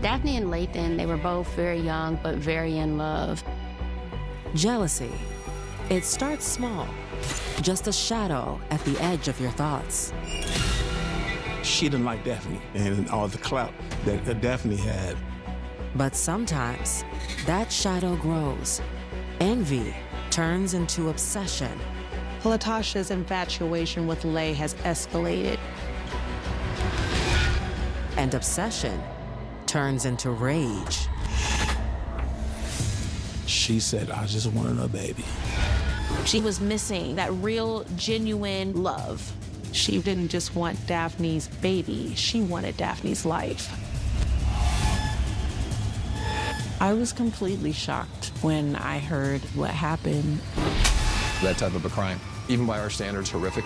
Daphne and Lathan, they were both very young, but very in love. Jealousy. It starts small, just a shadow at the edge of your thoughts. She didn't like Daphne and all the clout that Daphne had. But sometimes that shadow grows. Envy turns into obsession. Latasha's infatuation with Lay has escalated. And obsession turns into rage. She said, I just want another baby. She was missing that real, genuine love. She didn't just want Daphne's baby, she wanted Daphne's life. I was completely shocked when I heard what happened. That type of a crime, even by our standards, horrific.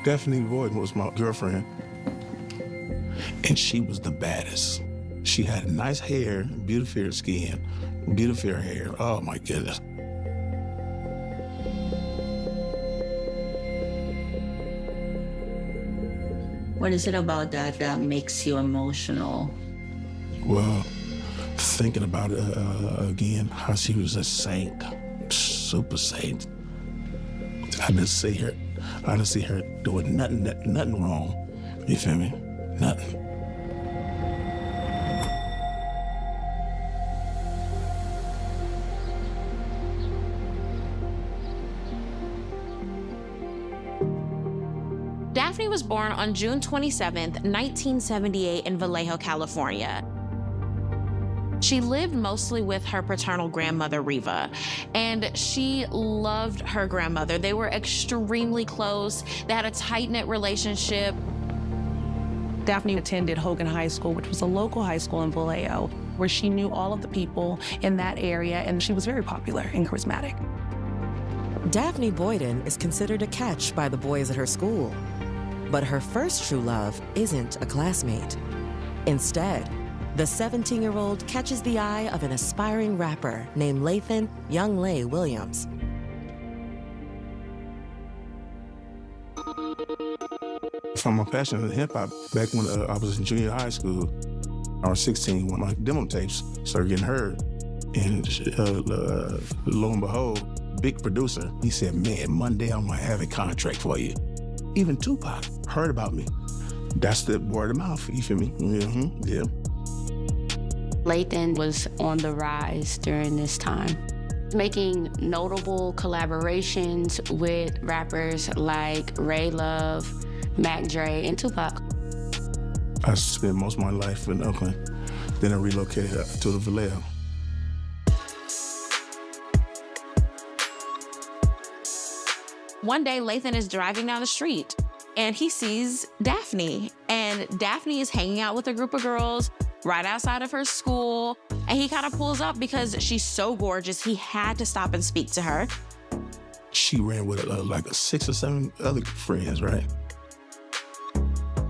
Daphne Boyd was my girlfriend, and she was the baddest. She had nice hair, beautiful skin, beautiful hair. Oh my goodness. What is it about that that makes you emotional? Well, thinking about it again, how she was a saint, super saint. I didn't see her doing nothing wrong. You feel me? Nothing. Daphne was born on June 27th, 1978 in Vallejo, California. She lived mostly with her paternal grandmother, Reva, and she loved her grandmother. They were extremely close. They had a tight-knit relationship. Daphne attended Hogan High School, which was a local high school in Vallejo, where she knew all of the people in that area, and she was very popular and charismatic. Daphne Boyden is considered a catch by the boys at her school. But her first true love isn't a classmate. Instead, the 17-year-old catches the eye of an aspiring rapper named Lathan Young Lay Williams. From my passion in hip-hop, back when I was in junior high school, I was 16 when my demo tapes started getting heard. And lo and behold, big producer, he said, man, Monday I'm gonna have a contract for you. Even Tupac heard about me. That's the word of mouth, you feel me? Mm-hmm, yeah. Lathan was on the rise during this time, making notable collaborations with rappers like Ray Love, Mac Dre, and Tupac. I spent most of my life in Oakland. Then I relocated to the Vallejo. One day, Lathan is driving down the street and he sees Daphne. And Daphne is hanging out with a group of girls right outside of her school. And he kind of pulls up because she's so gorgeous, he had to stop and speak to her. She ran with like 6 or 7 other friends, right?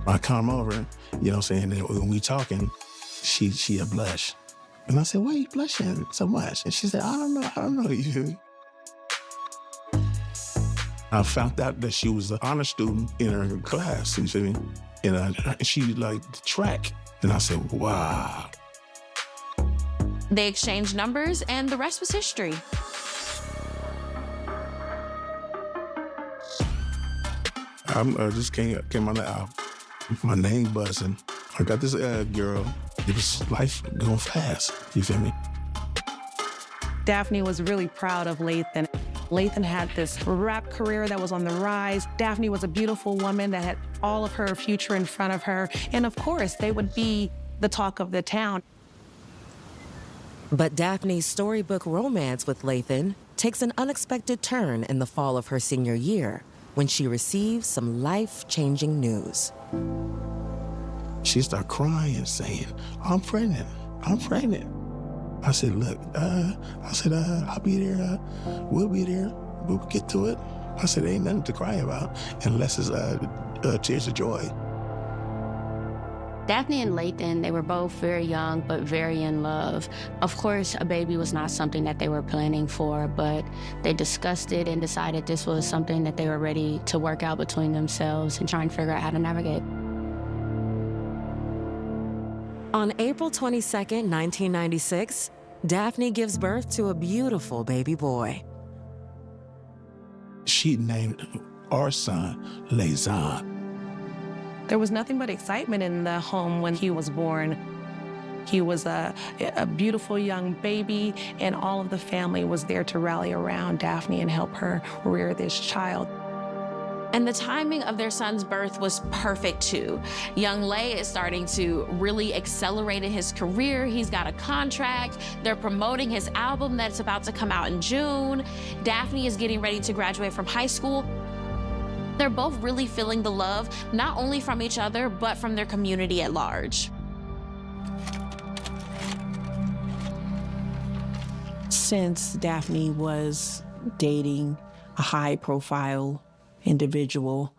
I come over, you know what I'm saying? And when we talking, she a blush. And I said, why are you blushing so much? And she said, I don't know you. I found out that she was an honor student in her class, you feel me? And she liked track. And I said, wow. They exchanged numbers and the rest was history. I just came on the album. My name buzzing. I got this girl. It was life going fast, you feel me? Daphne was really proud of Lathan. Lathan had this rap career that was on the rise. Daphne was a beautiful woman that had all of her future in front of her. And of course, they would be the talk of the town. But Daphne's storybook romance with Lathan takes an unexpected turn in the fall of her senior year when she receives some life-changing news. She started crying, saying, I'm pregnant. I said, look, I'll be there. We'll be there. We'll get to it. I said, ain't nothing to cry about unless it's tears of joy. Daphne and Lathan, they were both very young, but very in love. Of course, a baby was not something that they were planning for, but they discussed it and decided this was something that they were ready to work out between themselves and try and figure out how to navigate. On April 22nd, 1996, Daphne gives birth to a beautiful baby boy. She named our son Lathan. There was nothing but excitement in the home when he was born. He was a beautiful young baby, and all of the family was there to rally around Daphne and help her rear this child. And the timing of their son's birth was perfect too. Young Lay is starting to really accelerate in his career. He's got a contract. They're promoting his album that's about to come out in June. Daphne is getting ready to graduate from high school. They're both really feeling the love, not only from each other, but from their community at large. Since Daphne was dating a high-profile individual,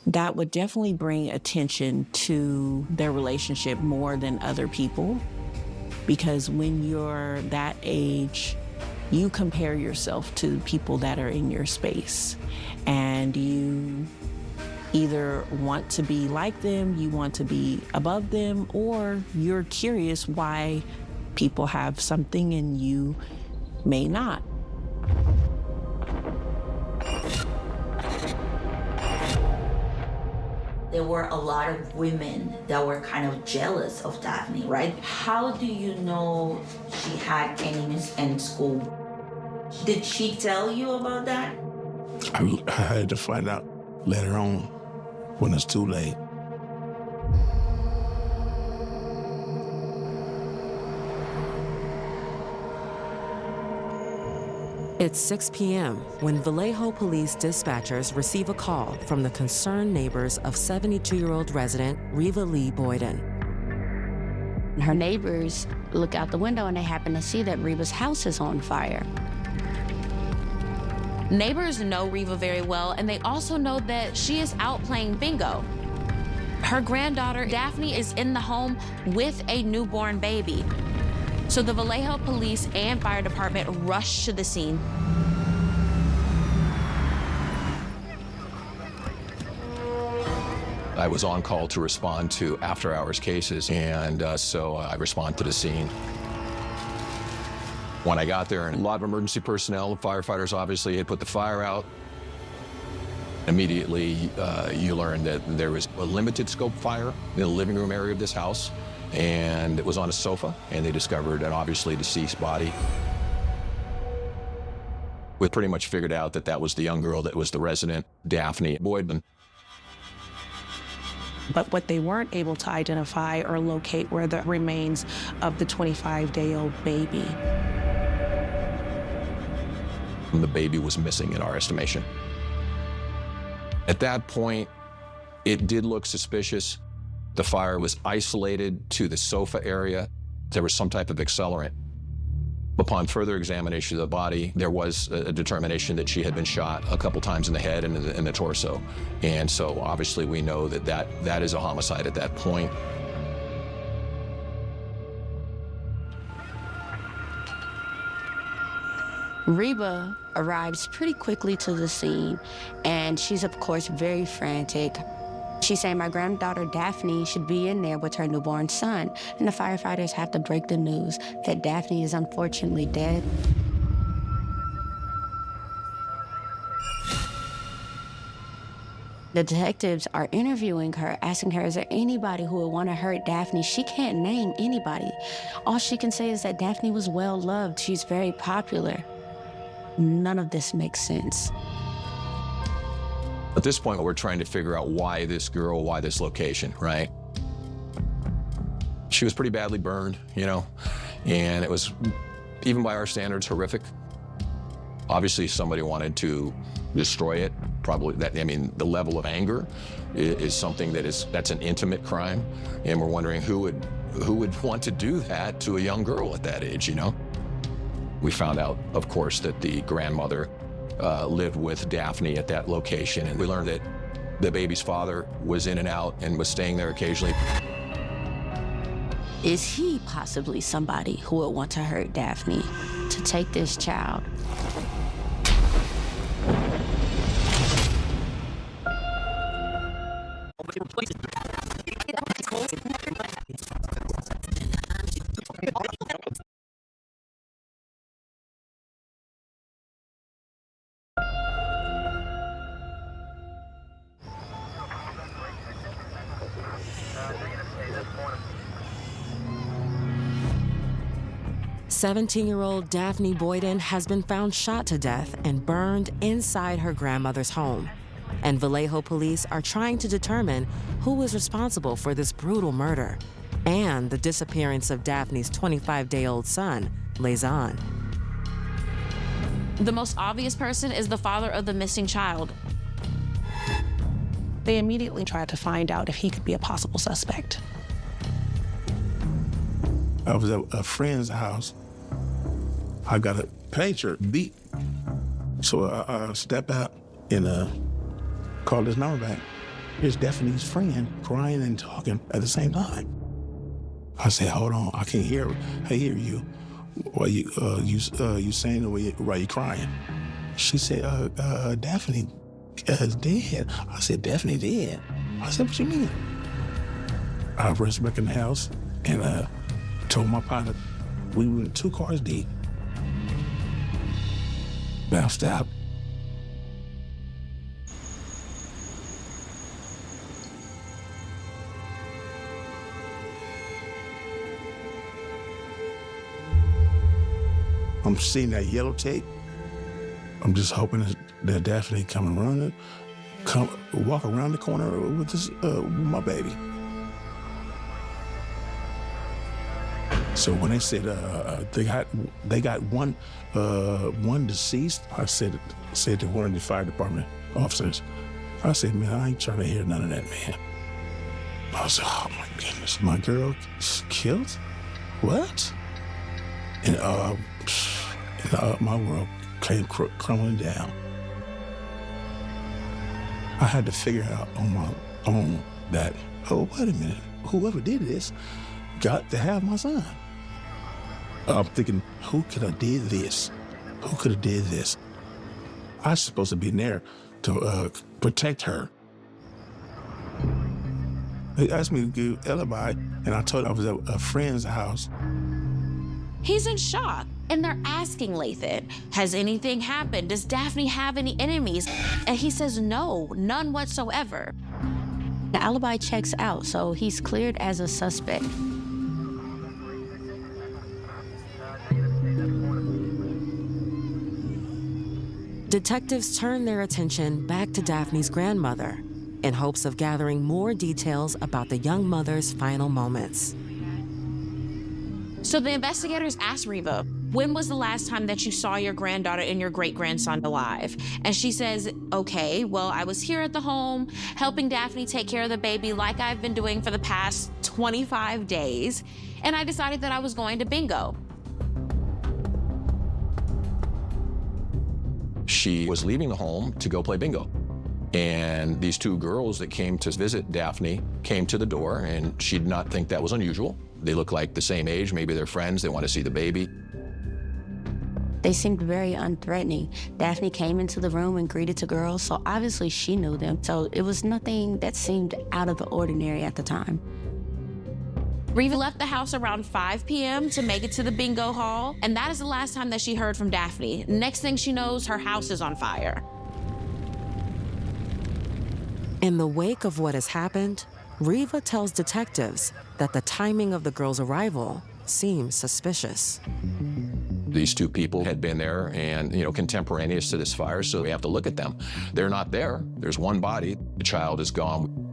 that would definitely bring attention to their relationship more than other people. Because when you're that age, you compare yourself to people that are in your space. And you either want to be like them, you want to be above them, or you're curious why people have something and you may not. There were a lot of women that were kind of jealous of Daphne, right? How do you know she had enemies in school? Did she tell you about that? I had to find out later on when it's too late. It's 6 p.m. when Vallejo police dispatchers receive a call from the concerned neighbors of 72-year-old resident Reva Lee Boyden. Her neighbors look out the window and they happen to see that Reva's house is on fire. Neighbors know Reva very well, and they also know that she is out playing bingo. Her granddaughter, Daphne, is in the home with a newborn baby. So the Vallejo police and fire department rush to the scene. I was on call to respond to after-hours cases, and so I respond to the scene. When I got there, and a lot of emergency personnel, firefighters obviously had put the fire out. Immediately, you learn that there was a limited scope fire in the living room area of this house, and it was on a sofa, and they discovered an obviously deceased body. We pretty much figured out that that was the young girl that was the resident, Daphne Boyden. But what they weren't able to identify or locate were the remains of the 25-day-old baby. The baby was missing in our estimation. At that point, it did look suspicious. The fire was isolated to the sofa area. There was some type of accelerant. Upon further examination of the body, there was a determination that she had been shot a couple times in the head and in the torso. And so obviously we know that that is a homicide at that point. Reba arrives pretty quickly to the scene, and she's of course very frantic. She's saying my granddaughter Daphne should be in there with her newborn son, and the firefighters have to break the news that Daphne is unfortunately dead. The detectives are interviewing her, asking her, is there anybody who would want to hurt Daphne? She can't name anybody. All she can say is that Daphne was well loved. She's very popular. None of this makes sense. At this point, we're trying to figure out why this girl, why this location, right? She was pretty badly burned, you know, and it was, even by our standards, horrific. Obviously, somebody wanted to destroy it. Probably that, I mean, the level of anger is something that's an intimate crime, and we're wondering who would want to do that to a young girl at that age, you know? We found out, of course, that the grandmother lived with Daphne at that location, and we learned that the baby's father was in and out and was staying there occasionally. Is he possibly somebody who would want to hurt Daphne, to take this child? "17-year-old Daphne Boyden has been found shot to death and burned inside her grandmother's home. And Vallejo police are trying to determine who is responsible for this brutal murder and the disappearance of Daphne's 25-day-old son, Lazan. The most obvious person is the father of the missing child. They immediately tried to find out if he could be a possible suspect. I was at a friend's house. I got a pager beat. So I stepped out and called his number back. Here's Daphne's friend crying and talking at the same time. I said, hold on, I can't hear. I hear you. Why you saying the way why you crying? She said, Daphne is dead. I said, Daphne dead? I said, what you mean? I rushed back in the house and told my partner we were 2 cars deep. Bounced out. I'm seeing that yellow tape. I'm just hoping that Daphne come walk around the corner with this with my baby. So when they said they got one deceased, I said to one of the fire department officers, I said, man, I ain't trying to hear none of that, man. I was like, oh my goodness, my girl is killed? What? And my world came crumbling down. I had to figure out on my own that, oh, wait a minute, whoever did this got to have my son. I'm thinking, who could have did this? Who could have did this? I was supposed to be in there to protect her. They asked me to give alibi, and I told them I was at a friend's house. He's in shock, and they're asking Lathan, has anything happened? Does Daphne have any enemies? And he says no, none whatsoever. The alibi checks out, so he's cleared as a suspect. Detectives turn their attention back to Daphne's grandmother in hopes of gathering more details about the young mother's final moments. So the investigators asked Riva, when was the last time that you saw your granddaughter and your great-grandson alive? And she says, okay, well, I was here at the home helping Daphne take care of the baby like I've been doing for the past 25 days. And I decided that I was going to bingo. She was leaving the home to go play bingo. And these 2 girls that came to visit Daphne came to the door, and she did not think that was unusual. They look like the same age, maybe they're friends, they want to see the baby. They seemed very unthreatening. Daphne came into the room and greeted the girls, so obviously she knew them. So it was nothing that seemed out of the ordinary at the time. Riva left the house around 5 p.m. to make it to the bingo hall, and that is the last time that she heard from Daphne. Next thing she knows, her house is on fire. In the wake of what has happened, Riva tells detectives that the timing of the girl's arrival seems suspicious. These 2 people had been there and, contemporaneous to this fire, so we have to look at them. They're not there. There's one body. The child is gone.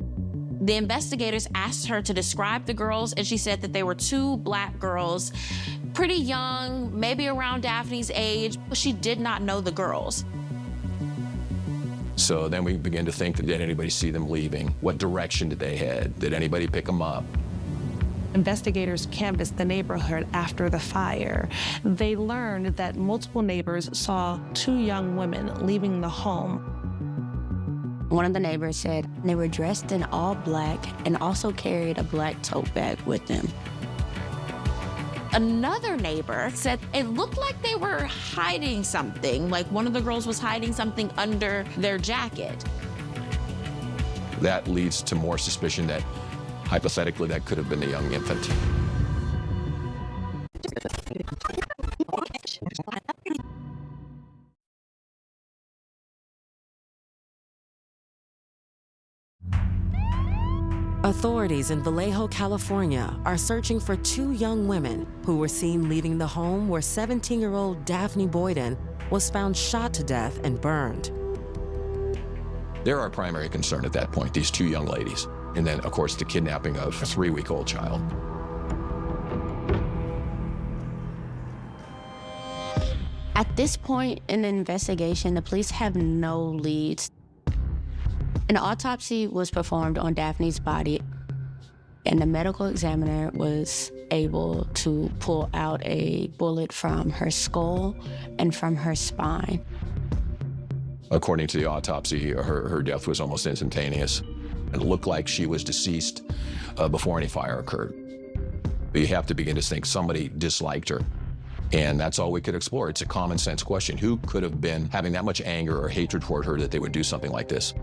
The investigators asked her to describe the girls, and she said that they were 2 black girls, pretty young, maybe around Daphne's age, but she did not know the girls. So then we begin to think, did anybody see them leaving? What direction did they head? Did anybody pick them up? Investigators canvassed the neighborhood after the fire. They learned that multiple neighbors saw 2 young women leaving the home. One of the neighbors said they were dressed in all black and also carried a black tote bag with them. Another neighbor said it looked like they were hiding something, like one of the girls was hiding something under their jacket. That leads to more suspicion that, hypothetically, that could have been a young infant. Authorities in Vallejo, California are searching for two young women who were seen leaving the home where 17-year-old Daphne Boyden was found shot to death and burned. They're our primary concern at that point, these two young ladies. And then, of course, the kidnapping of a 3-week-old child. At this point in the investigation, the police have no leads. An autopsy was performed on Daphne's body, and the medical examiner was able to pull out a bullet from her skull and from her spine. According to the autopsy, her death was almost instantaneous. It looked like she was deceased before any fire occurred. But you have to begin to think somebody disliked her. And that's all we could explore. It's a common sense question. Who could have been having that much anger or hatred toward her that they would do something like this?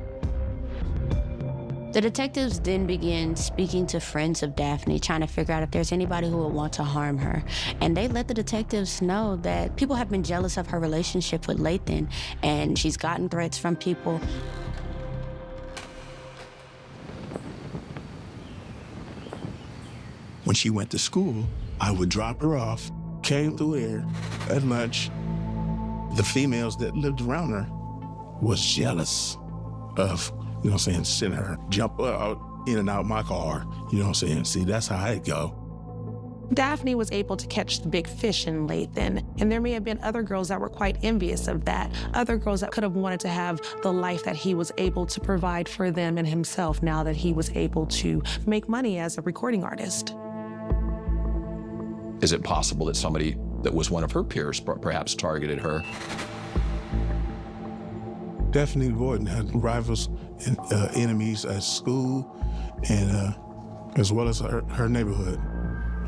The detectives then began speaking to friends of Daphne, trying to figure out if there's anybody who would want to harm her. And they let the detectives know that people have been jealous of her relationship with Lathan, and she's gotten threats from people. When she went to school, I would drop her off, came through there at lunch. The females that lived around her was jealous of, you know what I'm saying, seeing her jump out in and out my car. You know what I'm saying? See, that's how it go. Daphne was able to catch the big fish in Lathan, and there may have been other girls that were quite envious of that, other girls that could have wanted to have the life that he was able to provide for them and himself now that he was able to make money as a recording artist. Is it possible that somebody that was one of her peers perhaps targeted her? Daphne Boyden had rivals and enemies at school and as well as her neighborhood.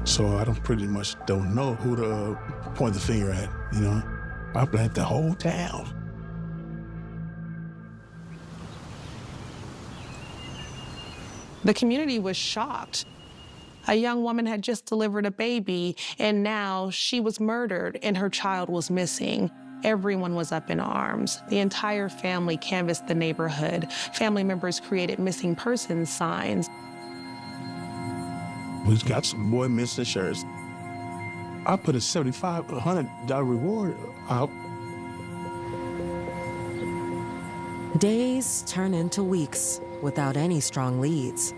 So I pretty much don't know who to point the finger at, you know? I blamed the whole town. The community was shocked. A young woman had just delivered a baby, and now she was murdered and her child was missing. Everyone was up in arms. The entire family canvassed the neighborhood. Family members created missing persons signs. We got some boy missing shirts. I put a $7,500 reward out. Days turn into weeks without any strong leads.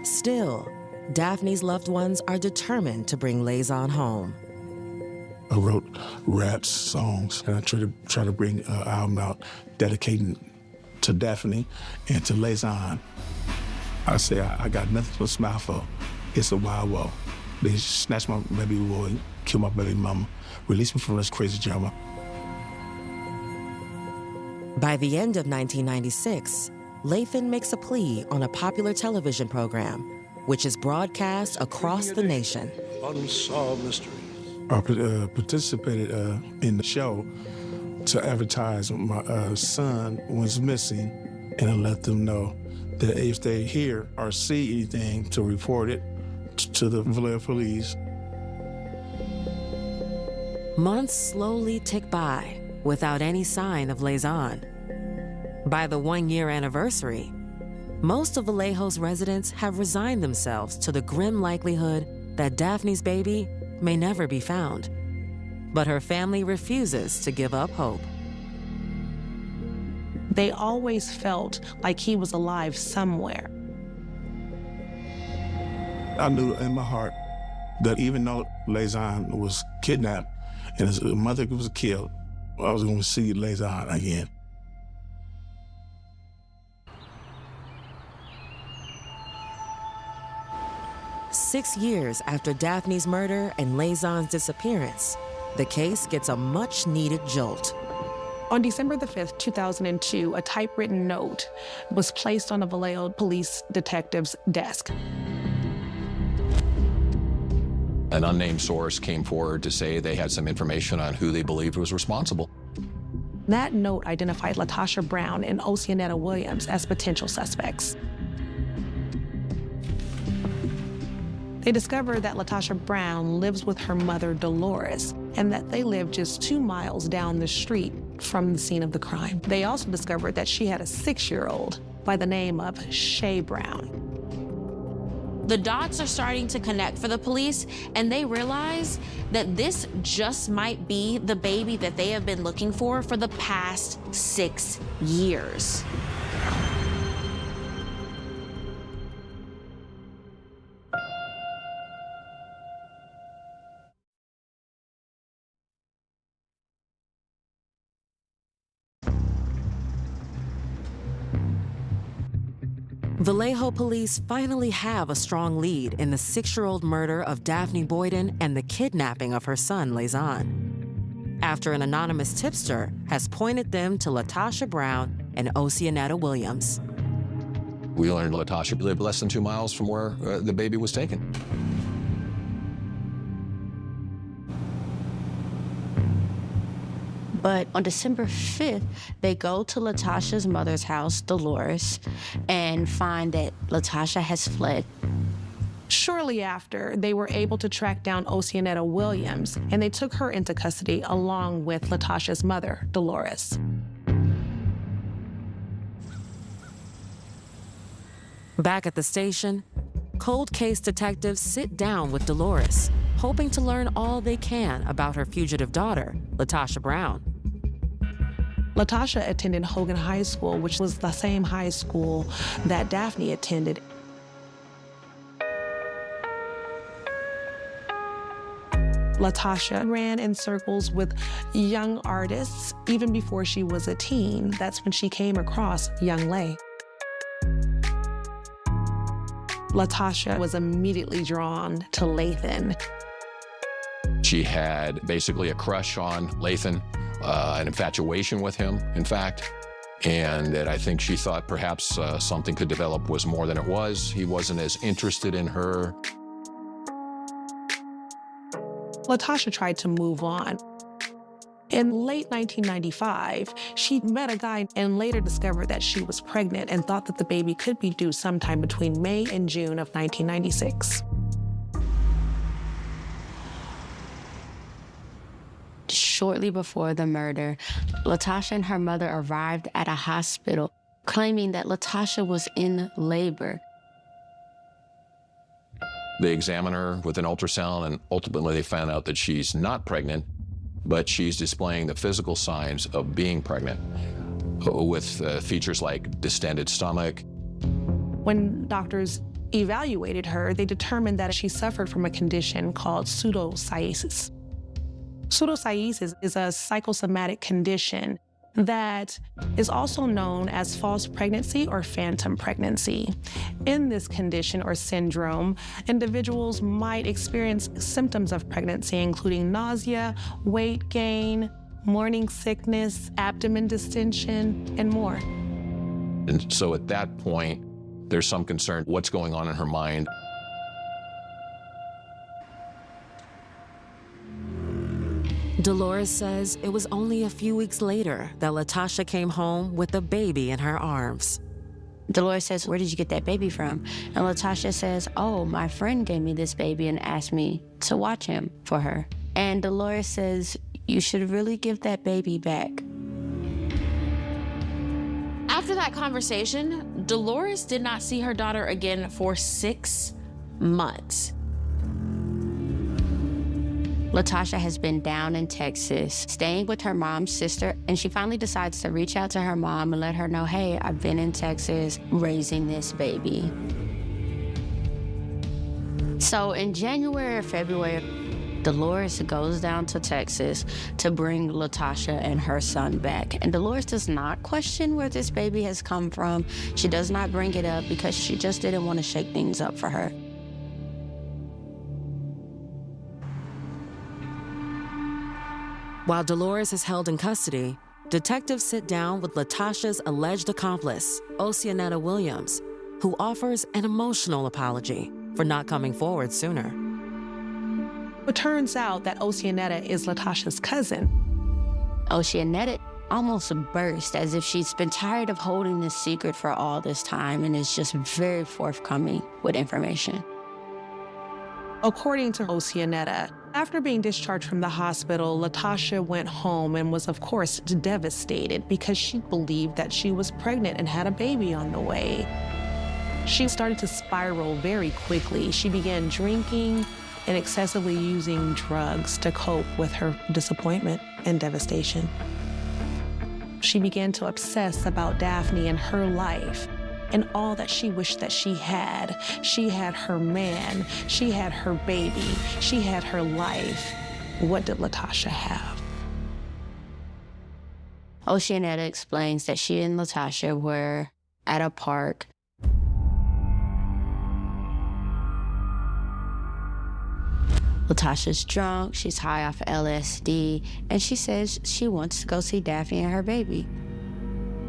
Still, Daphne's loved ones are determined to bring Lathan home. I wrote raps, songs, and I try to bring an album out dedicating to Daphne and to Lathan. I say I got nothing to smile for. It's a wild world. They snatched my baby boy, killed my baby mama, released me from this crazy drama. By the end of 1996, Lathan makes a plea on a popular television program, which is broadcast across the nation. Unsolved mysteries. I participated in the show to advertise my son was missing, and I let them know that if they hear or see anything, to report it to the Vallejo police. Months slowly tick by without any sign of Lathan. By the one-year anniversary, most of Vallejo's residents have resigned themselves to the grim likelihood that Daphne's baby may never be found. But her family refuses to give up hope. They always felt like he was alive somewhere. I knew in my heart that even though Lathan was kidnapped and his mother was killed, I was going to see Lathan again. Six years after Daphne's murder and Lathan's disappearance, the case gets a much-needed jolt. On December the 5th, 2002, a typewritten note was placed on a Vallejo police detective's desk. An unnamed source came forward to say they had some information on who they believed was responsible. That note identified LaTosha Brown and Oceanetta Williams as potential suspects. They discovered that LaTosha Brown lives with her mother, Dolores, and that they live just 2 miles down the street from the scene of the crime. They also discovered that she had a 6-year-old by the name of Shay Brown. The dots are starting to connect for the police, and they realize that this just might be the baby that they have been looking for the past 6 years. Vallejo police finally have a strong lead in the 6-year-old murder of Daphne Boyden and the kidnapping of her son, Lazon, after an anonymous tipster has pointed them to LaTosha Brown and Oceanetta Williams. We learned LaTosha lived less than 2 miles from where the baby was taken. But on December 5th, they go to LaTosha's mother's house, Dolores, and find that LaTosha has fled. Shortly after, they were able to track down Oceanetta Williams, and they took her into custody along with LaTosha's mother, Dolores. Back at the station, cold case detectives sit down with Dolores, hoping to learn all they can about her fugitive daughter, LaTosha Brown. LaTosha attended Hogan High School, which was the same high school that Daphne attended. LaTosha ran in circles with young artists even before she was a teen. That's when she came across young Lay. LaTosha was immediately drawn to Lathan. She had basically a crush on Lathan, an infatuation with him, in fact, and that I think she thought perhaps something could develop was more than it was. He wasn't as interested in her. LaTosha tried to move on. In late 1995, she met a guy and later discovered that she was pregnant and thought that the baby could be due sometime between May and June of 1996. Shortly before the murder, LaTosha and her mother arrived at a hospital, claiming that LaTosha was in labor. They examine her with an ultrasound, and ultimately they found out that she's not pregnant, but she's displaying the physical signs of being pregnant, with features like distended stomach. When doctors evaluated her, they determined that she suffered from a condition called pseudocyesis. Pseudocyesis is a psychosomatic condition that is also known as false pregnancy or phantom pregnancy. In this condition or syndrome, individuals might experience symptoms of pregnancy, including nausea, weight gain, morning sickness, abdomen distension, and more. And so at that point, there's some concern, what's going on in her mind? Dolores says it was only a few weeks later that LaTosha came home with a baby in her arms. Dolores says, "Where did you get that baby from?" And LaTosha says, "Oh, my friend gave me this baby and asked me to watch him for her." And Dolores says, "You should really give that baby back." After that conversation, Dolores did not see her daughter again for 6 months. LaTosha has been down in Texas, staying with her mom's sister, and she finally decides to reach out to her mom and let her know, "Hey, I've been in Texas raising this baby." So in January or February, Dolores goes down to Texas to bring LaTosha and her son back. And Dolores does not question where this baby has come from. She does not bring it up because she just didn't want to shake things up for her. While Dolores is held in custody, detectives sit down with LaTosha's alleged accomplice, Oceanetta Williams, who offers an emotional apology for not coming forward sooner. It turns out that Oceanetta is Latasha's cousin. Oceanetta almost burst, as if she's been tired of holding this secret for all this time and is just very forthcoming with information. According to Oceanetta, after being discharged from the hospital, Latasha went home and was, of course, devastated because she believed that she was pregnant and had a baby on the way. She started to spiral very quickly. She began drinking and excessively using drugs to cope with her disappointment and devastation. She began to obsess about Daphne and her life and all that she wished that she had. She had her man, she had her baby, she had her life. What did Latasha have? Oceanetta explains that she and Latasha were at a park. Latasha's drunk, she's high off LSD, and she says she wants to go see Daphne and her baby.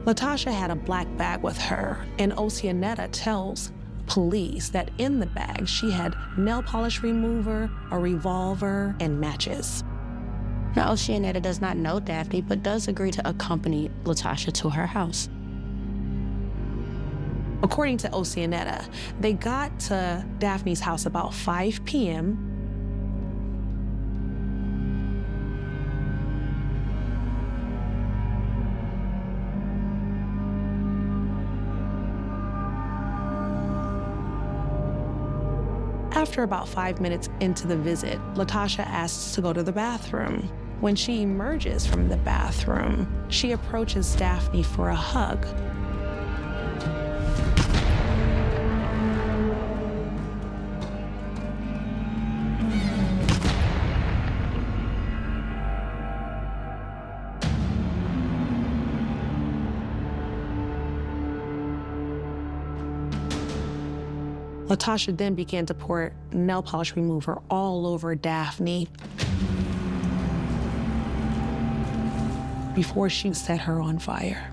Latasha had a black bag with her, and Oceanetta tells police that in the bag she had nail polish remover, a revolver, and matches. Now, Oceanetta does not know Daphne, but does agree to accompany Latasha to her house. According to Oceanetta, they got to Daphne's house about 5 p.m. After about 5 minutes into the visit, Latasha asks to go to the bathroom. When she emerges from the bathroom, she approaches Daphne for a hug. Latasha then began to pour nail polish remover all over Daphne before she set her on fire.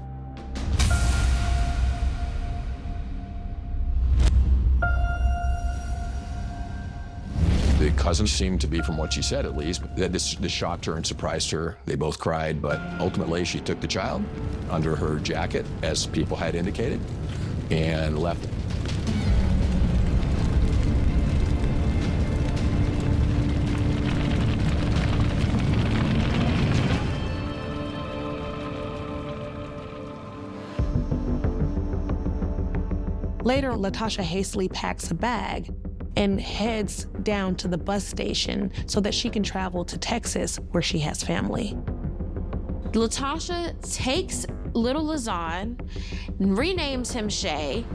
The cousins seemed to be, from what she said at least, that this shocked her and surprised her. They both cried, but ultimately she took the child under her jacket, as people had indicated, and left. Later, Latasha hastily packs a bag and heads down to the bus station so that she can travel to Texas, where she has family. Latasha takes little Lazan, renames him Shay.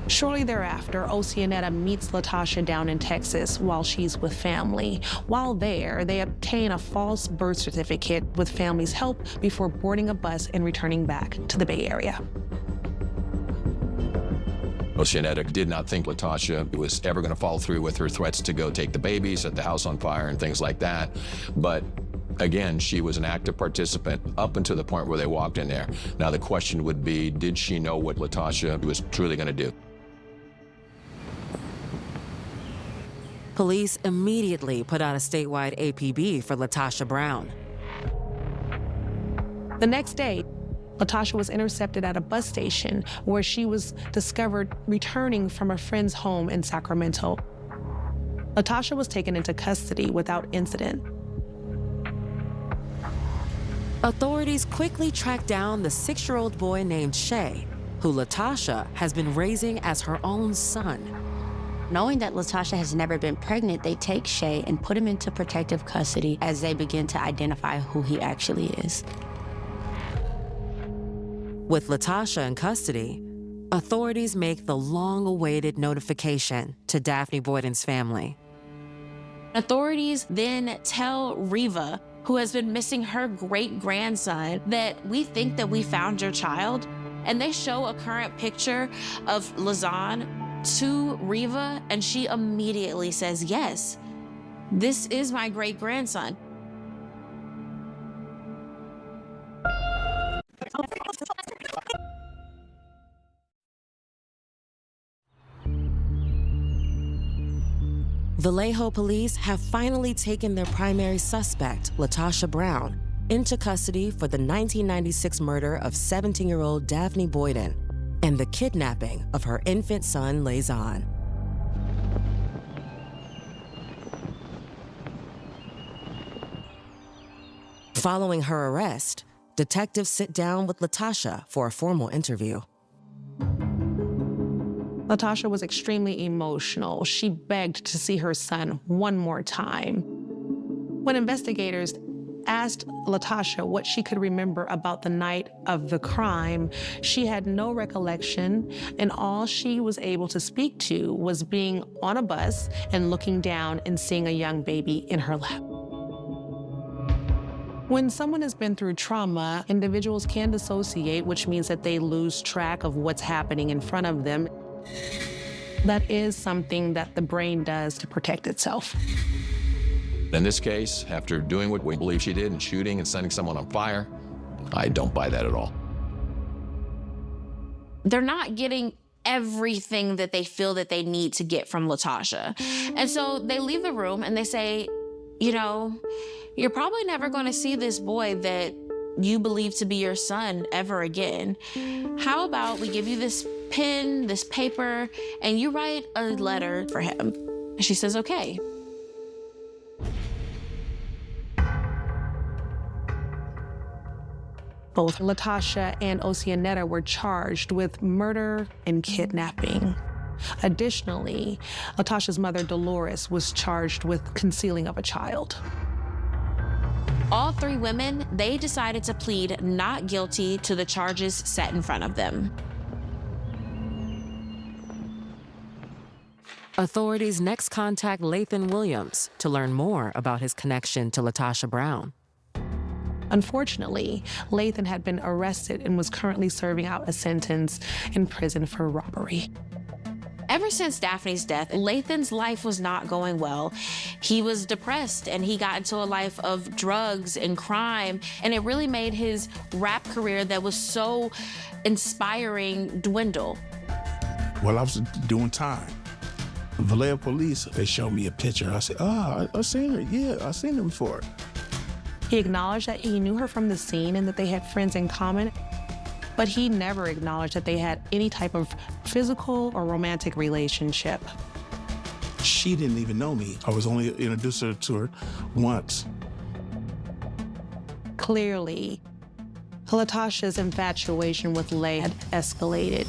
Shortly thereafter, Oceanetta meets Latasha down in Texas while she's with family. While there, they obtain a false birth certificate with family's help before boarding a bus and returning back to the Bay Area. Oceanetta did not think Latasha was ever going to follow through with her threats to go take the baby, set the house on fire, and things like that. But again, she was an active participant up until the point where they walked in there. Now the question would be, did she know what Latasha was truly going to do? Police immediately put out a statewide APB for Latasha Brown. The next day, Latasha was intercepted at a bus station where she was discovered returning from a friend's home in Sacramento. Latasha was taken into custody without incident. Authorities quickly tracked down the 6-year-old boy named Shay, who Latasha has been raising as her own son. Knowing that Latasha has never been pregnant, they take Shay and put him into protective custody as they begin to identify who he actually is. With Latasha in custody, authorities make the long-awaited notification to Daphne Boyden's family. Authorities then tell Riva, who has been missing her great-grandson, that we think that we found your child. And they show a current picture of Lazan to Riva, and she immediately says, yes, this is my great-grandson. Vallejo police have finally taken their primary suspect, LaTosha Brown, into custody for the 1996 murder of 17-year-old Daphne Boyden and the kidnapping of her infant son, Lazon. Following her arrest, detectives sit down with LaTosha for a formal interview. LaTosha was extremely emotional. She begged to see her son one more time. When investigators asked LaTosha what she could remember about the night of the crime, she had no recollection, and all she was able to speak to was being on a bus and looking down and seeing a young baby in her lap. When someone has been through trauma, individuals can dissociate, which means that they lose track of what's happening in front of them. That is something that the brain does to protect itself. In this case, after doing what we believe she did and shooting and setting someone on fire, I don't buy that at all. They're not getting everything that they feel that they need to get from LaTosha. And so they leave the room and they say, you know, you're probably never going to see this boy that you believe to be your son ever again. How about we give you this pen, this paper, and you write a letter for him? And she says, okay. Both LaTosha and Oceanetta were charged with murder and kidnapping. Additionally, LaTosha's mother, Dolores, was charged with concealing of a child. All three women, they decided to plead not guilty to the charges set in front of them. Authorities next contact Lathan Williams to learn more about his connection to LaTosha Brown. Unfortunately, Lathan had been arrested and was currently serving out a sentence in prison for robbery. Ever since Daphne's death, Lathan's life was not going well. He was depressed and he got into a life of drugs and crime, and it really made his rap career that was so inspiring dwindle. While I was doing time, Vallejo police, they showed me a picture. I said, I've seen her. Yeah, I've seen her before. He acknowledged that he knew her from the scene and that they had friends in common, but he never acknowledged that they had any type of physical or romantic relationship. She didn't even know me. I was only introduced to her once. Clearly, LaTosha's infatuation with Lay had escalated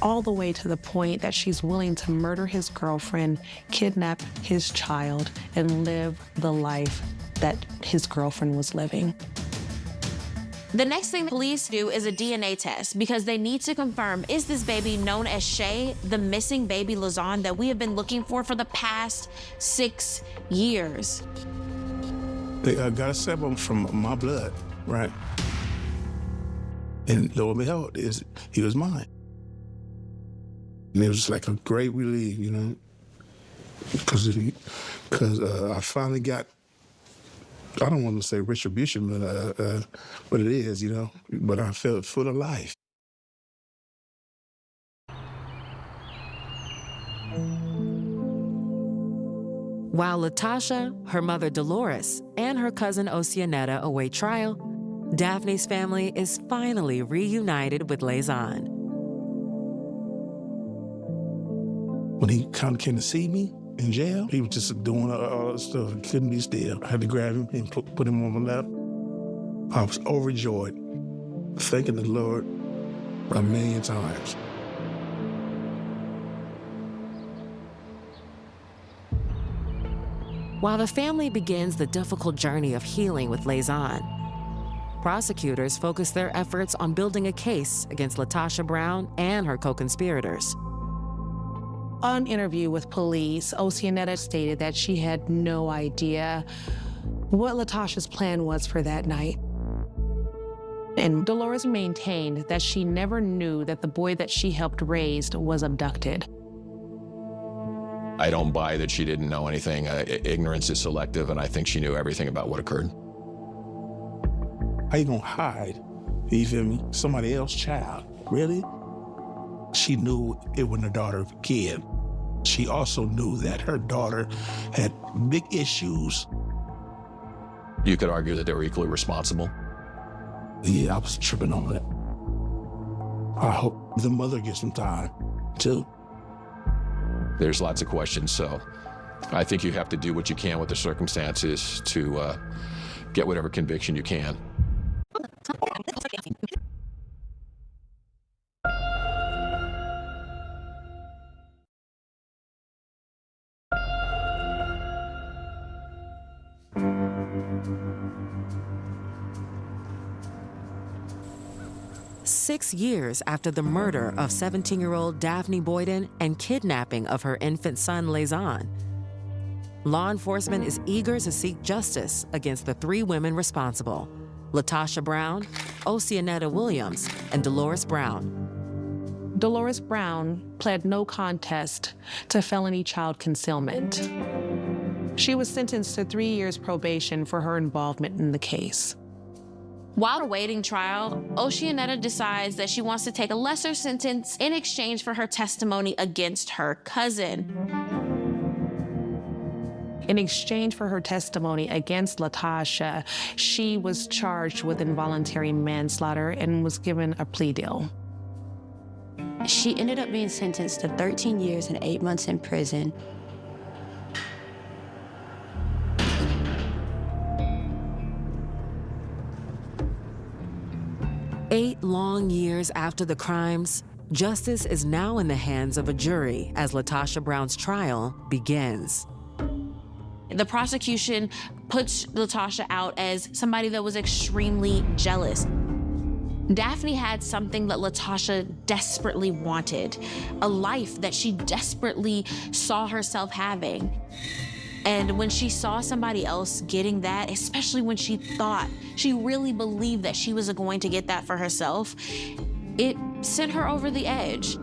all the way to the point that she's willing to murder his girlfriend, kidnap his child, and live the life that his girlfriend was living. The next thing police do is a DNA test because they need to confirm, is this baby known as Shay, the missing baby Lazon that we have been looking for the past 6 years? They got a sample from my blood, right? And lo and behold, he was mine. And it was like a great relief, you know, because I finally got, I don't want to say retribution, but it is, you know, but I felt full of life. While LaTosha, her mother Dolores, and her cousin Oceanetta await trial, Daphne's family is finally reunited with Lazon. When he kind of came to see me in jail, he was just doing all that stuff. He couldn't be still. I had to grab him and put him on my lap. I was overjoyed, thanking the Lord a million times. While the family begins the difficult journey of healing with Lazon, prosecutors focus their efforts on building a case against LaTosha Brown and her co-conspirators. On interview with police, Oceanetta stated that she had no idea what LaTosha's plan was for that night. And Dolores maintained that she never knew that the boy that she helped raise was abducted. I don't buy that she didn't know anything. Ignorance is selective, and I think she knew everything about what occurred. How you gonna hide, you feel me, somebody else's child? Really? She knew it wasn't her daughter, kid. She also knew that her daughter had big issues. You could argue that they were equally responsible. Yeah, I was tripping on that. I hope the mother gets some time, too. There's lots of questions, so I think you have to do what you can with the circumstances to get whatever conviction you can. Six years after the murder of 17-year-old Daphne Boyden and kidnapping of her infant son, Lazon, law enforcement is eager to seek justice against the three women responsible: Latasha Brown, Oceanetta Williams, and Dolores Brown. Dolores Brown pled no contest to felony child concealment. She was sentenced to 3 years probation for her involvement in the case. While awaiting trial, Oceanetta decides that she wants to take a lesser sentence in exchange for her testimony against her cousin. In exchange for her testimony against Latasha, she was charged with involuntary manslaughter and was given a plea deal. She ended up being sentenced to 13 years and 8 months in prison. Eight long years after the crimes, justice is now in the hands of a jury as Latasha Brown's trial begins. The prosecution puts Latasha out as somebody that was extremely jealous. Daphne had something that Latasha desperately wanted, a life that she desperately saw herself having. And when she saw somebody else getting that, especially when she really believed that she was going to get that for herself, it sent her over the edge.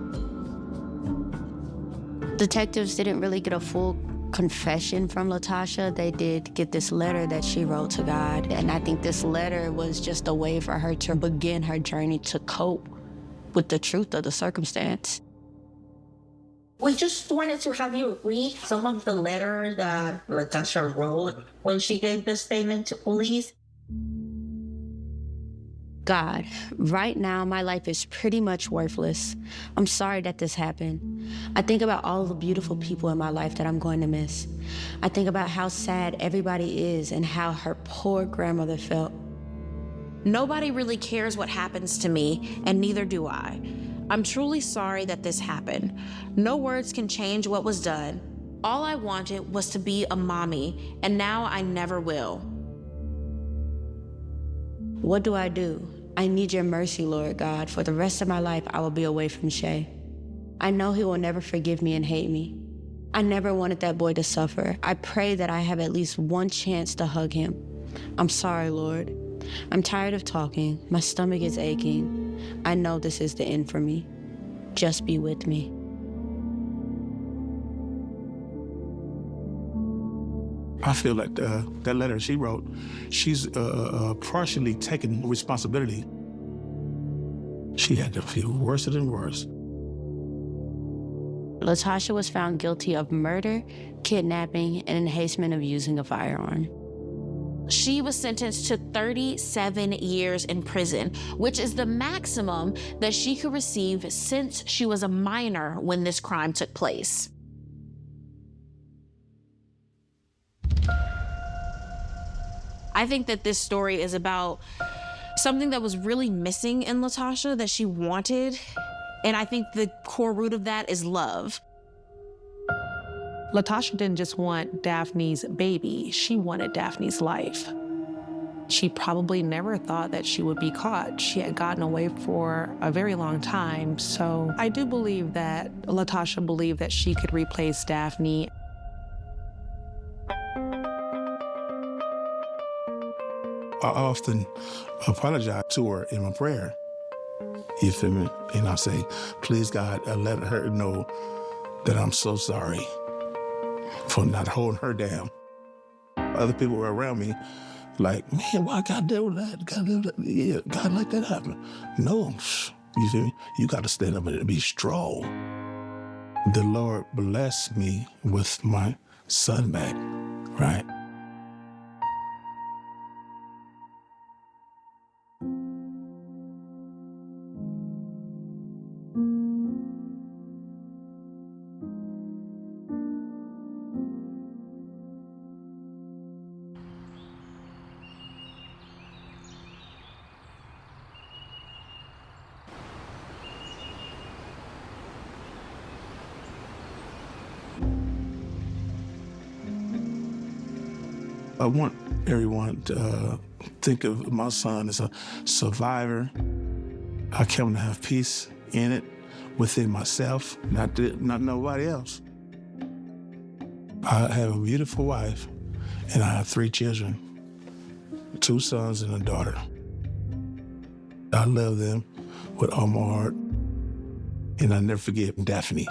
Detectives didn't really get a full confession from Latasha. They did get this letter that she wrote to God. And I think this letter was just a way for her to begin her journey to cope with the truth of the circumstance. We just wanted to have you read some of the letter that Latasha wrote when she gave the statement to police. God, right now my life is pretty much worthless. I'm sorry that this happened. I think about all the beautiful people in my life that I'm going to miss. I think about how sad everybody is and how her poor grandmother felt. Nobody really cares what happens to me, and neither do I. I'm truly sorry that this happened. No words can change what was done. All I wanted was to be a mommy, and now I never will. What do? I need your mercy, Lord God. For the rest of my life, I will be away from Shay. I know he will never forgive me and hate me. I never wanted that boy to suffer. I pray that I have at least one chance to hug him. I'm sorry, Lord. I'm tired of talking. My stomach is aching. I know this is the end for me. Just be with me. I feel like that letter she wrote, she's partially taking responsibility. She had to feel worse than worse. Latasha was found guilty of murder, kidnapping, and enhancement of using a firearm. She was sentenced to 37 years in prison, which is the maximum that she could receive since she was a minor when this crime took place. I think that this story is about something that was really missing in Latasha that she wanted, and I think the core root of that is love. Latasha didn't just want Daphne's baby, she wanted Daphne's life. She probably never thought that she would be caught. She had gotten away for a very long time. So I do believe that Latasha believed that she could replace Daphne. I often apologize to her in my prayer. You feel me? And I say, please, God, let her know that I'm so sorry for not holding her down. Other people were around me like, man, why God do that? God do that? Yeah, God let that happen. No, you feel me? You got to stand up and be strong. the Lord blessed me with my son back, right? I want everyone to think of my son as a survivor. I come to have peace in it, within myself, not nobody else. I have a beautiful wife, and I have 3 children, 2 sons and a daughter. I love them with all my heart, and I never forget Daphne.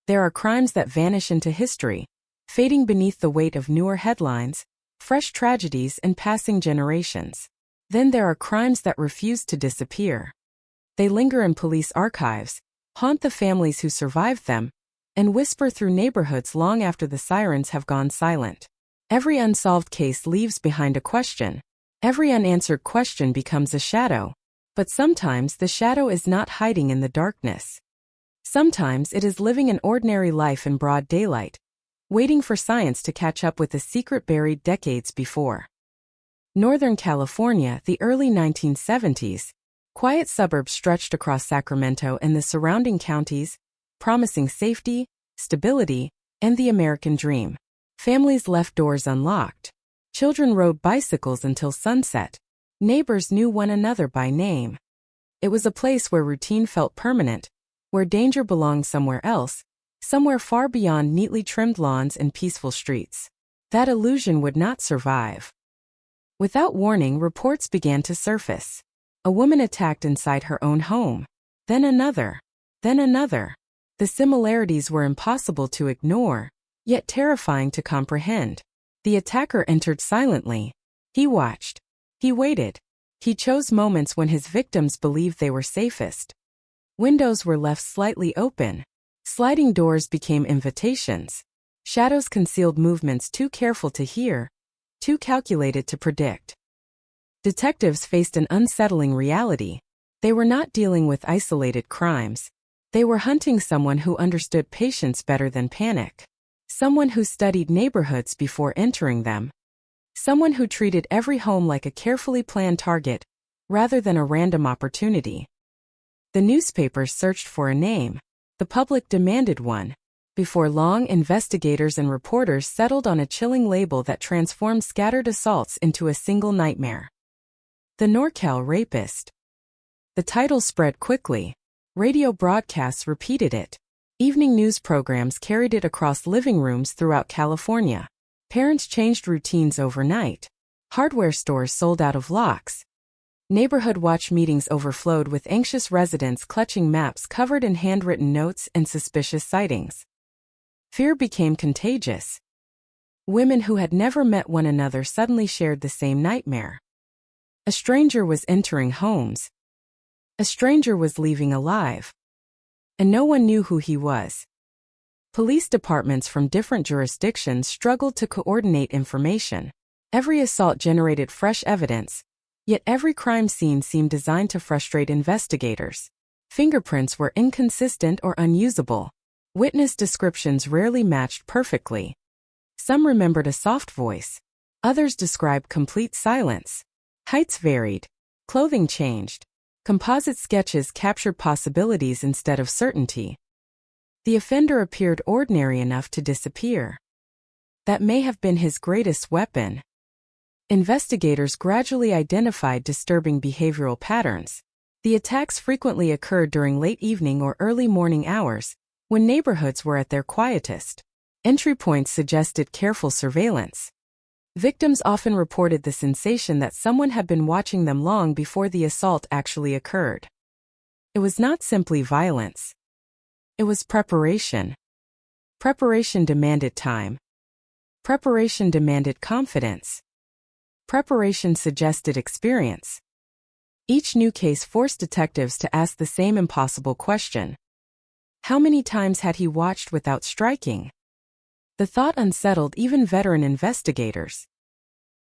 There are crimes that vanish into history, fading beneath the weight of newer headlines, fresh tragedies, and passing generations. Then there are crimes that refuse to disappear. They linger in police archives, haunt the families who survived them, and whisper through neighborhoods long after the sirens have gone silent. Every unsolved case leaves behind a question. Every unanswered question becomes a shadow. But sometimes the shadow is not hiding in the darkness. Sometimes it is living an ordinary life in broad daylight, waiting for science to catch up with a secret buried decades before. Northern California, the early 1970s, quiet suburbs stretched across Sacramento and the surrounding counties, promising safety, stability, and the American dream. Families left doors unlocked. Children rode bicycles until sunset. Neighbors knew one another by name. It was a place where routine felt permanent, where danger belonged somewhere else, somewhere far beyond neatly trimmed lawns and peaceful streets. That illusion would not survive. Without warning, reports began to surface. A woman attacked inside her own home. Then another. Then another. The similarities were impossible to ignore, yet terrifying to comprehend. The attacker entered silently. He watched. He waited. He chose moments when his victims believed they were safest. Windows were left slightly open. Sliding doors became invitations. Shadows concealed movements too careful to hear, too calculated to predict. Detectives faced an unsettling reality. They were not dealing with isolated crimes. They were hunting someone who understood patience better than panic. Someone who studied neighborhoods before entering them. Someone who treated every home like a carefully planned target, rather than a random opportunity. The newspapers searched for a name. The public demanded one. Before long, investigators and reporters settled on a chilling label that transformed scattered assaults into a single nightmare. The NorCal Rapist. The title spread quickly. Radio broadcasts repeated it. Evening news programs carried it across living rooms throughout California. Parents changed routines overnight. Hardware stores sold out of locks. Neighborhood watch meetings overflowed with anxious residents clutching maps covered in handwritten notes and suspicious sightings. Fear became contagious. Women who had never met one another suddenly shared the same nightmare. A stranger was entering homes. A stranger was leaving alive. And no one knew who he was. Police departments from different jurisdictions struggled to coordinate information. Every assault generated fresh evidence, yet every crime scene seemed designed to frustrate investigators. Fingerprints were inconsistent or unusable. Witness descriptions rarely matched perfectly. Some remembered a soft voice. Others described complete silence. Heights varied. Clothing changed. Composite sketches captured possibilities instead of certainty. The offender appeared ordinary enough to disappear. That may have been his greatest weapon. Investigators gradually identified disturbing behavioral patterns. The attacks frequently occurred during late evening or early morning hours, when neighborhoods were at their quietest. Entry points suggested careful surveillance. Victims often reported the sensation that someone had been watching them long before the assault actually occurred. It was not simply violence. It was preparation. Preparation demanded time. Preparation demanded confidence. Preparation suggested experience. Each new case forced detectives to ask the same impossible question. How many times had he watched without striking? The thought unsettled even veteran investigators.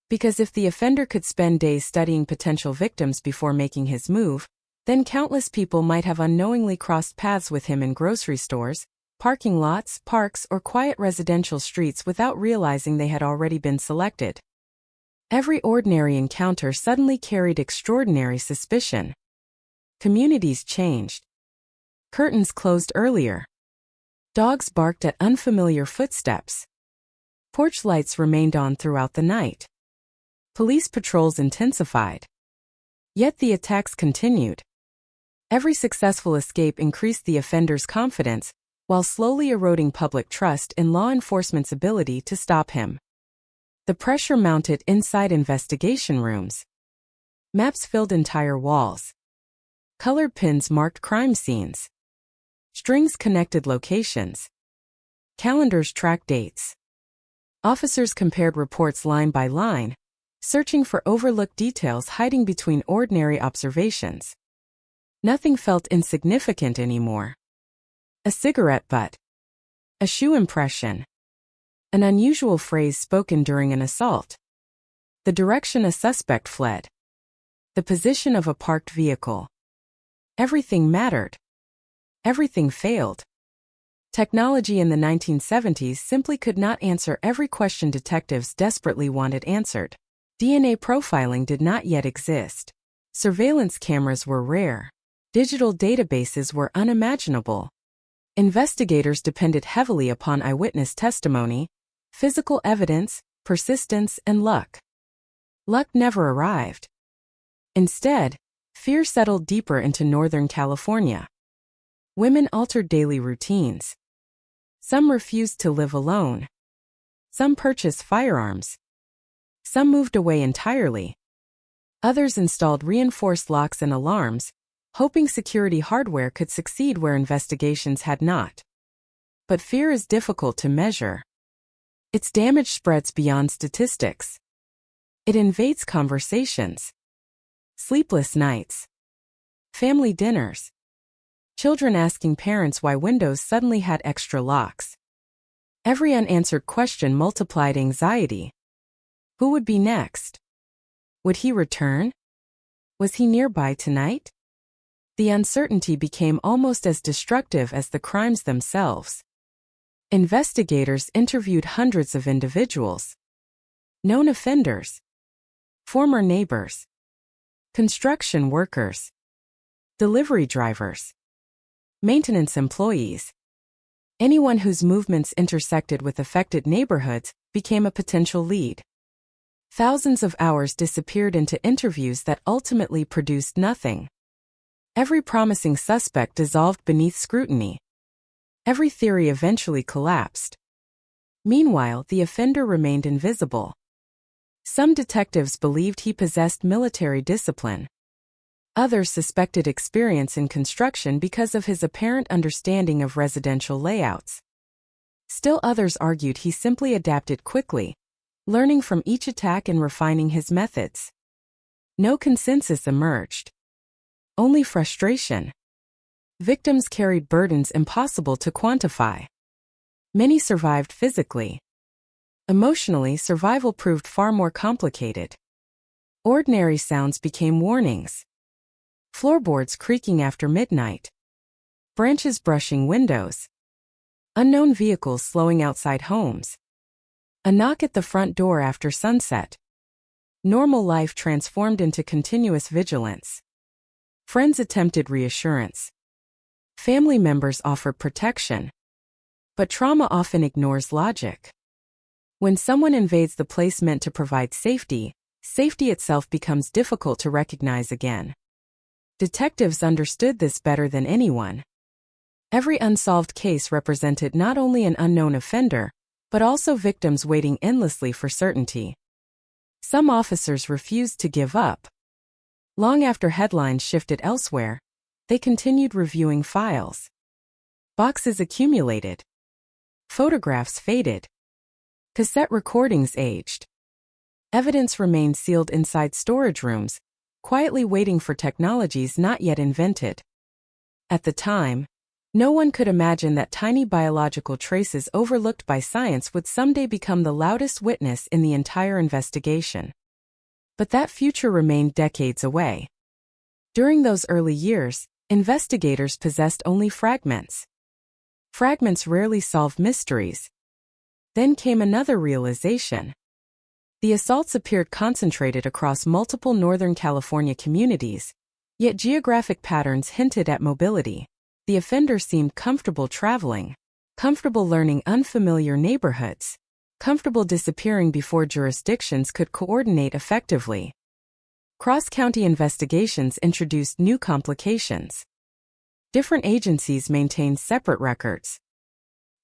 Because if the offender could spend days studying potential victims before making his move, then countless people might have unknowingly crossed paths with him in grocery stores, parking lots, parks, or quiet residential streets without realizing they had already been selected. Every ordinary encounter suddenly carried extraordinary suspicion. Communities changed. Curtains closed earlier. Dogs barked at unfamiliar footsteps. Porch lights remained on throughout the night. Police patrols intensified. Yet the attacks continued. Every successful escape increased the offender's confidence, while slowly eroding public trust in law enforcement's ability to stop him. The pressure mounted inside investigation rooms. Maps filled entire walls. Colored pins marked crime scenes. Strings connected locations. Calendars tracked dates. Officers compared reports line by line, searching for overlooked details hiding between ordinary observations. Nothing felt insignificant anymore. A cigarette butt. A shoe impression. An unusual phrase spoken during an assault. The direction a suspect fled. The position of a parked vehicle. Everything mattered. Everything failed. Technology in the 1970s simply could not answer every question detectives desperately wanted answered. DNA profiling did not yet exist. Surveillance cameras were rare. Digital databases were unimaginable. Investigators depended heavily upon eyewitness testimony, physical evidence, persistence, and luck. Luck never arrived. Instead, fear settled deeper into Northern California. Women altered daily routines. Some refused to live alone. Some purchased firearms. Some moved away entirely. Others installed reinforced locks and alarms, hoping security hardware could succeed where investigations had not. But fear is difficult to measure. Its damage spreads beyond statistics. It invades conversations. Sleepless nights. Family dinners. Children asking parents why windows suddenly had extra locks. Every unanswered question multiplied anxiety. Who would be next? Would he return? Was he nearby tonight? The uncertainty became almost as destructive as the crimes themselves. Investigators interviewed hundreds of individuals. Known offenders. Former neighbors. Construction workers. Delivery drivers. Maintenance employees. Anyone whose movements intersected with affected neighborhoods became a potential lead. Thousands of hours disappeared into interviews that ultimately produced nothing. Every promising suspect dissolved beneath scrutiny. Every theory eventually collapsed. Meanwhile, the offender remained invisible. Some detectives believed he possessed military discipline. Others suspected experience in construction because of his apparent understanding of residential layouts. Still others argued he simply adapted quickly, learning from each attack and refining his methods. No consensus emerged. Only frustration. Victims carried burdens impossible to quantify. Many survived physically. Emotionally, survival proved far more complicated. Ordinary sounds became warnings. Floorboards creaking after midnight. Branches brushing windows. Unknown vehicles slowing outside homes. A knock at the front door after sunset. Normal life transformed into continuous vigilance. Friends attempted reassurance. Family members offered protection. But trauma often ignores logic. When someone invades the place meant to provide safety, safety itself becomes difficult to recognize again. Detectives understood this better than anyone. Every unsolved case represented not only an unknown offender, but also victims waiting endlessly for certainty. Some officers refused to give up. Long after headlines shifted elsewhere, they continued reviewing files. Boxes accumulated. Photographs faded. Cassette recordings aged. Evidence remained sealed inside storage rooms, quietly waiting for technologies not yet invented. At the time, no one could imagine that tiny biological traces overlooked by science would someday become the loudest witness in the entire investigation. But that future remained decades away. During those early years, investigators possessed only fragments. Fragments rarely solve mysteries. Then came another realization. The assaults appeared concentrated across multiple Northern California communities, yet geographic patterns hinted at mobility. The offender seemed comfortable traveling, comfortable learning unfamiliar neighborhoods, comfortable disappearing before jurisdictions could coordinate effectively. Cross-county investigations introduced new complications. Different agencies maintained separate records.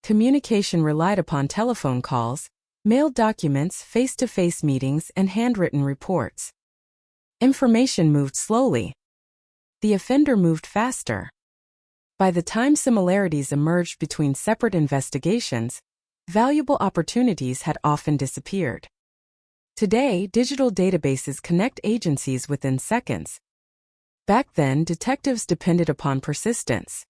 Communication relied upon telephone calls, mailed documents, face-to-face meetings, and handwritten reports. Information moved slowly. The offender moved faster. By the time similarities emerged between separate investigations, valuable opportunities had often disappeared. Today, digital databases connect agencies within seconds. Back then, detectives depended upon persistence.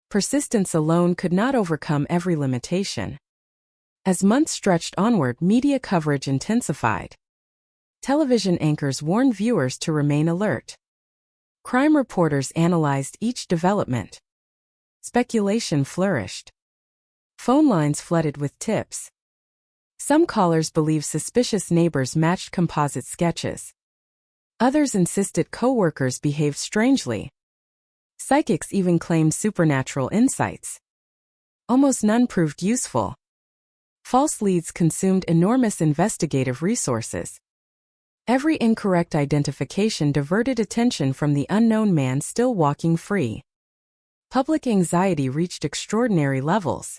Persistence alone could not overcome every limitation. As months stretched onward, media coverage intensified. Television anchors warned viewers to remain alert. Crime reporters analyzed each development. Speculation flourished. Phone lines flooded with tips. Some callers believed suspicious neighbors matched composite sketches. Others insisted co-workers behaved strangely. Psychics even claimed supernatural insights. Almost none proved useful. False leads consumed enormous investigative resources. Every incorrect identification diverted attention from the unknown man still walking free. Public anxiety reached extraordinary levels.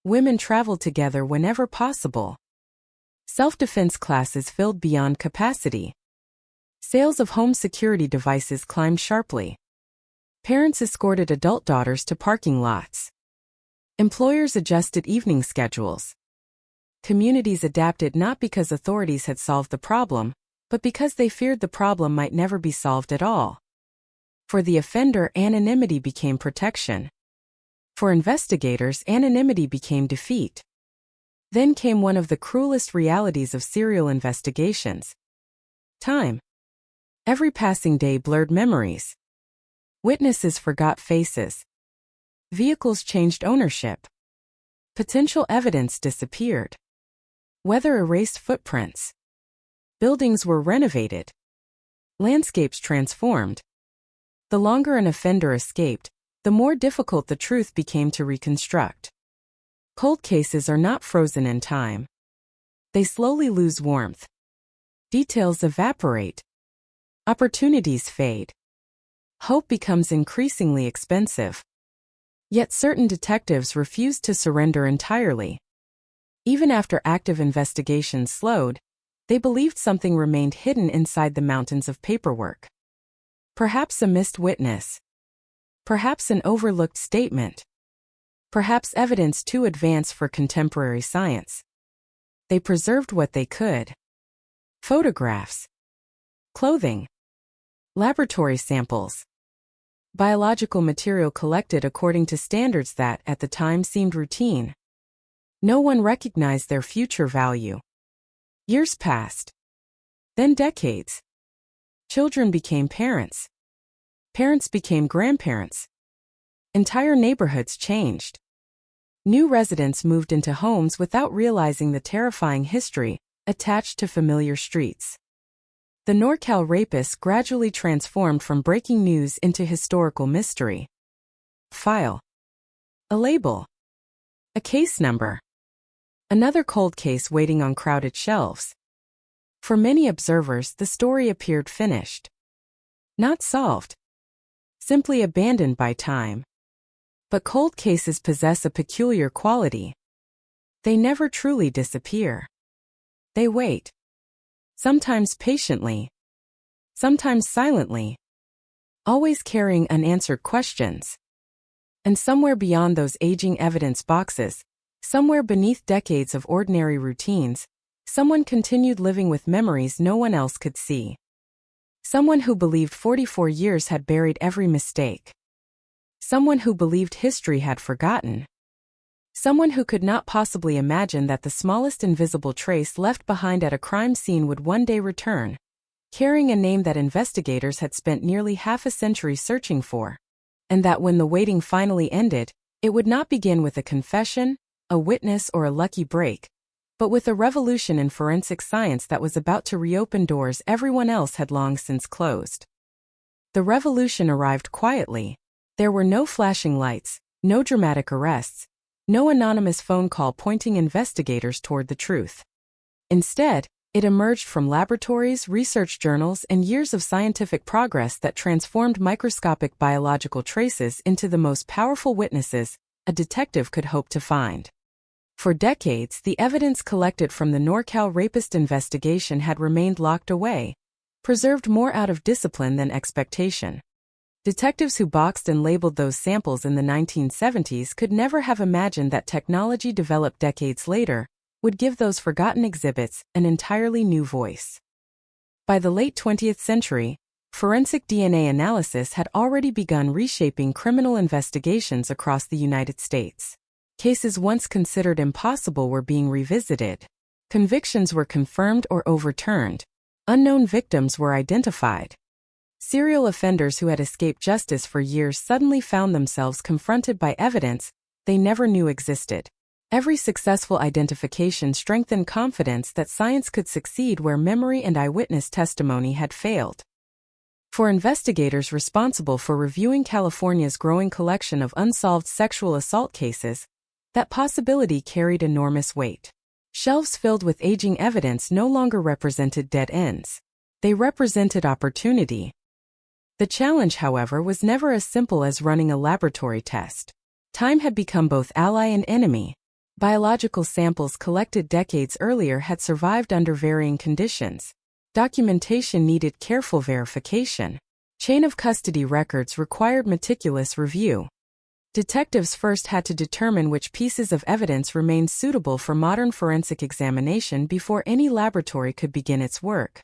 Women traveled together whenever possible. Self-defense classes filled beyond capacity. Sales of home security devices climbed sharply. Parents escorted adult daughters to parking lots. Employers adjusted evening schedules. Communities adapted not because authorities had solved the problem, but because they feared the problem might never be solved at all. For the offender, anonymity became protection. For investigators, anonymity became defeat. Then came one of the cruelest realities of serial investigations. Time. Every passing day blurred memories. Witnesses forgot faces. Vehicles changed ownership. Potential evidence disappeared. Weather erased footprints. Buildings were renovated. Landscapes transformed. The longer an offender escaped, the more difficult the truth became to reconstruct. Cold cases are not frozen in time. They slowly lose warmth. Details evaporate. Opportunities fade. Hope becomes increasingly expensive. Yet certain detectives refused to surrender entirely. Even after active investigations slowed, they believed something remained hidden inside the mountains of paperwork. Perhaps a missed witness. Perhaps an overlooked statement. Perhaps evidence too advanced for contemporary science. They preserved what they could. Photographs. Clothing. Laboratory samples. Biological material collected according to standards that, at the time, seemed routine. No one recognized their future value. Years passed. Then decades. Children became parents. Parents became grandparents. Entire neighborhoods changed. New residents moved into homes without realizing the terrifying history attached to familiar streets. The NorCal rapists gradually transformed from breaking news into historical mystery. File. A label. A case number. Another cold case waiting on crowded shelves. For many observers, the story appeared finished. Not solved. Simply abandoned by time. But cold cases possess a peculiar quality. They never truly disappear. They wait. Sometimes patiently. Sometimes silently. Always carrying unanswered questions. And somewhere beyond those aging evidence boxes, somewhere beneath decades of ordinary routines, Someone continued living with memories no one else could see. Someone who believed 44 years had buried every mistake. Someone who believed history had forgotten. Someone who could not possibly imagine that the smallest invisible trace left behind at a crime scene would one day return, carrying a name that investigators had spent nearly half a century searching for, and that when the waiting finally ended, it would not begin with a confession, a witness, or a lucky break, but with a revolution in forensic science that was about to reopen doors everyone else had long since closed. The revolution arrived quietly. There were no flashing lights, no dramatic arrests, no anonymous phone call pointing investigators toward the truth. Instead, it emerged from laboratories, research journals, and years of scientific progress that transformed microscopic biological traces into the most powerful witnesses a detective could hope to find. For decades, the evidence collected from the NorCal rapist investigation had remained locked away, preserved more out of discipline than expectation. Detectives who boxed and labeled those samples in the 1970s could never have imagined that technology developed decades later would give those forgotten exhibits an entirely new voice. By the late 20th century, forensic DNA analysis had already begun reshaping criminal investigations across the United States. Cases once considered impossible were being revisited. Convictions were confirmed or overturned. Unknown victims were identified. Serial offenders who had escaped justice for years suddenly found themselves confronted by evidence they never knew existed. Every successful identification strengthened confidence that science could succeed where memory and eyewitness testimony had failed. For investigators responsible for reviewing California's growing collection of unsolved sexual assault cases, that possibility carried enormous weight. Shelves filled with aging evidence no longer represented dead ends. They represented opportunity. The challenge, however, was never as simple as running a laboratory test. Time had become both ally and enemy. Biological samples collected decades earlier had survived under varying conditions. Documentation needed careful verification. Chain of custody records required meticulous review. Detectives first had to determine which pieces of evidence remained suitable for modern forensic examination before any laboratory could begin its work.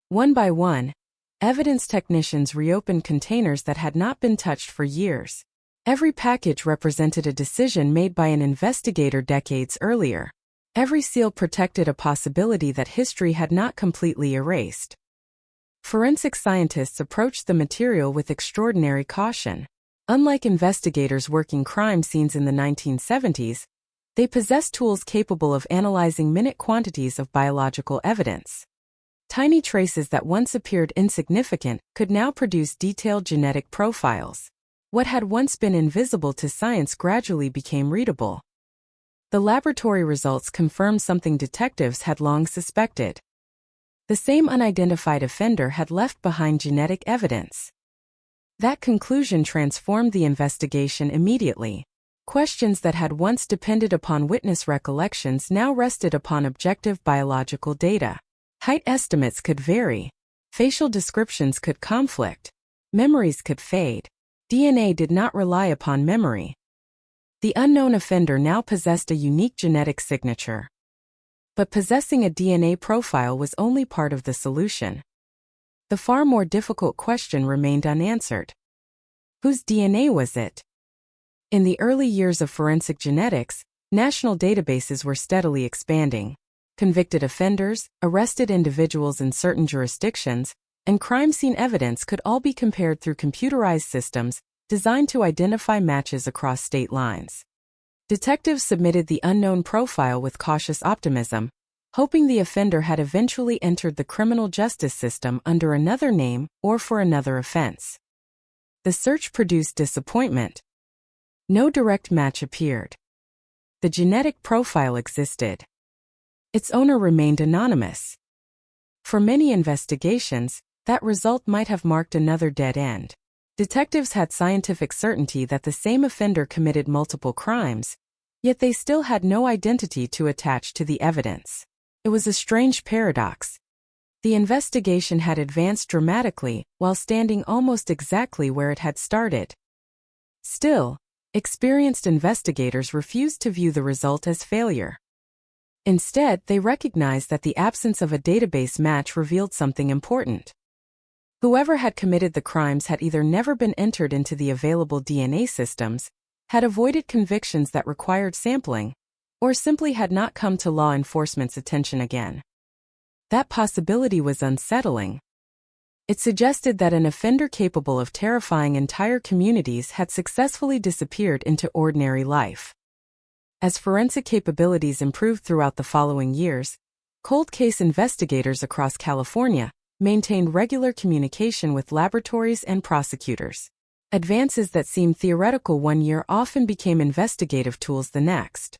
One by one, evidence technicians reopened containers that had not been touched for years. Every package represented a decision made by an investigator decades earlier. Every seal protected a possibility that history had not completely erased. Forensic scientists approached the material with extraordinary caution. Unlike investigators working crime scenes in the 1970s, they possessed tools capable of analyzing minute quantities of biological evidence. Tiny traces that once appeared insignificant could now produce detailed genetic profiles. What had once been invisible to science gradually became readable. The laboratory results confirmed something detectives had long suspected. The same unidentified offender had left behind genetic evidence. That conclusion transformed the investigation immediately. Questions that had once depended upon witness recollections now rested upon objective biological data. Height estimates could vary. Facial descriptions could conflict. Memories could fade. DNA did not rely upon memory. The unknown offender now possessed a unique genetic signature. But possessing a DNA profile was only part of the solution. The far more difficult question remained unanswered. Whose DNA was it? In the early years of forensic genetics, national databases were steadily expanding. Convicted offenders, arrested individuals in certain jurisdictions, and crime scene evidence could all be compared through computerized systems designed to identify matches across state lines. Detectives submitted the unknown profile with cautious optimism, hoping the offender had eventually entered the criminal justice system under another name or for another offense. The search produced disappointment. No direct match appeared. The genetic profile existed. Its owner remained anonymous. For many investigations, that result might have marked another dead end. Detectives had scientific certainty that the same offender committed multiple crimes, yet they still had no identity to attach to the evidence. It was a strange paradox. The investigation had advanced dramatically while standing almost exactly where it had started. Still, experienced investigators refused to view the result as failure. Instead, they recognized that the absence of a database match revealed something important. Whoever had committed the crimes had either never been entered into the available DNA systems, had avoided convictions that required sampling, or simply had not come to law enforcement's attention again. That possibility was unsettling. It suggested that an offender capable of terrifying entire communities had successfully disappeared into ordinary life. As forensic capabilities improved throughout the following years, cold case investigators across California maintained regular communication with laboratories and prosecutors. Advances that seemed theoretical one year often became investigative tools the next.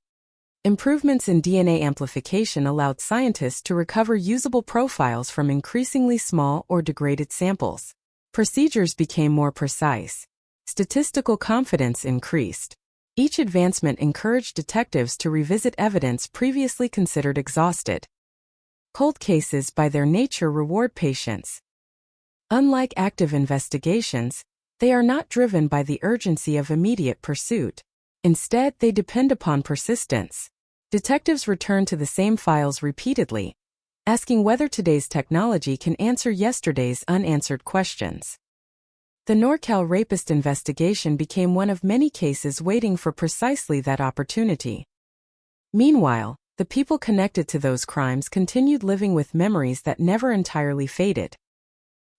Improvements in DNA amplification allowed scientists to recover usable profiles from increasingly small or degraded samples. Procedures became more precise. Statistical confidence increased. Each advancement encouraged detectives to revisit evidence previously considered exhausted. Cold cases, by their nature, reward patience. Unlike active investigations, they are not driven by the urgency of immediate pursuit. Instead, they depend upon persistence. Detectives return to the same files repeatedly, asking whether today's technology can answer yesterday's unanswered questions. The NorCal rapist investigation became one of many cases waiting for precisely that opportunity. Meanwhile, the people connected to those crimes continued living with memories that never entirely faded.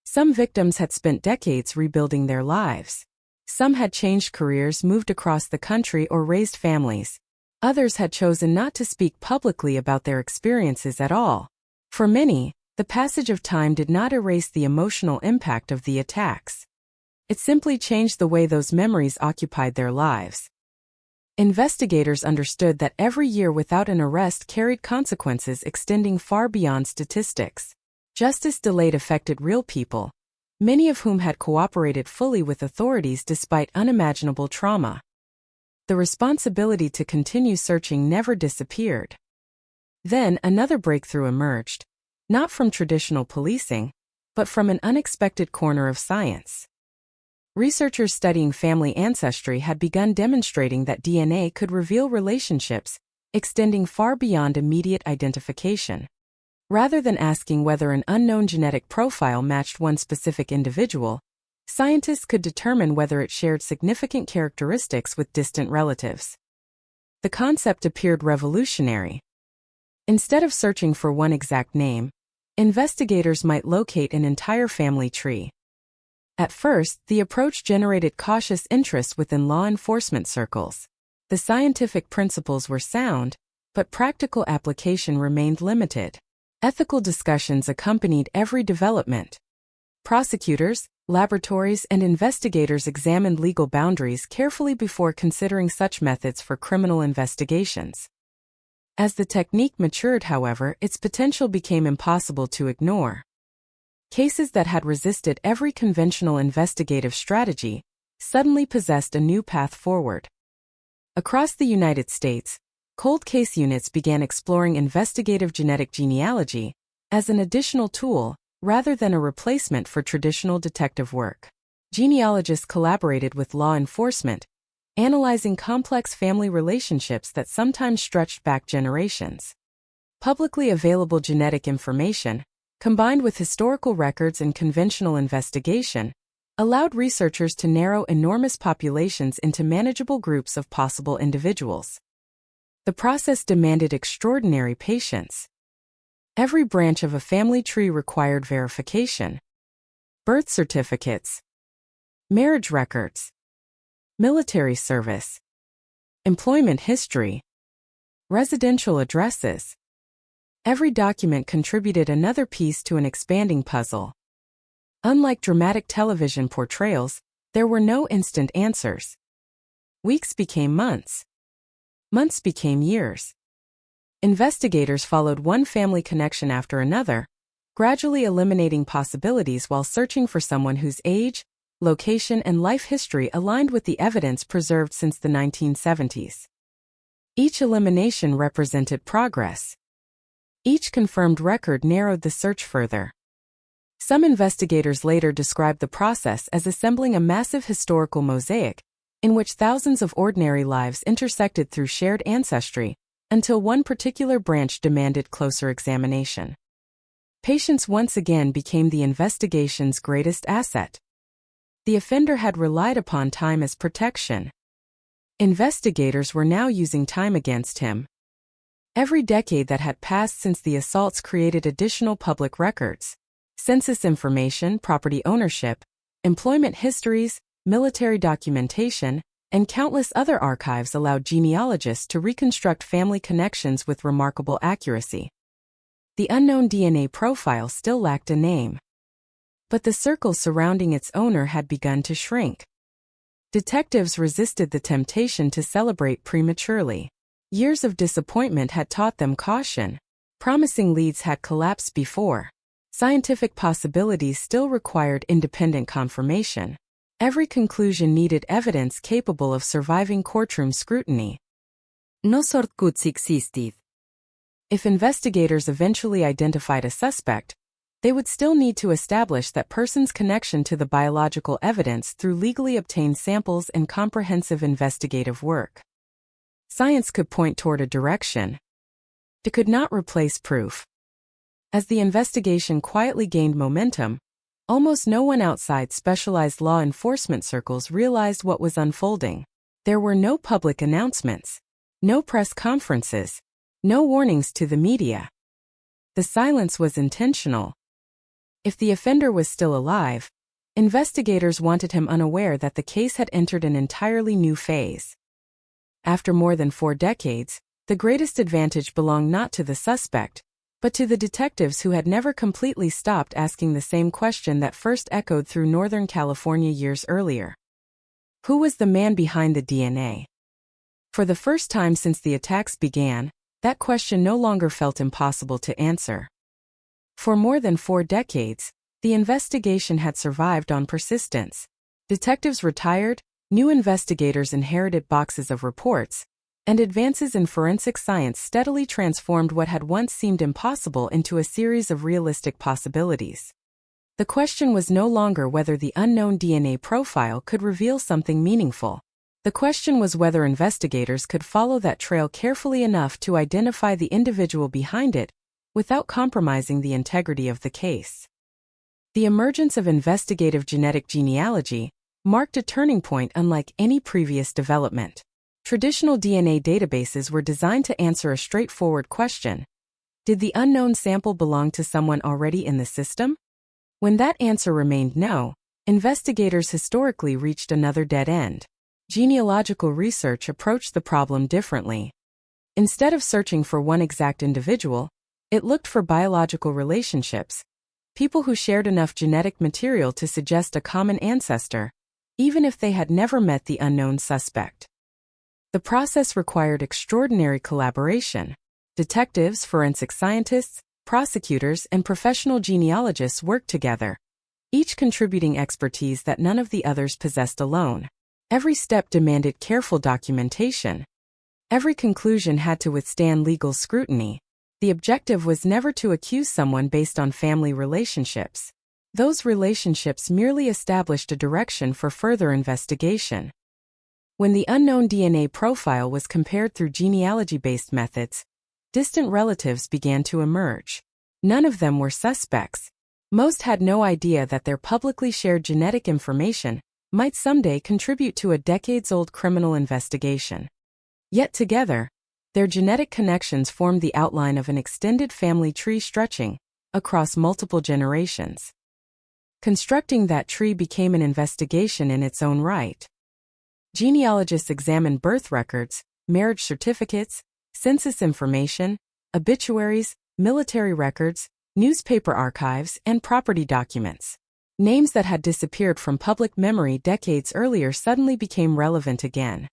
Some victims had spent decades rebuilding their lives. Some had changed careers, moved across the country, or raised families. Others had chosen not to speak publicly about their experiences at all. For many, the passage of time did not erase the emotional impact of the attacks. It simply changed the way those memories occupied their lives. Investigators understood that every year without an arrest carried consequences extending far beyond statistics. Justice delayed affected real people, many of whom had cooperated fully with authorities despite unimaginable trauma. The responsibility to continue searching never disappeared. Then another breakthrough emerged, not from traditional policing, but from an unexpected corner of science. Researchers studying family ancestry had begun demonstrating that DNA could reveal relationships extending far beyond immediate identification. Rather than asking whether an unknown genetic profile matched one specific individual, scientists could determine whether it shared significant characteristics with distant relatives. The concept appeared revolutionary. Instead of searching for one exact name, investigators might locate an entire family tree. At first, the approach generated cautious interest within law enforcement circles. The scientific principles were sound, but practical application remained limited. Ethical discussions accompanied every development. Prosecutors, laboratories, and investigators examined legal boundaries carefully before considering such methods for criminal investigations. As the technique matured, however, its potential became impossible to ignore. Cases that had resisted every conventional investigative strategy suddenly possessed a new path forward. Across the United States, cold case units began exploring investigative genetic genealogy as an additional tool rather than a replacement for traditional detective work. Genealogists collaborated with law enforcement, analyzing complex family relationships that sometimes stretched back generations. Publicly available genetic information, combined with historical records and conventional investigation, allowed researchers to narrow enormous populations into manageable groups of possible individuals. The process demanded extraordinary patience. Every branch of a family tree required verification. Birth certificates, marriage records, military service, employment history, residential addresses. Every document contributed another piece to an expanding puzzle. Unlike dramatic television portrayals, there were no instant answers. Weeks became months. Months became years. Investigators followed one family connection after another, gradually eliminating possibilities while searching for someone whose age, location, and life history aligned with the evidence preserved since the 1970s. Each elimination represented progress. Each confirmed record narrowed the search further. Some investigators later described the process as assembling a massive historical mosaic, in which thousands of ordinary lives intersected through shared ancestry, until one particular branch demanded closer examination. Patience once again became the investigation's greatest asset. The offender had relied upon time as protection. Investigators were now using time against him. Every decade that had passed since the assaults created additional public records. Census information, property ownership, employment histories, military documentation, and countless other archives allowed genealogists to reconstruct family connections with remarkable accuracy. The unknown DNA profile still lacked a name. But the circle surrounding its owner had begun to shrink. Detectives resisted the temptation to celebrate prematurely. Years of disappointment had taught them caution. Promising leads had collapsed before. Scientific possibilities still required independent confirmation. Every conclusion needed evidence capable of surviving courtroom scrutiny. No sortcut existit. If investigators eventually identified a suspect, they would still need to establish that person's connection to the biological evidence through legally obtained samples and comprehensive investigative work. Science could point toward a direction. It could not replace proof. As the investigation quietly gained momentum, almost no one outside specialized law enforcement circles realized what was unfolding. There were no public announcements, no press conferences, no warnings to the media. The silence was intentional. If the offender was still alive, investigators wanted him unaware that the case had entered an entirely new phase. After more than 4 decades, the greatest advantage belonged not to the suspect, but to the detectives who had never completely stopped asking the same question that first echoed through Northern California years earlier. Who was the man behind the DNA? For the first time since the attacks began, that question no longer felt impossible to answer. For more than 4 decades, the investigation had survived on persistence. Detectives retired, new investigators inherited boxes of reports, and advances in forensic science steadily transformed what had once seemed impossible into a series of realistic possibilities. The question was no longer whether the unknown DNA profile could reveal something meaningful. The question was whether investigators could follow that trail carefully enough to identify the individual behind it, without compromising the integrity of the case. The emergence of investigative genetic genealogy marked a turning point unlike any previous development. Traditional DNA databases were designed to answer a straightforward question: did the unknown sample belong to someone already in the system? When that answer remained no, investigators historically reached another dead end. Genealogical research approached the problem differently. Instead of searching for one exact individual, it looked for biological relationships, people who shared enough genetic material to suggest a common ancestor, even if they had never met the unknown suspect. The process required extraordinary collaboration. Detectives, forensic scientists, prosecutors, and professional genealogists worked together, each contributing expertise that none of the others possessed alone. Every step demanded careful documentation. Every conclusion had to withstand legal scrutiny. The objective was never to accuse someone based on family relationships. Those relationships merely established a direction for further investigation. When the unknown DNA profile was compared through genealogy-based methods, distant relatives began to emerge. None of them were suspects. Most had no idea that their publicly shared genetic information might someday contribute to a decades-old criminal investigation. Yet together, their genetic connections formed the outline of an extended family tree stretching across multiple generations. Constructing that tree became an investigation in its own right. Genealogists examined birth records, marriage certificates, census information, obituaries, military records, newspaper archives, and property documents. Names that had disappeared from public memory decades earlier suddenly became relevant again.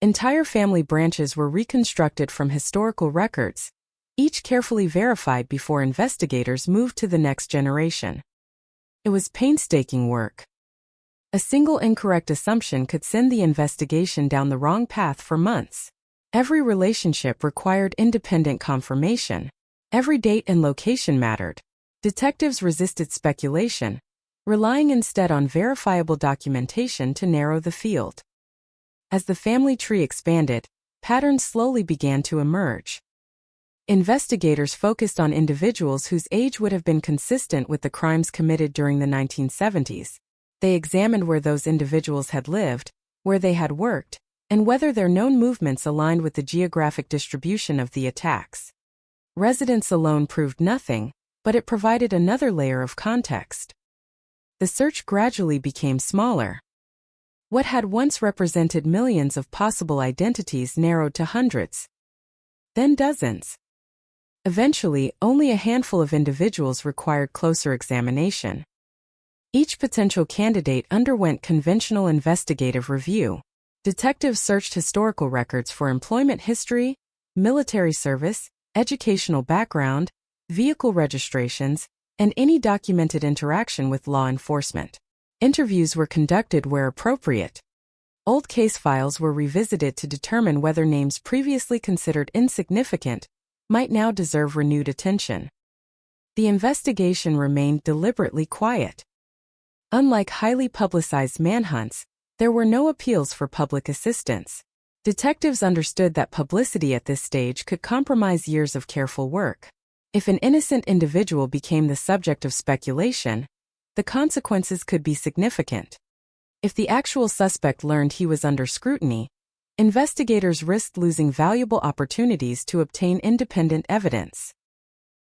Entire family branches were reconstructed from historical records, each carefully verified before investigators moved to the next generation. It was painstaking work. A single incorrect assumption could send the investigation down the wrong path for months. Every relationship required independent confirmation. Every date and location mattered. Detectives resisted speculation, relying instead on verifiable documentation to narrow the field. As the family tree expanded, patterns slowly began to emerge. Investigators focused on individuals whose age would have been consistent with the crimes committed during the 1970s. They examined where those individuals had lived, where they had worked, and whether their known movements aligned with the geographic distribution of the attacks. Residence alone proved nothing, but it provided another layer of context. The search gradually became smaller. What had once represented millions of possible identities narrowed to hundreds, then dozens. Eventually, only a handful of individuals required closer examination. Each potential candidate underwent conventional investigative review. Detectives searched historical records for employment history, military service, educational background, vehicle registrations, and any documented interaction with law enforcement. Interviews were conducted where appropriate. Old case files were revisited to determine whether names previously considered insignificant might now deserve renewed attention. The investigation remained deliberately quiet. Unlike highly publicized manhunts, there were no appeals for public assistance. Detectives understood that publicity at this stage could compromise years of careful work. If an innocent individual became the subject of speculation, the consequences could be significant. If the actual suspect learned he was under scrutiny, investigators risked losing valuable opportunities to obtain independent evidence.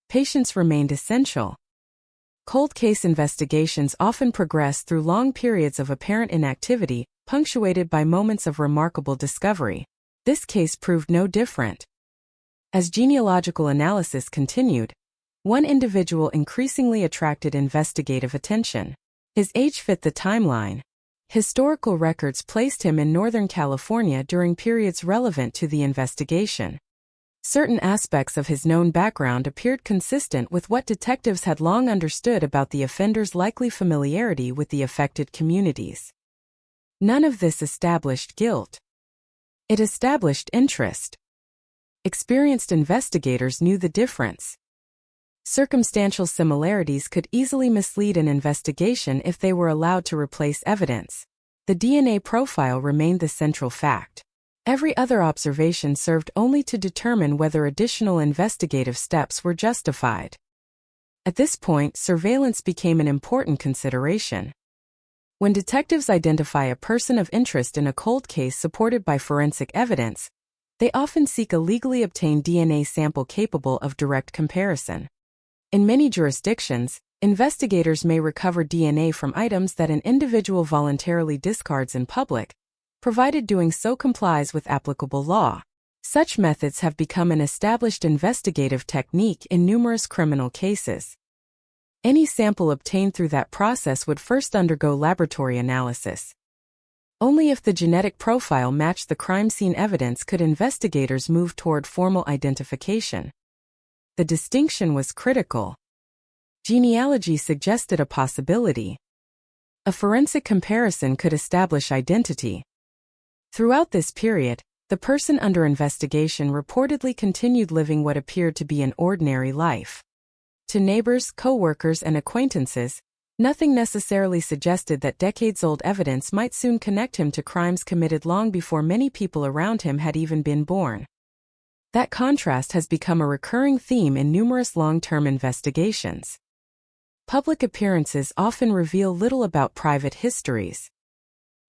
Patience remained essential. Cold case investigations often progress through long periods of apparent inactivity, punctuated by moments of remarkable discovery. This case proved no different. As genealogical analysis continued, one individual increasingly attracted investigative attention. His age fit the timeline. Historical records placed him in Northern California during periods relevant to the investigation. Certain aspects of his known background appeared consistent with what detectives had long understood about the offender's likely familiarity with the affected communities. None of this established guilt. It established interest. Experienced investigators knew the difference. Circumstantial similarities could easily mislead an investigation if they were allowed to replace evidence. The DNA profile remained the central fact. Every other observation served only to determine whether additional investigative steps were justified. At this point, surveillance became an important consideration. When detectives identify a person of interest in a cold case supported by forensic evidence, they often seek a legally obtained DNA sample capable of direct comparison. In many jurisdictions, investigators may recover DNA from items that an individual voluntarily discards in public, provided doing so complies with applicable law. Such methods have become an established investigative technique in numerous criminal cases. Any sample obtained through that process would first undergo laboratory analysis. Only if the genetic profile matched the crime scene evidence could investigators move toward formal identification. The distinction was critical. Genealogy suggested a possibility. A forensic comparison could establish identity. Throughout this period, the person under investigation reportedly continued living what appeared to be an ordinary life. To neighbors, co-workers, and acquaintances, nothing necessarily suggested that decades-old evidence might soon connect him to crimes committed long before many people around him had even been born. That contrast has become a recurring theme in numerous long-term investigations. Public appearances often reveal little about private histories.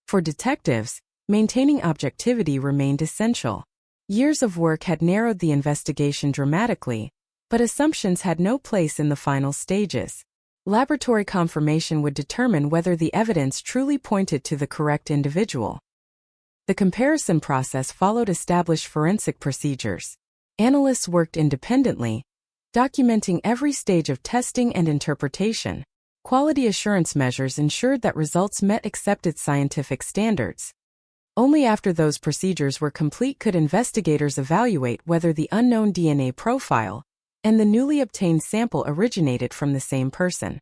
For detectives, maintaining objectivity remained essential. Years of work had narrowed the investigation dramatically, but assumptions had no place in the final stages. Laboratory confirmation would determine whether the evidence truly pointed to the correct individual. The comparison process followed established forensic procedures. Analysts worked independently, documenting every stage of testing and interpretation. Quality assurance measures ensured that results met accepted scientific standards. Only after those procedures were complete could investigators evaluate whether the unknown DNA profile and the newly obtained sample originated from the same person.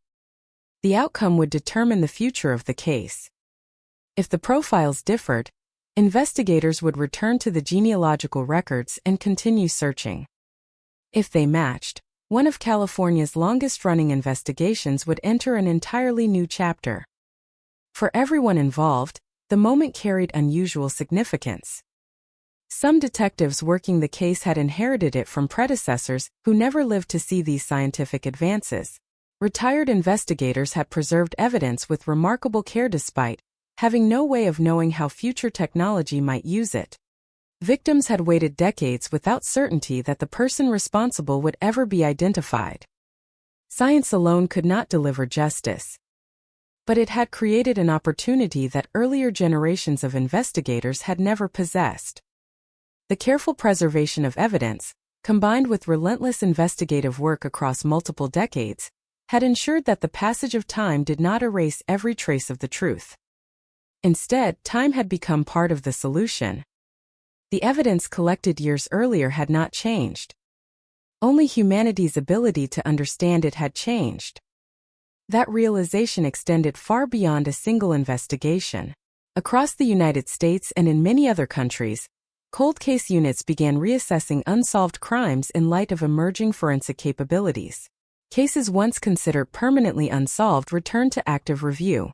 The outcome would determine the future of the case. If the profiles differed, investigators would return to the genealogical records and continue searching. If they matched, one of California's longest-running investigations would enter an entirely new chapter. For everyone involved, the moment carried unusual significance. Some detectives working the case had inherited it from predecessors who never lived to see these scientific advances. Retired investigators had preserved evidence with remarkable care despite having no way of knowing how future technology might use it. Victims had waited decades without certainty that the person responsible would ever be identified. Science alone could not deliver justice. But it had created an opportunity that earlier generations of investigators had never possessed. The careful preservation of evidence, combined with relentless investigative work across multiple decades, had ensured that the passage of time did not erase every trace of the truth. Instead, time had become part of the solution. The evidence collected years earlier had not changed. Only humanity's ability to understand it had changed. That realization extended far beyond a single investigation. Across the United States and in many other countries, cold case units began reassessing unsolved crimes in light of emerging forensic capabilities. Cases once considered permanently unsolved returned to active review.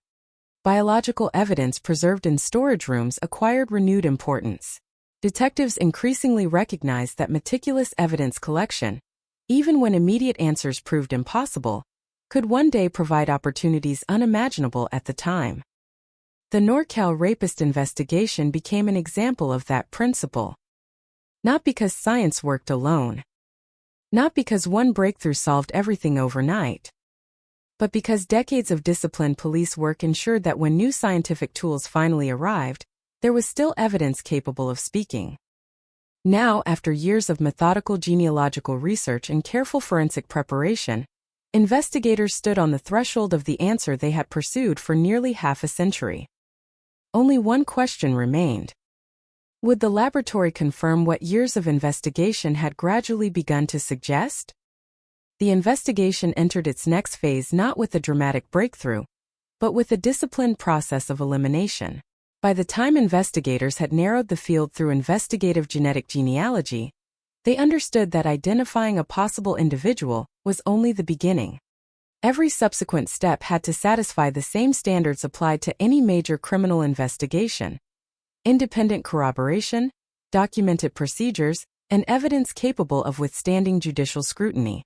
Biological evidence preserved in storage rooms acquired renewed importance. Detectives increasingly recognized that meticulous evidence collection, even when immediate answers proved impossible, could one day provide opportunities unimaginable at the time. The NorCal rapist investigation became an example of that principle. Not because science worked alone. Not because one breakthrough solved everything overnight. But because decades of disciplined police work ensured that when new scientific tools finally arrived, there was still evidence capable of speaking. Now, after years of methodical genealogical research and careful forensic preparation, investigators stood on the threshold of the answer they had pursued for nearly half a century. Only one question remained. Would the laboratory confirm what years of investigation had gradually begun to suggest? The investigation entered its next phase not with a dramatic breakthrough, but with a disciplined process of elimination. By the time investigators had narrowed the field through investigative genetic genealogy, they understood that identifying a possible individual was only the beginning. Every subsequent step had to satisfy the same standards applied to any major criminal investigation: independent corroboration, documented procedures, and evidence capable of withstanding judicial scrutiny.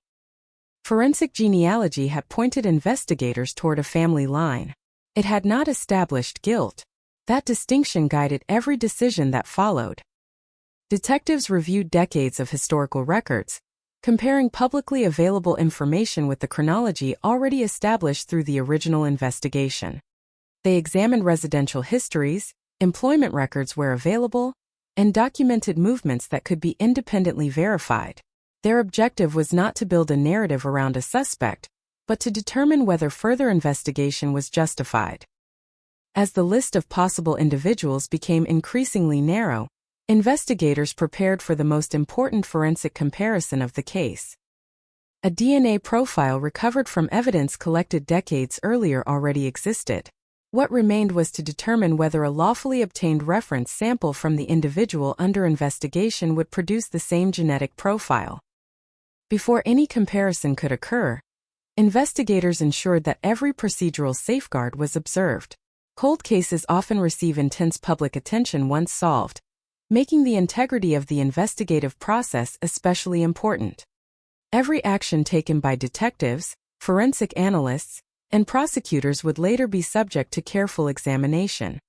Forensic genealogy had pointed investigators toward a family line. It had not established guilt. That distinction guided every decision that followed. Detectives reviewed decades of historical records, comparing publicly available information with the chronology already established through the original investigation. They examined residential histories, employment records where available, and documented movements that could be independently verified. Their objective was not to build a narrative around a suspect, but to determine whether further investigation was justified. As the list of possible individuals became increasingly narrow, investigators prepared for the most important forensic comparison of the case. A DNA profile recovered from evidence collected decades earlier already existed. What remained was to determine whether a lawfully obtained reference sample from the individual under investigation would produce the same genetic profile. Before any comparison could occur, investigators ensured that every procedural safeguard was observed. Cold cases often receive intense public attention once solved, making the integrity of the investigative process especially important. Every action taken by detectives, forensic analysts, and prosecutors would later be subject to careful examination.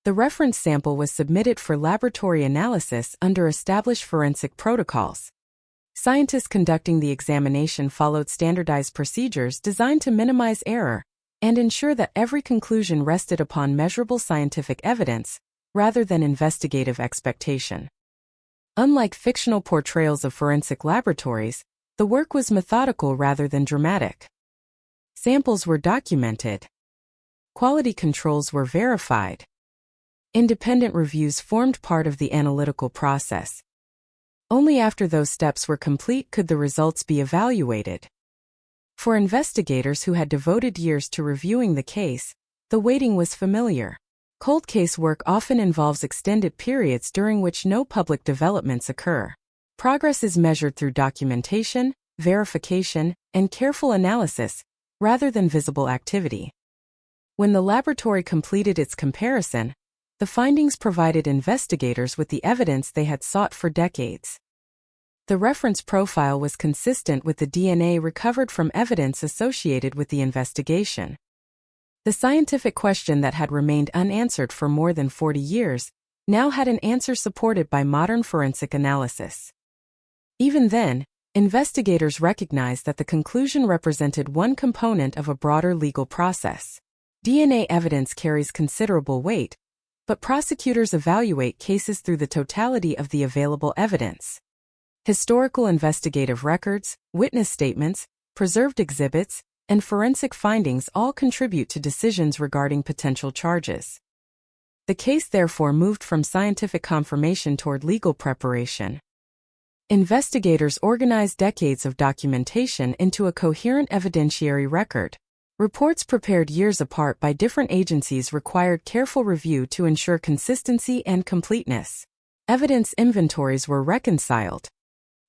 The reference sample was submitted for laboratory analysis under established forensic protocols. Scientists conducting the examination followed standardized procedures designed to minimize error and ensure that every conclusion rested upon measurable scientific evidence, rather than investigative expectation. Unlike fictional portrayals of forensic laboratories, the work was methodical rather than dramatic. Samples were documented. Quality controls were verified. Independent reviews formed part of the analytical process. Only after those steps were complete could the results be evaluated. For investigators who had devoted years to reviewing the case, the waiting was familiar. Cold case work often involves extended periods during which no public developments occur. Progress is measured through documentation, verification, and careful analysis, rather than visible activity. When the laboratory completed its comparison, The findings provided investigators with the evidence they had sought for decades. The reference profile was consistent with the DNA recovered from evidence associated with the investigation. The scientific question that had remained unanswered for more than 40 years now had an answer supported by modern forensic analysis. Even then, investigators recognized that the conclusion represented one component of a broader legal process. DNA evidence carries considerable weight, but prosecutors evaluate cases through the totality of the available evidence. Historical investigative records, witness statements, preserved exhibits, and forensic findings all contribute to decisions regarding potential charges. The case therefore moved from scientific confirmation toward legal preparation. Investigators organized decades of documentation into a coherent evidentiary record. Reports prepared years apart by different agencies required careful review to ensure consistency and completeness. Evidence inventories were reconciled.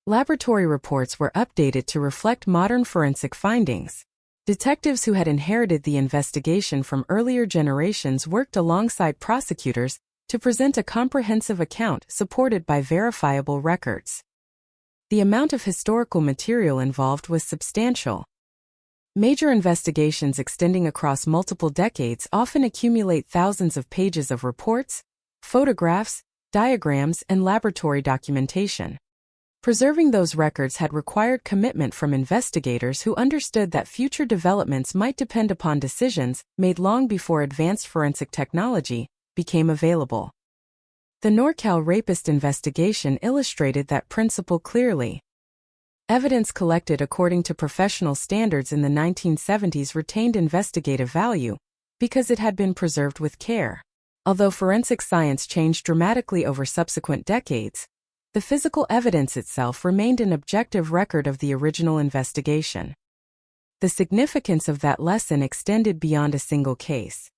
Laboratory reports were updated to reflect modern forensic findings. Detectives who had inherited the investigation from earlier generations worked alongside prosecutors to present a comprehensive account supported by verifiable records. The amount of historical material involved was substantial. Major investigations extending across multiple decades often accumulate thousands of pages of reports, photographs, diagrams, and laboratory documentation. Preserving those records had required commitment from investigators who understood that future developments might depend upon decisions made long before advanced forensic technology became available. The NorCal rapist investigation illustrated that principle clearly. Evidence collected according to professional standards in the 1970s retained investigative value because it had been preserved with care. Although forensic science changed dramatically over subsequent decades, the physical evidence itself remained an objective record of the original investigation. The significance of that lesson extended beyond a single case.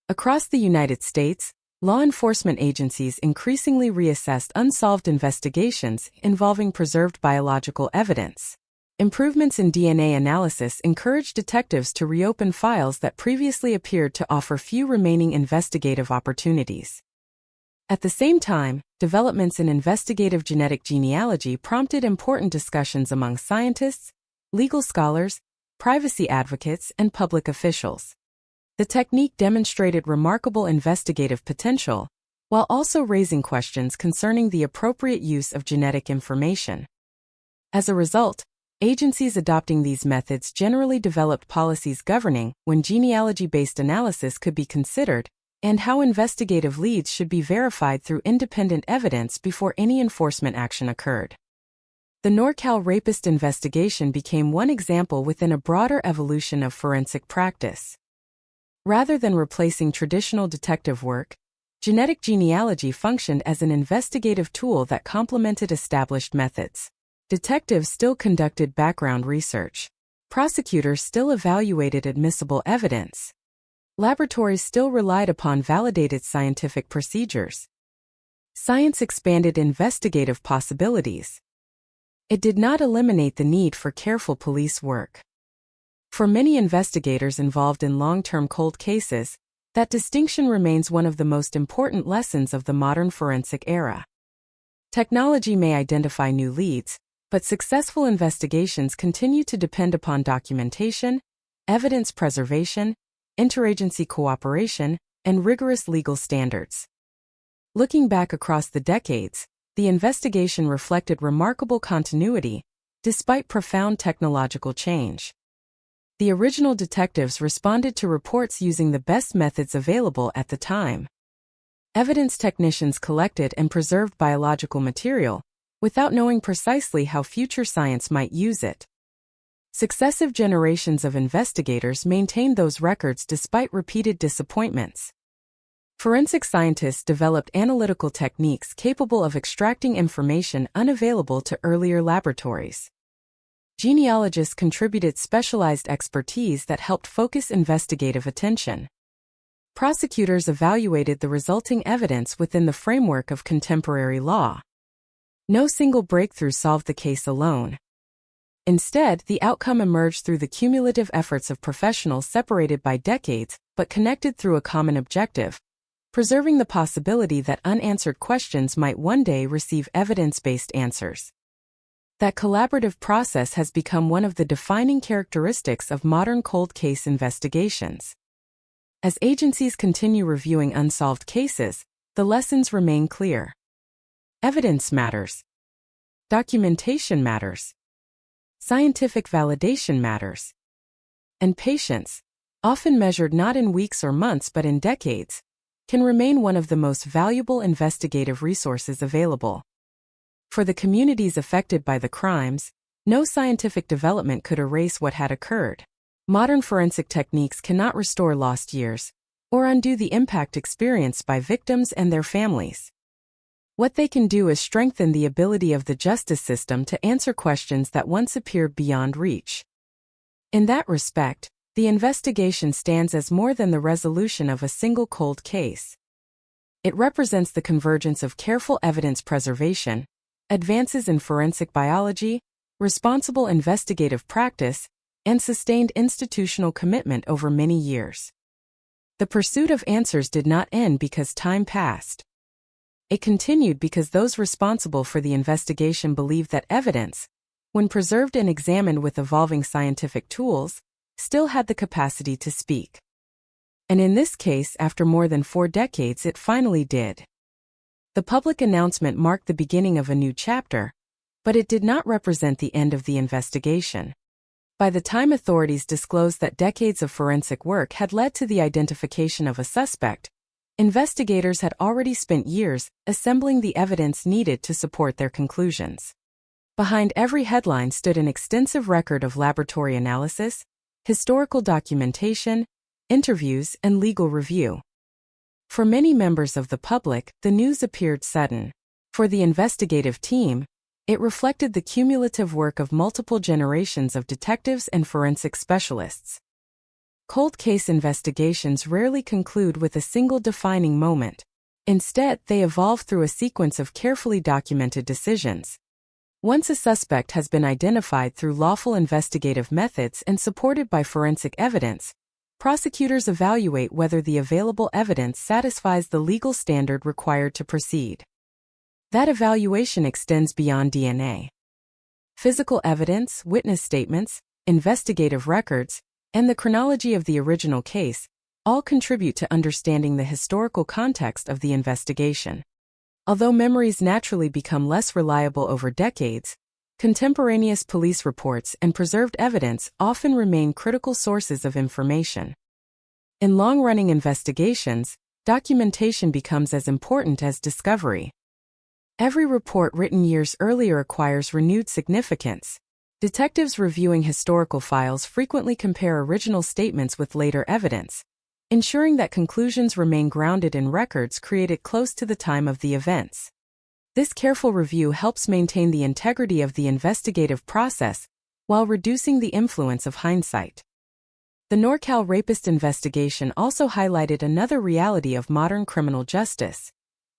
Across the United States, law enforcement agencies increasingly reassessed unsolved investigations involving preserved biological evidence. Improvements in DNA analysis encouraged detectives to reopen files that previously appeared to offer few remaining investigative opportunities. At the same time, developments in investigative genetic genealogy prompted important discussions among scientists, legal scholars, privacy advocates, and public officials. The technique demonstrated remarkable investigative potential, while also raising questions concerning the appropriate use of genetic information. As a result, agencies adopting these methods generally developed policies governing when genealogy-based analysis could be considered and how investigative leads should be verified through independent evidence before any enforcement action occurred. The NorCal rapist investigation became one example within a broader evolution of forensic practice. Rather than replacing traditional detective work, genetic genealogy functioned as an investigative tool that complemented established methods. Detectives still conducted background research. Prosecutors still evaluated admissible evidence. Laboratories still relied upon validated scientific procedures. Science expanded investigative possibilities. It did not eliminate the need for careful police work. For many investigators involved in long-term cold cases, that distinction remains one of the most important lessons of the modern forensic era. Technology may identify new leads, but successful investigations continue to depend upon documentation, evidence preservation, interagency cooperation, and rigorous legal standards. Looking back across the decades, the investigation reflected remarkable continuity, despite profound technological change. The original detectives responded to reports using the best methods available at the time. Evidence technicians collected and preserved biological material, without knowing precisely how future science might use it. Successive generations of investigators maintained those records despite repeated disappointments. Forensic scientists developed analytical techniques capable of extracting information unavailable to earlier laboratories. Genealogists contributed specialized expertise that helped focus investigative attention. Prosecutors evaluated the resulting evidence within the framework of contemporary law. No single breakthrough solved the case alone. Instead, the outcome emerged through the cumulative efforts of professionals separated by decades but connected through a common objective: preserving the possibility that unanswered questions might one day receive evidence-based answers. That collaborative process has become one of the defining characteristics of modern cold case investigations. As agencies continue reviewing unsolved cases, the lessons remain clear. Evidence matters. Documentation matters. Scientific validation matters. And patience, often measured not in weeks or months but in decades, can remain one of the most valuable investigative resources available. For the communities affected by the crimes, no scientific development could erase what had occurred. Modern forensic techniques cannot restore lost years or undo the impact experienced by victims and their families. What they can do is strengthen the ability of the justice system to answer questions that once appeared beyond reach. In that respect, the investigation stands as more than the resolution of a single cold case. It represents the convergence of careful evidence preservation, advances in forensic biology, responsible investigative practice, and sustained institutional commitment over many years. The pursuit of answers did not end because time passed. It continued because those responsible for the investigation believed that evidence, when preserved and examined with evolving scientific tools, still had the capacity to speak. And in this case, after more than 4 decades, it finally did. The public announcement marked the beginning of a new chapter, but it did not represent the end of the investigation. By the time authorities disclosed that decades of forensic work had led to the identification of a suspect, investigators had already spent years assembling the evidence needed to support their conclusions. Behind every headline stood an extensive record of laboratory analysis, historical documentation, interviews, and legal review. For many members of the public, the news appeared sudden. For the investigative team, it reflected the cumulative work of multiple generations of detectives and forensic specialists. Cold case investigations rarely conclude with a single defining moment. Instead, they evolve through a sequence of carefully documented decisions. Once a suspect has been identified through lawful investigative methods and supported by forensic evidence, prosecutors evaluate whether the available evidence satisfies the legal standard required to proceed. That evaluation extends beyond DNA. Physical evidence, witness statements, investigative records, and the chronology of the original case all contribute to understanding the historical context of the investigation. Although memories naturally become less reliable over decades, contemporaneous police reports and preserved evidence often remain critical sources of information. In long-running investigations, documentation becomes as important as discovery. Every report written years earlier acquires renewed significance. Detectives reviewing historical files frequently compare original statements with later evidence, ensuring that conclusions remain grounded in records created close to the time of the events. This careful review helps maintain the integrity of the investigative process while reducing the influence of hindsight. The NorCal rapist investigation also highlighted another reality of modern criminal justice.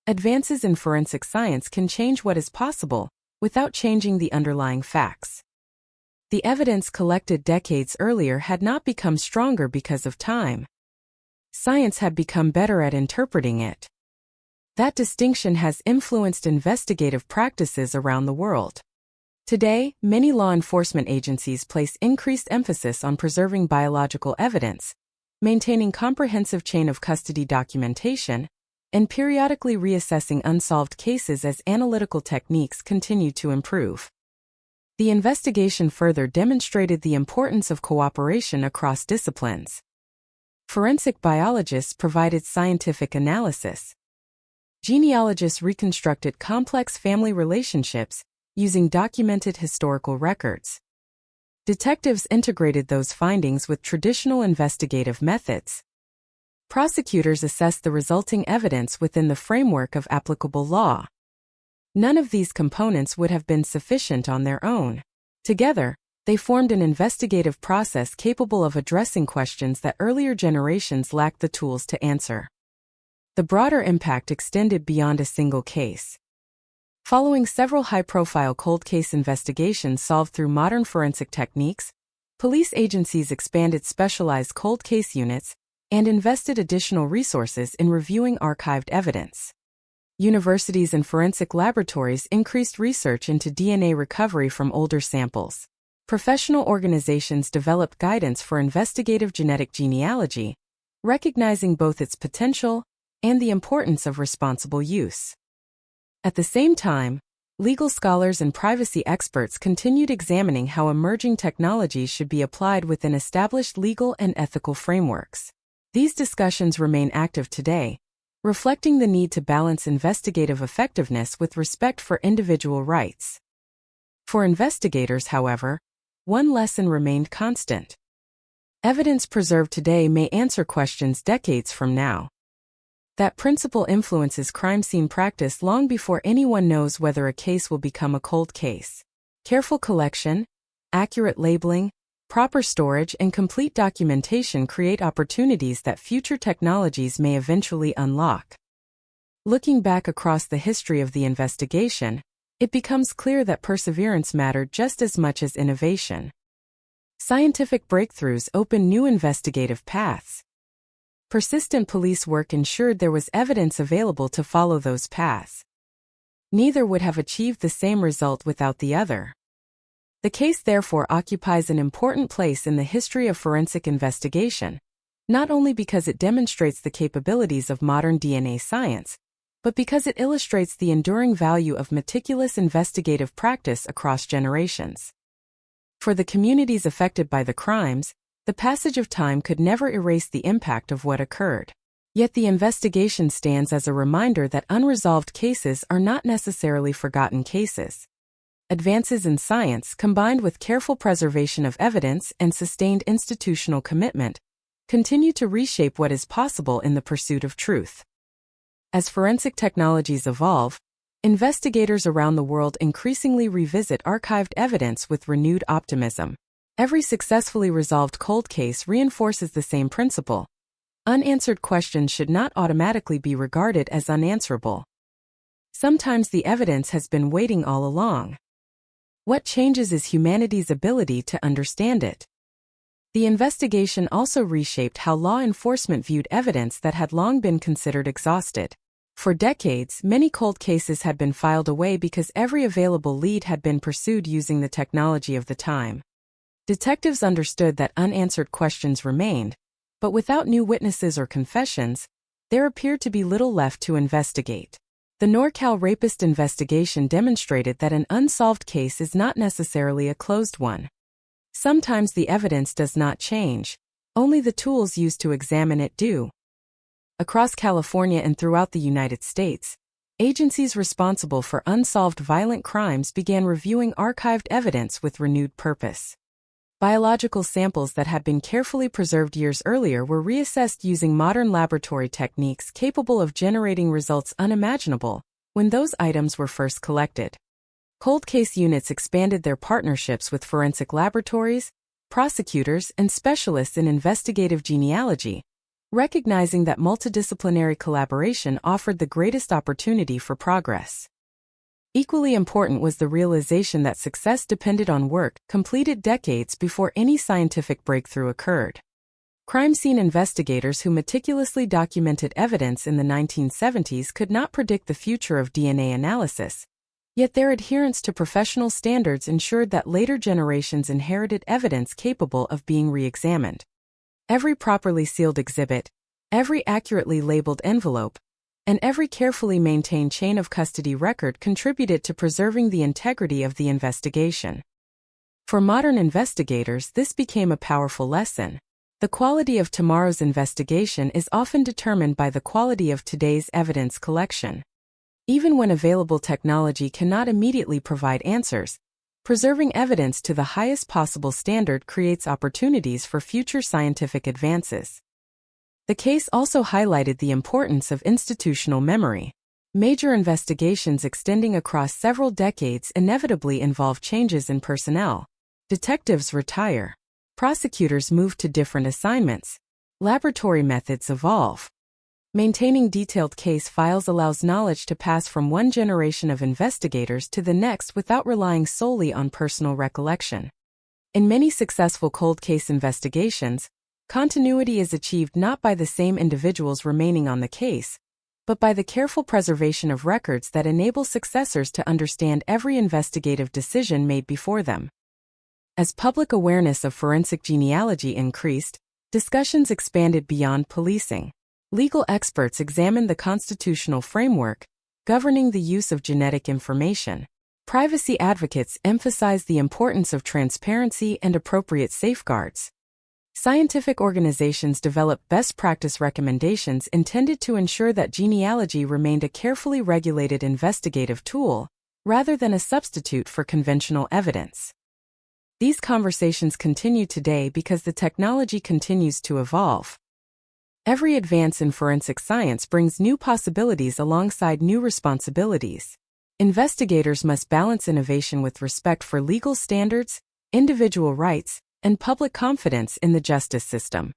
Advances in forensic science can change what is possible without changing the underlying facts. The evidence collected decades earlier had not become stronger because of time. Science had become better at interpreting it. That distinction has influenced investigative practices around the world. Today, many law enforcement agencies place increased emphasis on preserving biological evidence, maintaining comprehensive chain of custody documentation, and periodically reassessing unsolved cases as analytical techniques continue to improve. The investigation further demonstrated the importance of cooperation across disciplines. Forensic biologists provided scientific analysis. Genealogists reconstructed complex family relationships using documented historical records. Detectives integrated those findings with traditional investigative methods. Prosecutors assessed the resulting evidence within the framework of applicable law. None of these components would have been sufficient on their own. Together, they formed an investigative process capable of addressing questions that earlier generations lacked the tools to answer. The broader impact extended beyond a single case. Following several high-profile cold case investigations solved through modern forensic techniques, police agencies expanded specialized cold case units, and invested additional resources in reviewing archived evidence. Universities and forensic laboratories increased research into DNA recovery from older samples. Professional organizations developed guidance for investigative genetic genealogy, recognizing both its potential and the importance of responsible use. At the same time, legal scholars and privacy experts continued examining how emerging technologies should be applied within established legal and ethical frameworks. These discussions remain active today, reflecting the need to balance investigative effectiveness with respect for individual rights. For investigators, however, one lesson remained constant. Evidence preserved today may answer questions decades from now. That principle influences crime scene practice long before anyone knows whether a case will become a cold case. Careful collection, accurate labeling, proper storage, and complete documentation create opportunities that future technologies may eventually unlock. Looking back across the history of the investigation, it becomes clear that perseverance mattered just as much as innovation. Scientific breakthroughs opened new investigative paths. Persistent police work ensured there was evidence available to follow those paths. Neither would have achieved the same result without the other. The case therefore occupies an important place in the history of forensic investigation, not only because it demonstrates the capabilities of modern DNA science, but because it illustrates the enduring value of meticulous investigative practice across generations. For the communities affected by the crimes, the passage of time could never erase the impact of what occurred. Yet the investigation stands as a reminder that unresolved cases are not necessarily forgotten cases. Advances in science, combined with careful preservation of evidence and sustained institutional commitment, continue to reshape what is possible in the pursuit of truth. As forensic technologies evolve, investigators around the world increasingly revisit archived evidence with renewed optimism. Every successfully resolved cold case reinforces the same principle. Unanswered questions should not automatically be regarded as unanswerable. Sometimes the evidence has been waiting all along. What changes is humanity's ability to understand it. The investigation also reshaped how law enforcement viewed evidence that had long been considered exhausted. For decades, many cold cases had been filed away because every available lead had been pursued using the technology of the time. Detectives understood that unanswered questions remained, but without new witnesses or confessions, there appeared to be little left to investigate. The NorCal rapist investigation demonstrated that an unsolved case is not necessarily a closed one. Sometimes the evidence does not change, only the tools used to examine it do. Across California and throughout the United States, agencies responsible for unsolved violent crimes began reviewing archived evidence with renewed purpose. Biological samples that had been carefully preserved years earlier were reassessed using modern laboratory techniques capable of generating results unimaginable when those items were first collected. Cold case units expanded their partnerships with forensic laboratories, prosecutors, and specialists in investigative genealogy, recognizing that multidisciplinary collaboration offered the greatest opportunity for progress. Equally important was the realization that success depended on work completed decades before any scientific breakthrough occurred. Crime scene investigators who meticulously documented evidence in the 1970s could not predict the future of DNA analysis, yet their adherence to professional standards ensured that later generations inherited evidence capable of being re-examined. Every properly sealed exhibit, every accurately labeled envelope, and every carefully maintained chain of custody record contributed to preserving the integrity of the investigation. For modern investigators, this became a powerful lesson. The quality of tomorrow's investigation is often determined by the quality of today's evidence collection. Even when available technology cannot immediately provide answers, preserving evidence to the highest possible standard creates opportunities for future scientific advances. The case also highlighted the importance of institutional memory. Major investigations extending across several decades inevitably involve changes in personnel. Detectives retire. Prosecutors move to different assignments. Laboratory methods evolve. Maintaining detailed case files allows knowledge to pass from one generation of investigators to the next without relying solely on personal recollection. In many successful cold case investigations, Continuity is achieved not by the same individuals remaining on the case, but by the careful preservation of records that enable successors to understand every investigative decision made before them. As public awareness of forensic genealogy increased, discussions expanded beyond policing. Legal experts examined the constitutional framework governing the use of genetic information. Privacy advocates emphasized the importance of transparency and appropriate safeguards. Scientific organizations developed best practice recommendations intended to ensure that genealogy remained a carefully regulated investigative tool, rather than a substitute for conventional evidence. These conversations continue today because the technology continues to evolve. Every advance in forensic science brings new possibilities alongside new responsibilities. Investigators must balance innovation with respect for legal standards, individual rights, and public confidence in the justice system.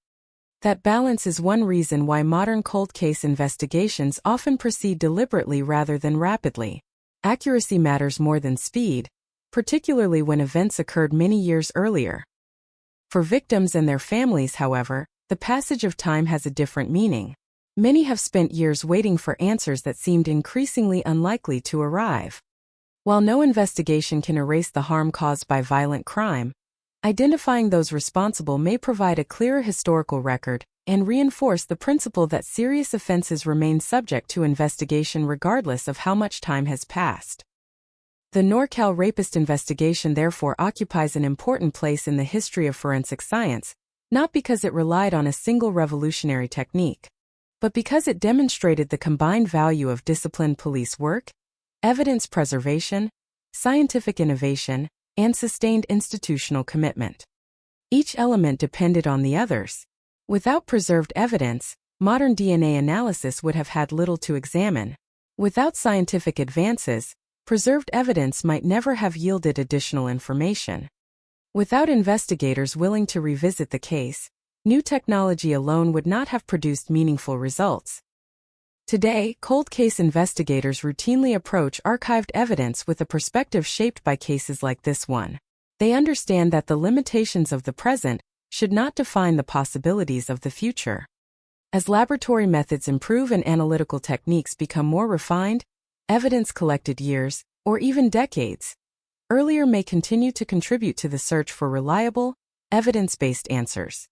That balance is one reason why modern cold case investigations often proceed deliberately rather than rapidly. Accuracy matters more than speed, particularly when events occurred many years earlier. For victims and their families, however, the passage of time has a different meaning. Many have spent years waiting for answers that seemed increasingly unlikely to arrive. While no investigation can erase the harm caused by violent crime, identifying those responsible may provide a clearer historical record and reinforce the principle that serious offenses remain subject to investigation regardless of how much time has passed. The NorCal rapist investigation therefore occupies an important place in the history of forensic science, not because it relied on a single revolutionary technique, but because it demonstrated the combined value of disciplined police work, evidence preservation, scientific innovation, and sustained institutional commitment. Each element depended on the others. Without preserved evidence, modern DNA analysis would have had little to examine. Without scientific advances, preserved evidence might never have yielded additional information. Without investigators willing to revisit the case, new technology alone would not have produced meaningful results. Today, cold case investigators routinely approach archived evidence with a perspective shaped by cases like this one. They understand that the limitations of the present should not define the possibilities of the future. As laboratory methods improve and analytical techniques become more refined, evidence collected years, or even decades earlier may continue to contribute to the search for reliable, evidence-based answers.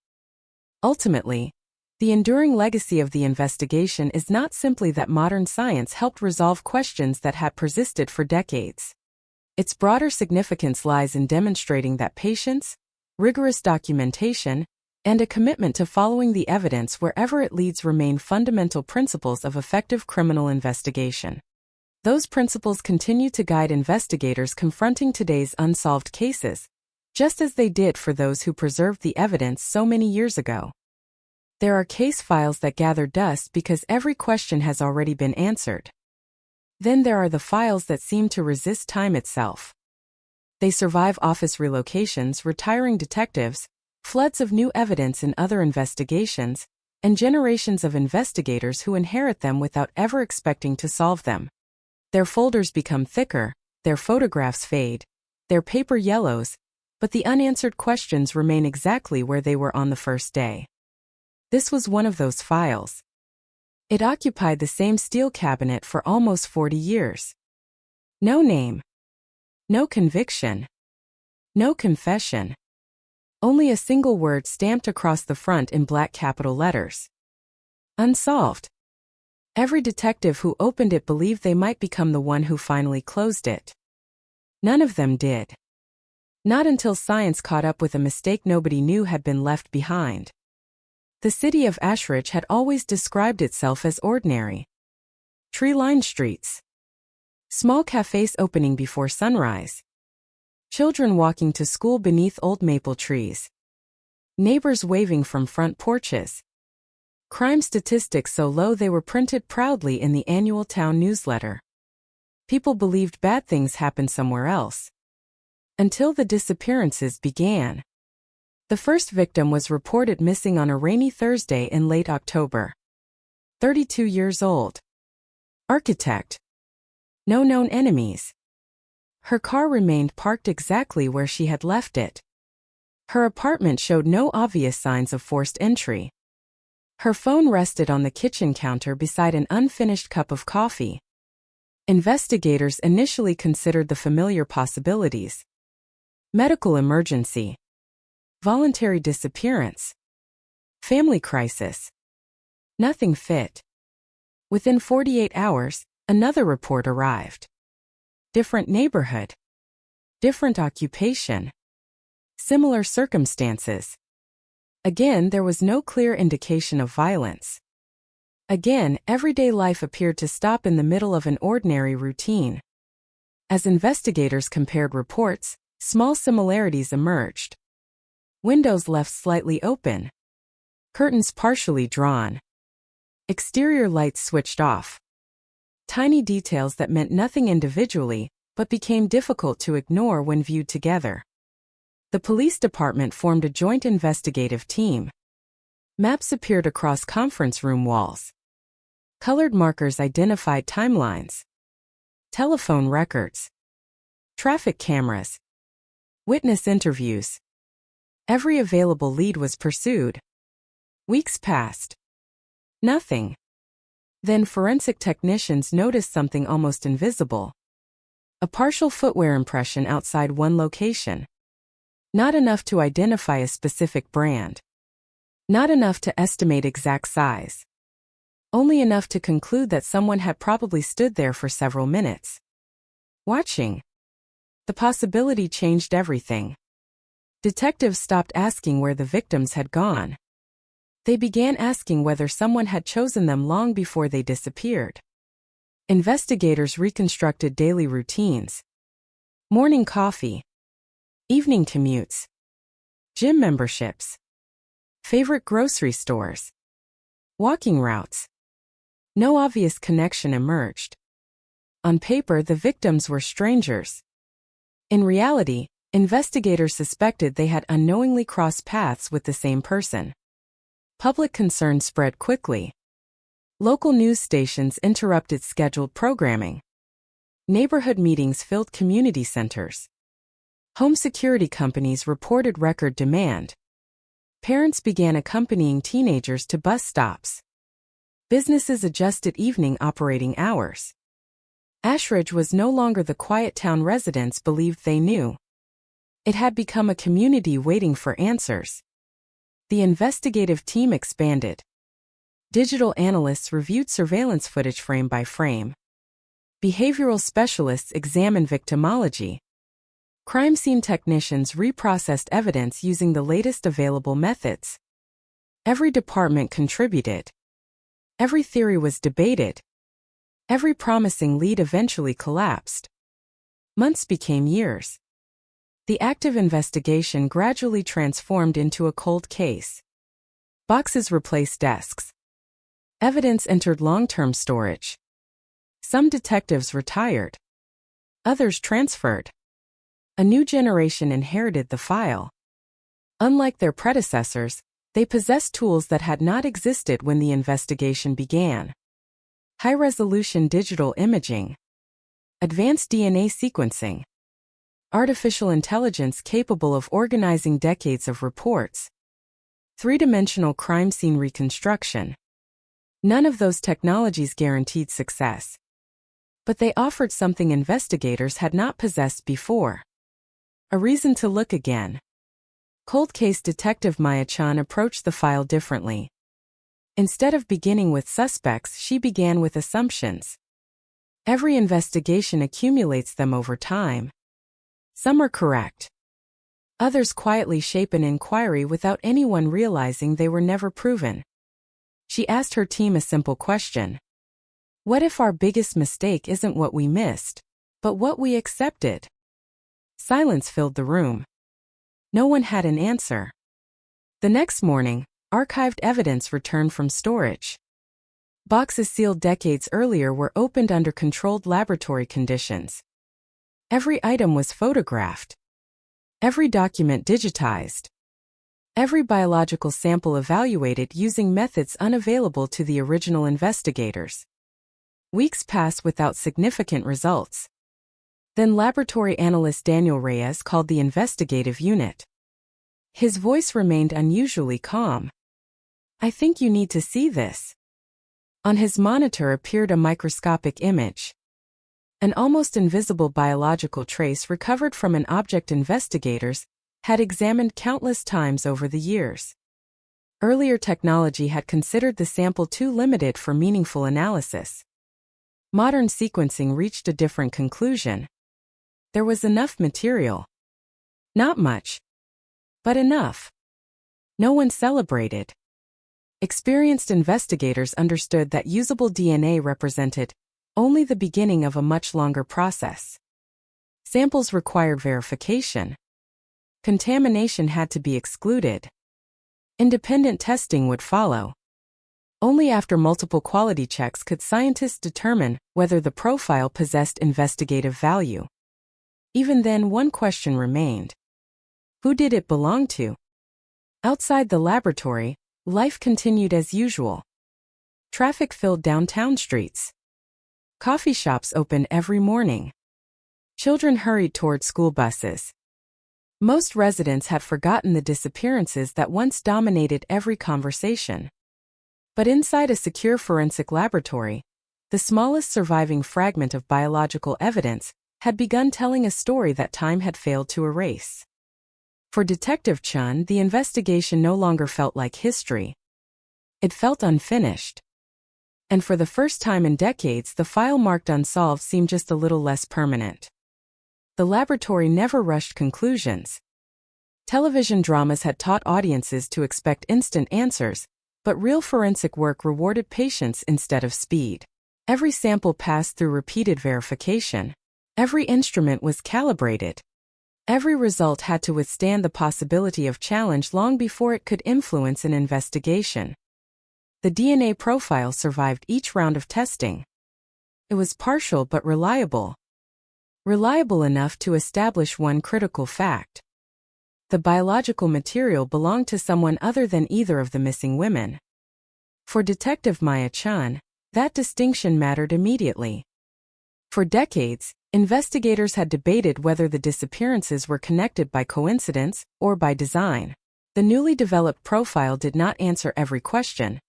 Ultimately, the enduring legacy of the investigation is not simply that modern science helped resolve questions that had persisted for decades. Its broader significance lies in demonstrating that patience, rigorous documentation, and a commitment to following the evidence wherever it leads remain fundamental principles of effective criminal investigation. Those principles continue to guide investigators confronting today's unsolved cases, just as they did for those who preserved the evidence so many years ago. There are case files that gather dust because every question has already been answered. Then there are the files that seem to resist time itself. They survive office relocations, retiring detectives, floods of new evidence in other investigations, and generations of investigators who inherit them without ever expecting to solve them. Their folders become thicker, their photographs fade, their paper yellows, but the unanswered questions remain exactly where they were on the first day. This was one of those files. It occupied the same steel cabinet for almost 40 years. No name. No conviction. No confession. Only a single word stamped across the front in black capital letters. Unsolved. Every detective who opened it believed they might become the one who finally closed it. None of them did. Not until science caught up with a mistake nobody knew had been left behind. The city of Ashridge had always described itself as ordinary. Tree-lined streets. Small cafes opening before sunrise. Children walking to school beneath old maple trees. Neighbors waving from front porches. Crime statistics so low they were printed proudly in the annual town newsletter. People believed bad things happened somewhere else. Until the disappearances began. The first victim was reported missing on a rainy Thursday in late October. 32 years old. Architect. No known enemies. Her car remained parked exactly where she had left it. Her apartment showed no obvious signs of forced entry. Her phone rested on the kitchen counter beside an unfinished cup of coffee. Investigators initially considered the familiar possibilities: medical emergency, voluntary disappearance, family crisis. Nothing fit. Within 48 hours, another report arrived. Different neighborhood, different occupation, similar circumstances. Again, there was no clear indication of violence. Again, everyday life appeared to stop in the middle of an ordinary routine. As investigators compared reports, small similarities emerged. Windows left slightly open. Curtains partially drawn. Exterior lights switched off. Tiny details that meant nothing individually, but became difficult to ignore when viewed together. The police department formed a joint investigative team. Maps appeared across conference room walls. Colored markers identified timelines. Telephone records. Traffic cameras. Witness interviews. Every available lead was pursued. Weeks passed. Nothing. Then forensic technicians noticed something almost invisible. A partial footwear impression outside one location. Not enough to identify a specific brand. Not enough to estimate exact size. Only enough to conclude that someone had probably stood there for several minutes, watching. The possibility changed everything. Detectives stopped asking where the victims had gone. They began asking whether someone had chosen them long before they disappeared. Investigators reconstructed daily routines. Morning coffee. Evening commutes. Gym memberships. Favorite grocery stores. Walking routes. No obvious connection emerged. On paper, the victims were strangers. In reality, investigators suspected they had unknowingly crossed paths with the same person. Public concern spread quickly. Local news stations interrupted scheduled programming. Neighborhood meetings filled community centers. Home security companies reported record demand. Parents began accompanying teenagers to bus stops. Businesses adjusted evening operating hours. Ashridge was no longer the quiet town residents believed they knew. It had become a community waiting for answers. The investigative team expanded. Digital analysts reviewed surveillance footage frame by frame. Behavioral specialists examined victimology. Crime scene technicians reprocessed evidence using the latest available methods. Every department contributed. Every theory was debated. Every promising lead eventually collapsed. Months became years. The active investigation gradually transformed into a cold case. Boxes replaced desks. Evidence entered long-term storage. Some detectives retired. Others transferred. A new generation inherited the file. Unlike their predecessors, they possessed tools that had not existed when the investigation began. High-resolution digital imaging. Advanced DNA sequencing. Artificial intelligence capable of organizing decades of reports. Three-dimensional crime scene reconstruction. None of those technologies guaranteed success. But they offered something investigators had not possessed before. A reason to look again. Cold case detective Maya Chan approached the file differently. Instead of beginning with suspects, she began with assumptions. Every investigation accumulates them over time. Some are correct. Others quietly shape an inquiry without anyone realizing they were never proven. She asked her team a simple question. What if our biggest mistake isn't what we missed, but what we accepted? Silence filled the room. No one had an answer. The next morning, archived evidence returned from storage. Boxes sealed decades earlier were opened under controlled laboratory conditions. Every item was photographed. Every document digitized. Every biological sample evaluated using methods unavailable to the original investigators. Weeks passed without significant results. Then laboratory analyst Daniel Reyes called the investigative unit. His voice remained unusually calm. "I think you need to see this." On his monitor appeared a microscopic image. An almost invisible biological trace recovered from an object investigators had examined countless times over the years. Earlier technology had considered the sample too limited for meaningful analysis. Modern sequencing reached a different conclusion. There was enough material. Not much, but enough. No one celebrated. Experienced investigators understood that usable DNA represented only the beginning of a much longer process. Samples required verification. Contamination had to be excluded. Independent testing would follow. Only after multiple quality checks could scientists determine whether the profile possessed investigative value. Even then, one question remained. Who did it belong to? Outside the laboratory, life continued as usual. Traffic filled downtown streets. Coffee shops opened every morning. Children hurried toward school buses. Most residents had forgotten the disappearances that once dominated every conversation. But inside a secure forensic laboratory, the smallest surviving fragment of biological evidence had begun telling a story that time had failed to erase. For Detective Chun, the investigation no longer felt like history. It felt unfinished. And for the first time in decades, the file marked unsolved seemed just a little less permanent. The laboratory never rushed conclusions. Television dramas had taught audiences to expect instant answers, but real forensic work rewarded patience instead of speed. Every sample passed through repeated verification. Every instrument was calibrated. Every result had to withstand the possibility of challenge long before it could influence an investigation. The DNA profile survived each round of testing. It was partial but reliable. Reliable enough to establish one critical fact. The biological material belonged to someone other than either of the missing women. For Detective Maya Chun, that distinction mattered immediately. For decades, investigators had debated whether the disappearances were connected by coincidence or by design. The newly developed profile did not answer every question,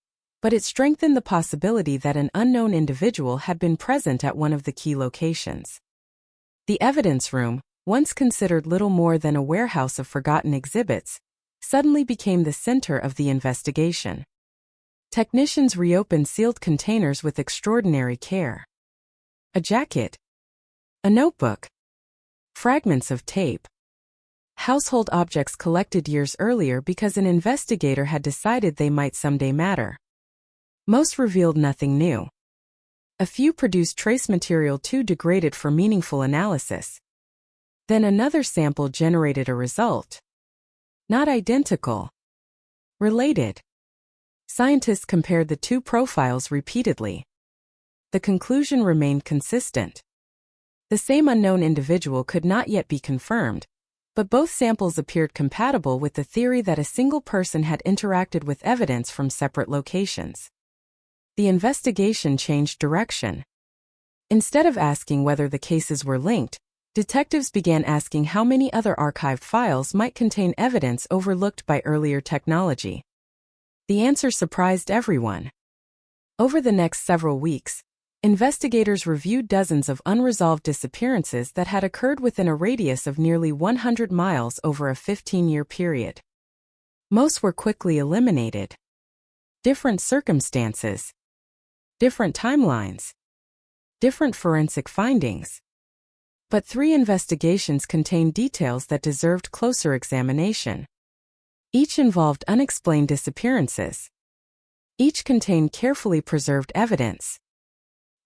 but it strengthened the possibility that an unknown individual had been present at one of the key locations. The evidence room, once considered little more than a warehouse of forgotten exhibits, suddenly became the center of the investigation. Technicians reopened sealed containers with extraordinary care. A jacket. A notebook. Fragments of tape. Household objects collected years earlier because an investigator had decided they might someday matter. Most revealed nothing new. A few produced trace material too degraded for meaningful analysis. Then another sample generated a result. Not identical. Related. Scientists compared the two profiles repeatedly. The conclusion remained consistent. The same unknown individual could not yet be confirmed, but both samples appeared compatible with the theory that a single person had interacted with evidence from separate locations. The investigation changed direction. Instead of asking whether the cases were linked, detectives began asking how many other archived files might contain evidence overlooked by earlier technology. The answer surprised everyone. Over the next several weeks, investigators reviewed dozens of unresolved disappearances that had occurred within a radius of nearly 100 miles over a 15-year period. Most were quickly eliminated. Different circumstances. Different timelines. Different forensic findings. But 3 investigations contained details that deserved closer examination. Each involved unexplained disappearances. Each contained carefully preserved evidence.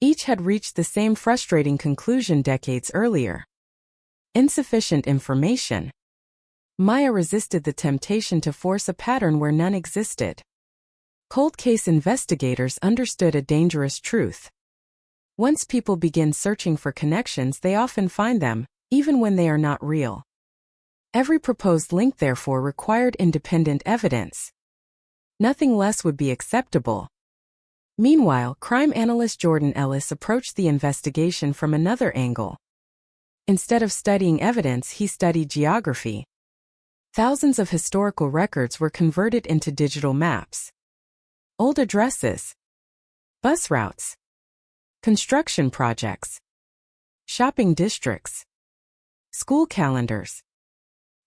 Each had reached the same frustrating conclusion decades earlier. Insufficient information. Maya resisted the temptation to force a pattern where none existed. Cold case investigators understood a dangerous truth. Once people begin searching for connections, they often find them, even when they are not real. Every proposed link, therefore, required independent evidence. Nothing less would be acceptable. Meanwhile, crime analyst Jordan Ellis approached the investigation from another angle. Instead of studying evidence, he studied geography. Thousands of historical records were converted into digital maps. Old addresses, bus routes, construction projects, shopping districts, school calendars,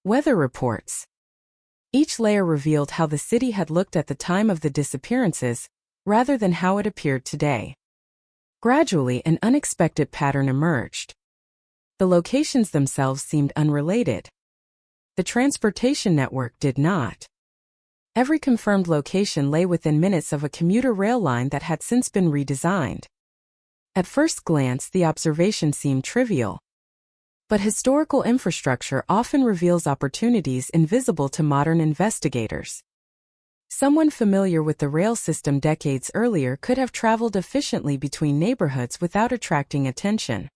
weather reports. Each layer revealed how the city had looked at the time of the disappearances, rather than how it appeared today. Gradually, an unexpected pattern emerged. The locations themselves seemed unrelated. The transportation network did not. Every confirmed location lay within minutes of a commuter rail line that had since been redesigned. At first glance, the observation seemed trivial. But historical infrastructure often reveals opportunities invisible to modern investigators. Someone familiar with the rail system decades earlier could have traveled efficiently between neighborhoods without attracting attention.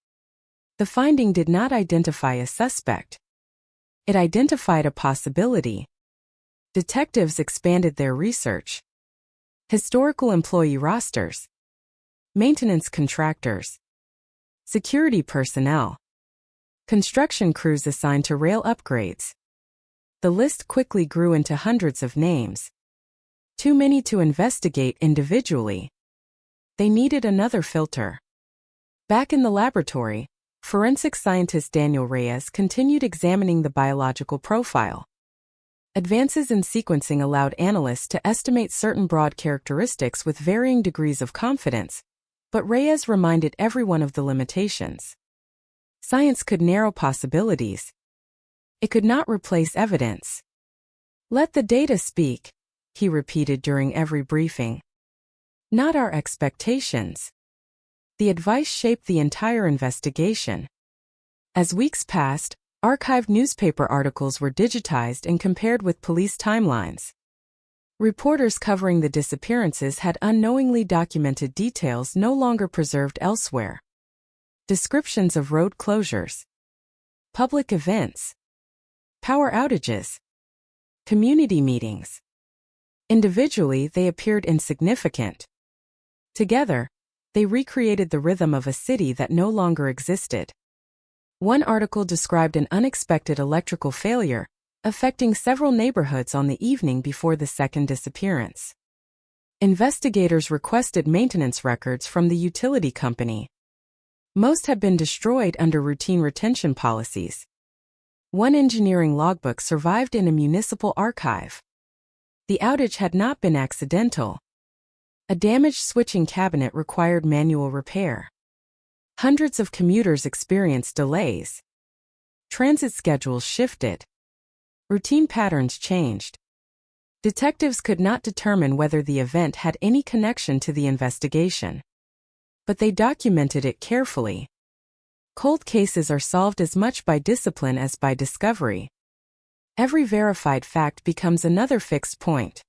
The finding did not identify a suspect. It identified a possibility. Detectives expanded their research. Historical employee rosters, maintenance contractors, security personnel, construction crews assigned to rail upgrades. The list quickly grew into hundreds of names. Too many to investigate individually. They needed another filter. Back in the laboratory, forensic scientist Daniel Reyes continued examining the biological profile. Advances in sequencing allowed analysts to estimate certain broad characteristics with varying degrees of confidence, but Reyes reminded everyone of the limitations. Science could narrow possibilities. It could not replace evidence. "Let the data speak," he repeated during every briefing. "Not our expectations." The advice shaped the entire investigation. As weeks passed, archived newspaper articles were digitized and compared with police timelines. Reporters covering the disappearances had unknowingly documented details no longer preserved elsewhere. Descriptions of road closures, public events, power outages, community meetings. Individually, they appeared insignificant. Together, they recreated the rhythm of a city that no longer existed. One article described an unexpected electrical failure, affecting several neighborhoods on the evening before the second disappearance. Investigators requested maintenance records from the utility company. Most had been destroyed under routine retention policies. One engineering logbook survived in a municipal archive. The outage had not been accidental. A damaged switching cabinet required manual repair. Hundreds of commuters experienced delays. Transit schedules shifted. Routine patterns changed. Detectives could not determine whether the event had any connection to the investigation. But they documented it carefully. Cold cases are solved as much by discipline as by discovery. Every verified fact becomes another fixed point.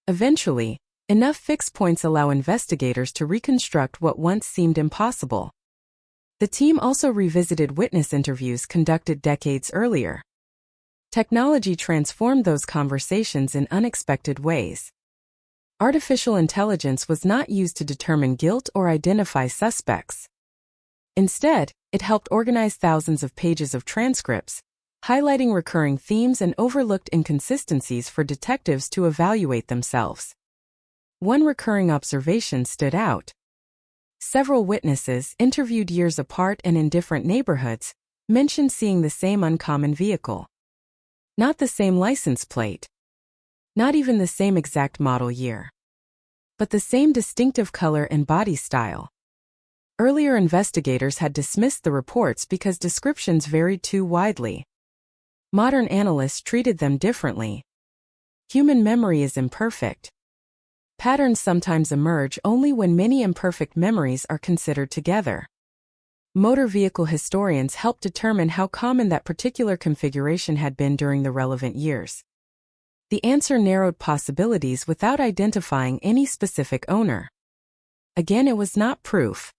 Eventually, enough fixed points allow investigators to reconstruct what once seemed impossible. The team also revisited witness interviews conducted decades earlier. Technology transformed those conversations in unexpected ways. Artificial intelligence was not used to determine guilt or identify suspects. Instead, it helped organize thousands of pages of transcripts, highlighting recurring themes and overlooked inconsistencies for detectives to evaluate themselves. One recurring observation stood out. Several witnesses, interviewed years apart and in different neighborhoods, mentioned seeing the same uncommon vehicle. Not the same license plate. Not even the same exact model year. But the same distinctive color and body style. Earlier investigators had dismissed the reports because descriptions varied too widely. Modern analysts treated them differently. Human memory is imperfect. Patterns sometimes emerge only when many imperfect memories are considered together. Motor vehicle historians helped determine how common that particular configuration had been during the relevant years. The answer narrowed possibilities without identifying any specific owner. Again, it was not proof.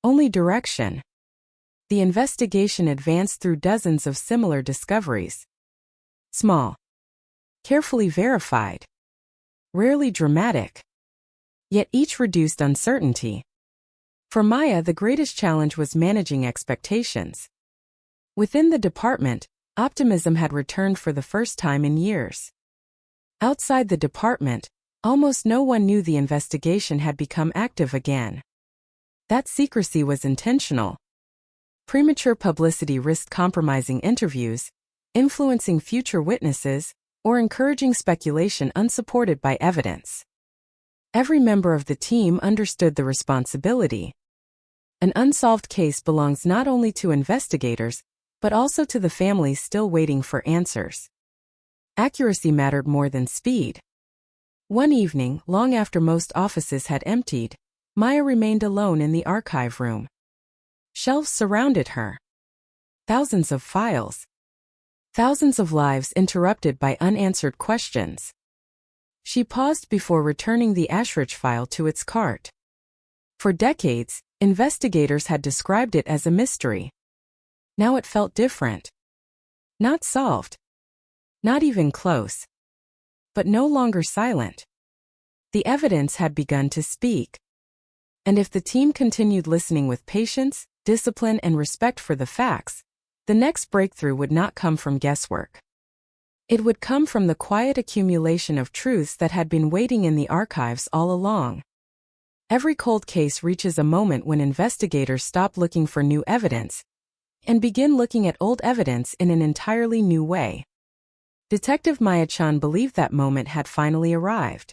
Only direction. The investigation advanced through dozens of similar discoveries. Small. Carefully verified. Rarely dramatic. Yet each reduced uncertainty. For Maya, the greatest challenge was managing expectations. Within the department, Optimism had returned for the first time in years. Outside the department, almost no one knew the investigation had become active again. That secrecy was intentional. Premature publicity risked compromising interviews, influencing future witnesses, or encouraging speculation unsupported by evidence. Every member of the team understood the responsibility. An unsolved case belongs not only to investigators, but also to the families still waiting for answers. Accuracy mattered more than speed. One evening, long after most offices had emptied, Maya remained alone in the archive room. Shelves surrounded her. Thousands of files. Thousands of lives interrupted by unanswered questions. She paused before returning the Ashrich file to its cart. For decades, investigators had described it as a mystery. Now it felt different. Not solved. Not even close. But no longer silent. The evidence had begun to speak. And if the team continued listening with patience, discipline, and respect for the facts, the next breakthrough would not come from guesswork. It would come from the quiet accumulation of truths that had been waiting in the archives all along. Every cold case reaches a moment when investigators stop looking for new evidence and begin looking at old evidence in an entirely new way. Detective Maya Chan believed that moment had finally arrived.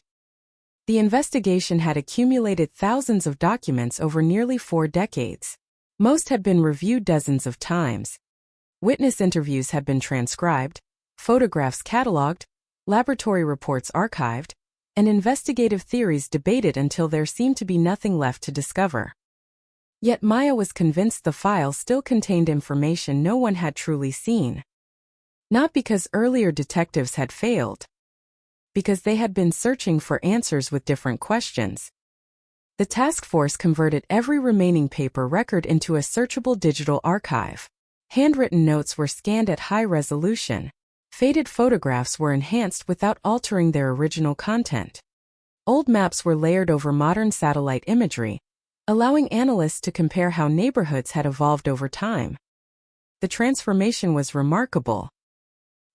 The investigation had accumulated thousands of documents over nearly 4 decades. Most had been reviewed dozens of times. Witness interviews had been transcribed, photographs cataloged, laboratory reports archived, and investigative theories debated until there seemed to be nothing left to discover. Yet Maya was convinced the file still contained information no one had truly seen. Not because earlier detectives had failed. Because they had been searching for answers with different questions. The task force converted every remaining paper record into a searchable digital archive. Handwritten notes were scanned at high resolution. Faded photographs were enhanced without altering their original content. Old maps were layered over modern satellite imagery, allowing analysts to compare how neighborhoods had evolved over time. The transformation was remarkable.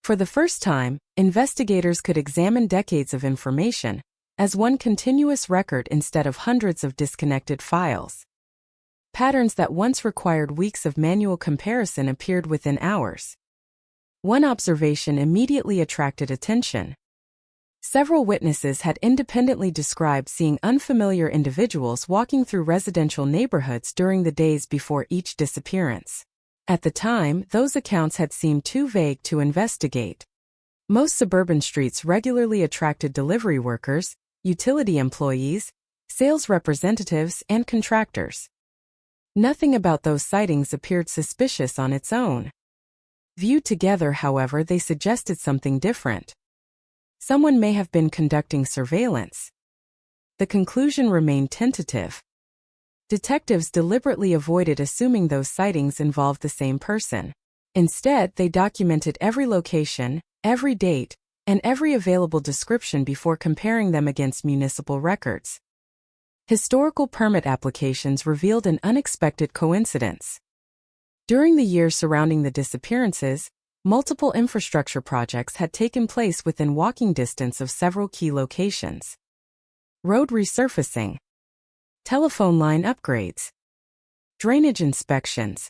For the first time, investigators could examine decades of information as one continuous record instead of hundreds of disconnected files. Patterns that once required weeks of manual comparison appeared within hours. One observation immediately attracted attention. Several witnesses had independently described seeing unfamiliar individuals walking through residential neighborhoods during the days before each disappearance. At the time, those accounts had seemed too vague to investigate. Most suburban streets regularly attracted delivery workers, utility employees, sales representatives, and contractors. Nothing about those sightings appeared suspicious on its own. Viewed together, however, they suggested something different. Someone may have been conducting surveillance. The conclusion remained tentative. Detectives deliberately avoided assuming those sightings involved the same person. Instead, they documented every location, every date, and every available description before comparing them against municipal records. Historical permit applications revealed an unexpected coincidence. During the years surrounding the disappearances, multiple infrastructure projects had taken place within walking distance of several key locations. Road resurfacing, telephone line upgrades, drainage inspections,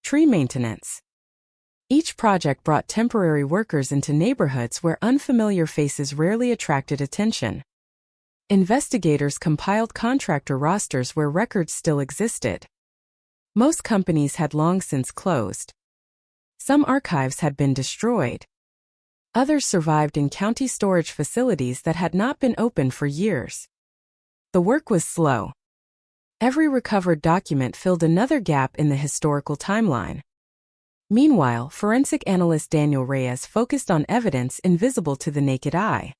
tree maintenance. Each project brought temporary workers into neighborhoods where unfamiliar faces rarely attracted attention. Investigators compiled contractor rosters where records still existed. Most companies had long since closed. Some archives had been destroyed. Others survived in county storage facilities that had not been open for years. The work was slow. Every recovered document filled another gap in the historical timeline. Meanwhile, forensic analyst Daniel Reyes focused on evidence invisible to the naked eye.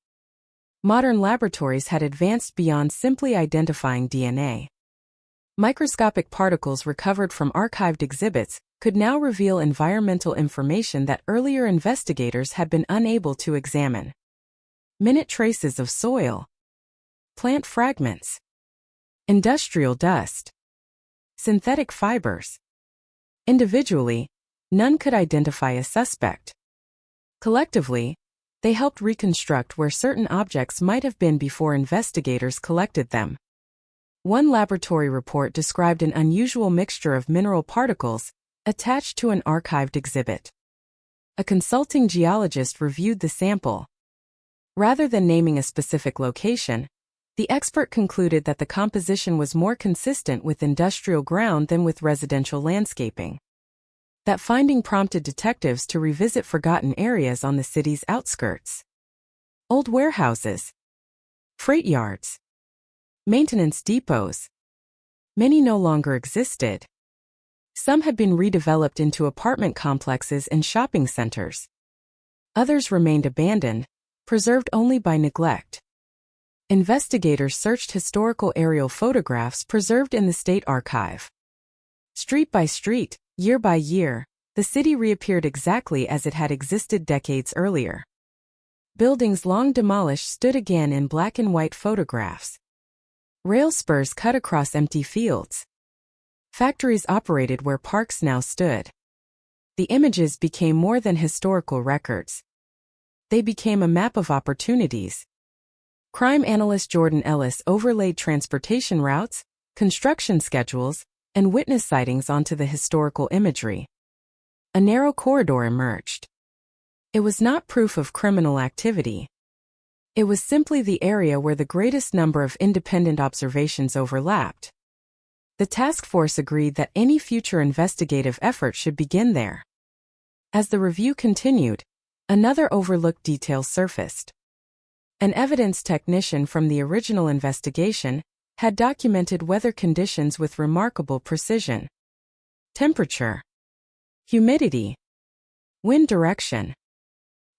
Modern laboratories had advanced beyond simply identifying DNA. Microscopic particles recovered from archived exhibits could now reveal environmental information that earlier investigators had been unable to examine. Minute traces of soil, plant fragments, industrial dust, synthetic fibers. Individually, none could identify a suspect. Collectively, they helped reconstruct where certain objects might have been before investigators collected them. One laboratory report described an unusual mixture of mineral particles attached to an archived exhibit. A consulting geologist reviewed the sample. Rather than naming a specific location, the expert concluded that the composition was more consistent with industrial ground than with residential landscaping. That finding prompted detectives to revisit forgotten areas on the city's outskirts. Old warehouses, freight yards, maintenance depots. Many no longer existed. Some had been redeveloped into apartment complexes and shopping centers. Others remained abandoned, preserved only by neglect. Investigators searched historical aerial photographs preserved in the State Archive. Street by street, year by year, the city reappeared exactly as it had existed decades earlier. Buildings long demolished stood again in black and white photographs. Rail spurs cut across empty fields. Factories operated where parks now stood. The images became more than historical records. They became a map of opportunities. Crime analyst Jordan Ellis overlaid transportation routes, construction schedules, and witness sightings onto the historical imagery. A narrow corridor emerged. It was not proof of criminal activity. It was simply the area where the greatest number of independent observations overlapped. The task force agreed that any future investigative effort should begin there. As the review continued, another overlooked detail surfaced. An evidence technician from the original investigation had documented weather conditions with remarkable precision. Temperature, humidity, wind direction,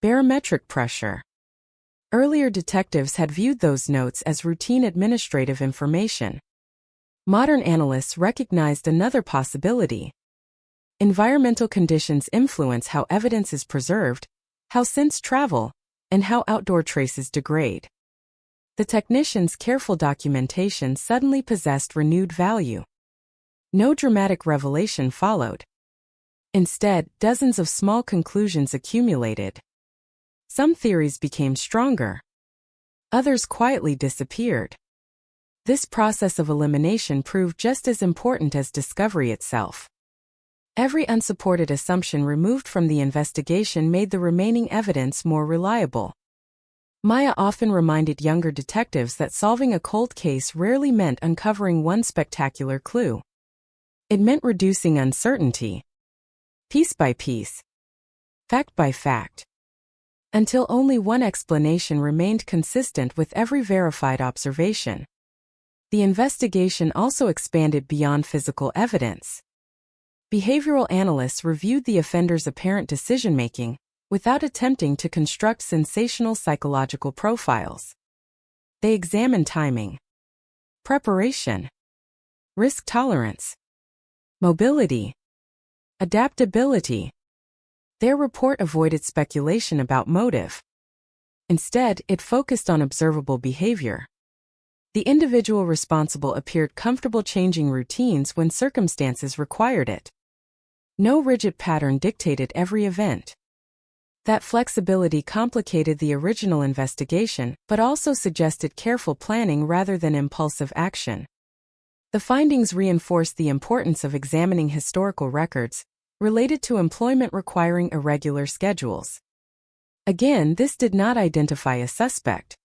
barometric pressure. Earlier detectives had viewed those notes as routine administrative information. Modern analysts recognized another possibility. Environmental conditions influence how evidence is preserved, how scents travel, and how outdoor traces degrade. The technician's careful documentation suddenly possessed renewed value. No dramatic revelation followed. Instead, dozens of small conclusions accumulated. Some theories became stronger. Others quietly disappeared. This process of elimination proved just as important as discovery itself. Every unsupported assumption removed from the investigation made the remaining evidence more reliable. Maya often reminded younger detectives that solving a cold case rarely meant uncovering one spectacular clue. It meant reducing uncertainty, piece by piece, fact by fact, until only one explanation remained consistent with every verified observation. The investigation also expanded beyond physical evidence. Behavioral analysts reviewed the offender's apparent decision-making without attempting to construct sensational psychological profiles. They examined timing, preparation, risk tolerance, mobility, adaptability. Their report avoided speculation about motive. Instead, it focused on observable behavior. The individual responsible appeared comfortable changing routines when circumstances required it. No rigid pattern dictated every event. That flexibility complicated the original investigation, but also suggested careful planning rather than impulsive action. The findings reinforced the importance of examining historical records related to employment requiring irregular schedules. Again, this did not identify a suspect.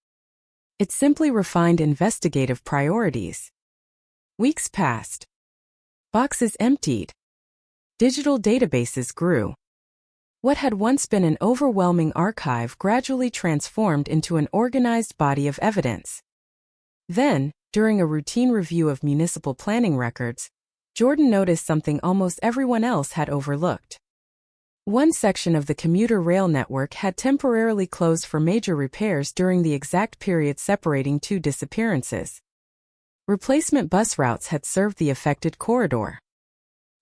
It simply refined investigative priorities. Weeks passed. Boxes emptied. Digital databases grew. What had once been an overwhelming archive gradually transformed into an organized body of evidence. Then, during a routine review of municipal planning records, Jordan noticed something almost everyone else had overlooked. One section of the commuter rail network had temporarily closed for major repairs during the exact period separating two disappearances. Replacement bus routes had served the affected corridor.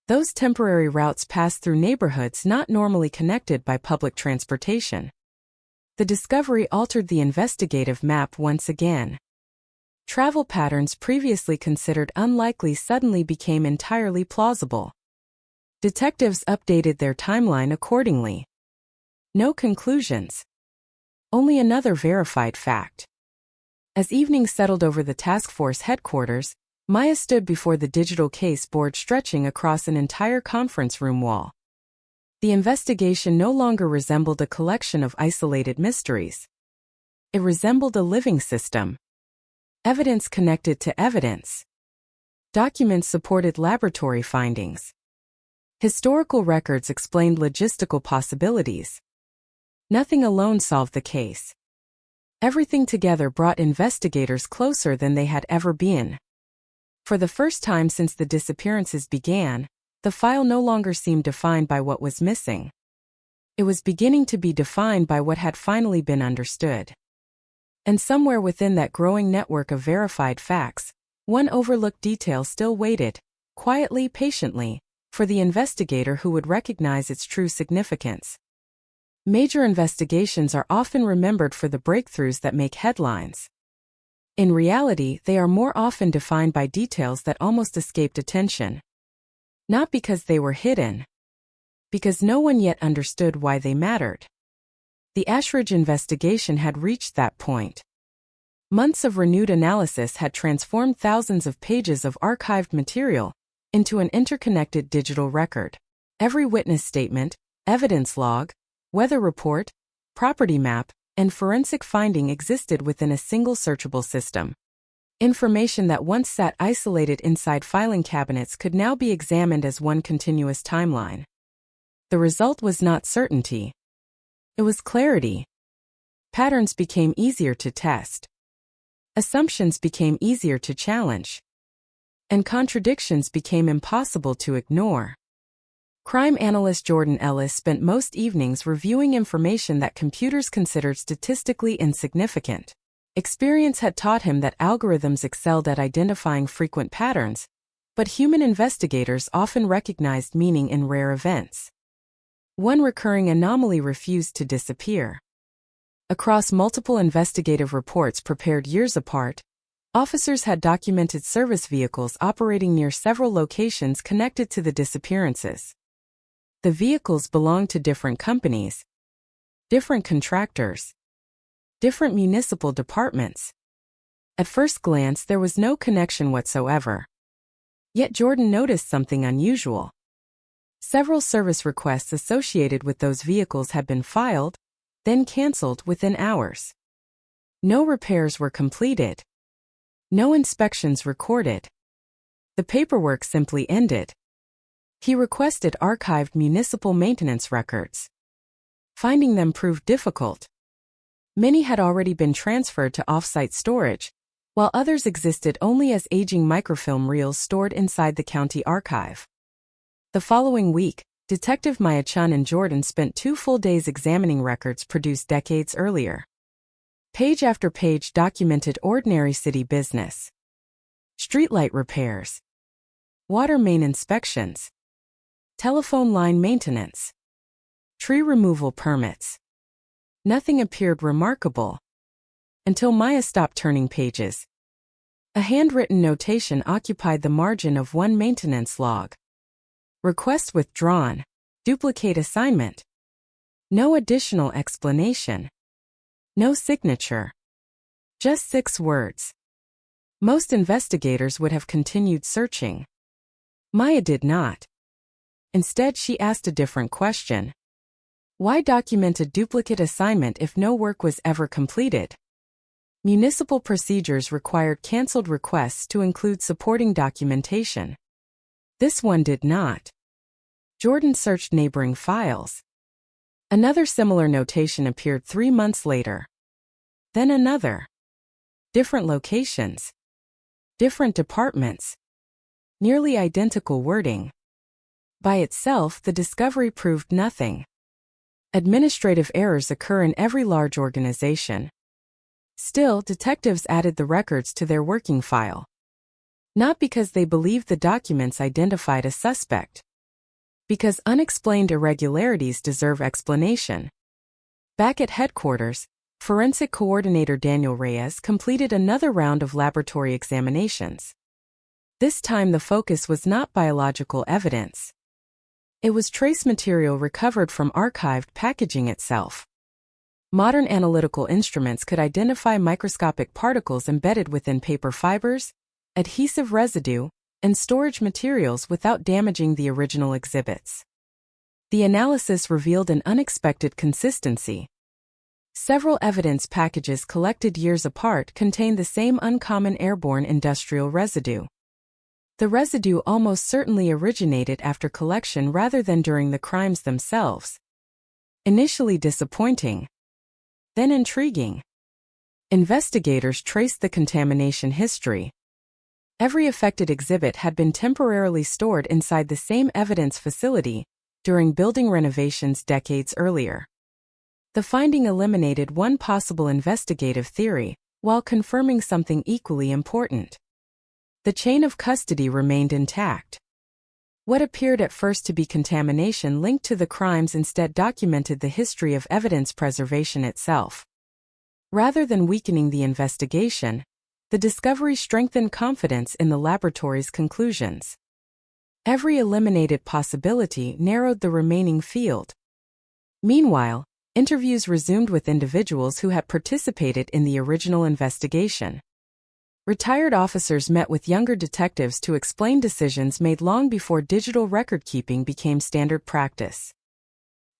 Those temporary routes passed through neighborhoods not normally connected by public transportation. The discovery altered the investigative map once again. Travel patterns previously considered unlikely suddenly became entirely plausible. Detectives updated their timeline accordingly. No conclusions. Only another verified fact. As evening settled over the task force headquarters, Maya stood before the digital case board stretching across an entire conference room wall. The investigation no longer resembled a collection of isolated mysteries. It resembled a living system. Evidence connected to evidence. Documents supported laboratory findings. Historical records explained logistical possibilities. Nothing alone solved the case. Everything together brought investigators closer than they had ever been. For the first time since the disappearances began, the file no longer seemed defined by what was missing. It was beginning to be defined by what had finally been understood. And somewhere within that growing network of verified facts, one overlooked detail still waited, quietly, patiently, for the investigator who would recognize its true significance. Major investigations are often remembered for the breakthroughs that make headlines. In reality, they are more often defined by details that almost escaped attention. Not because they were hidden. Because no one yet understood why they mattered. The Ashridge investigation had reached that point. Months of renewed analysis had transformed thousands of pages of archived material into an interconnected digital record. Every witness statement, evidence log, weather report, property map, and forensic finding existed within a single searchable system. Information that once sat isolated inside filing cabinets could now be examined as one continuous timeline. The result was not certainty. It was clarity. Patterns became easier to test. Assumptions became easier to challenge. And contradictions became impossible to ignore. Crime analyst Jordan Ellis spent most evenings reviewing information that computers considered statistically insignificant. Experience had taught him that algorithms excelled at identifying frequent patterns, but human investigators often recognized meaning in rare events. One recurring anomaly refused to disappear. Across multiple investigative reports prepared years apart, officers had documented service vehicles operating near several locations connected to the disappearances. The vehicles belonged to different companies, different contractors, different municipal departments. At first glance, there was no connection whatsoever. Yet Jordan noticed something unusual. Several service requests associated with those vehicles had been filed, then canceled within hours. No repairs were completed. No inspections recorded. The paperwork simply ended. He requested archived municipal maintenance records. Finding them proved difficult. Many had already been transferred to off-site storage, while others existed only as aging microfilm reels stored inside the county archive. The following week, Detective Maya Chun and Jordan spent 2 full days examining records produced decades earlier. Page after page documented ordinary city business. Streetlight repairs. Water main inspections. Telephone line maintenance. Tree removal permits. Nothing appeared remarkable. Until Maya stopped turning pages. A handwritten notation occupied the margin of one maintenance log. Request withdrawn. Duplicate assignment. No additional explanation. No signature. Just 6 words. Most investigators would have continued searching. Maya did not. Instead, she asked a different question. Why document a duplicate assignment if no work was ever completed? Municipal procedures required canceled requests to include supporting documentation. This one did not. Jordan searched neighboring files. Another similar notation appeared 3 months later. Then another. Different locations. Different departments. Nearly identical wording. By itself, the discovery proved nothing. Administrative errors occur in every large organization. Still, detectives added the records to their working file. Not because they believed the documents identified a suspect. Because unexplained irregularities deserve explanation. Back at headquarters, Forensic Coordinator Daniel Reyes completed another round of laboratory examinations. This time the focus was not biological evidence. It was trace material recovered from archived packaging itself. Modern analytical instruments could identify microscopic particles embedded within paper fibers, adhesive residue, and storage materials without damaging the original exhibits. The analysis revealed an unexpected consistency. Several evidence packages collected years apart contained the same uncommon airborne industrial residue. The residue almost certainly originated after collection rather than during the crimes themselves. Initially disappointing, then intriguing. Investigators traced the contamination history. Every affected exhibit had been temporarily stored inside the same evidence facility during building renovations decades earlier. The finding eliminated one possible investigative theory, while confirming something equally important. The chain of custody remained intact. What appeared at first to be contamination linked to the crimes instead documented the history of evidence preservation itself. Rather than weakening the investigation, the discovery strengthened confidence in the laboratory's conclusions. Every eliminated possibility narrowed the remaining field. Meanwhile, interviews resumed with individuals who had participated in the original investigation. Retired officers met with younger detectives to explain decisions made long before digital record-keeping became standard practice.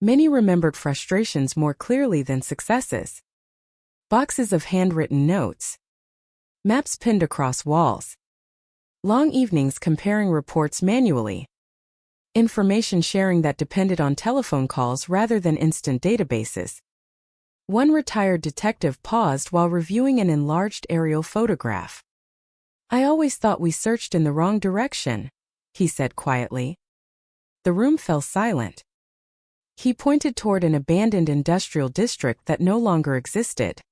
Many remembered frustrations more clearly than successes. Boxes of handwritten notes, maps pinned across walls, long evenings comparing reports manually, information sharing that depended on telephone calls rather than instant databases. One retired detective paused while reviewing an enlarged aerial photograph. "I always thought we searched in the wrong direction," he said quietly. The room fell silent. He pointed toward an abandoned industrial district that no longer existed.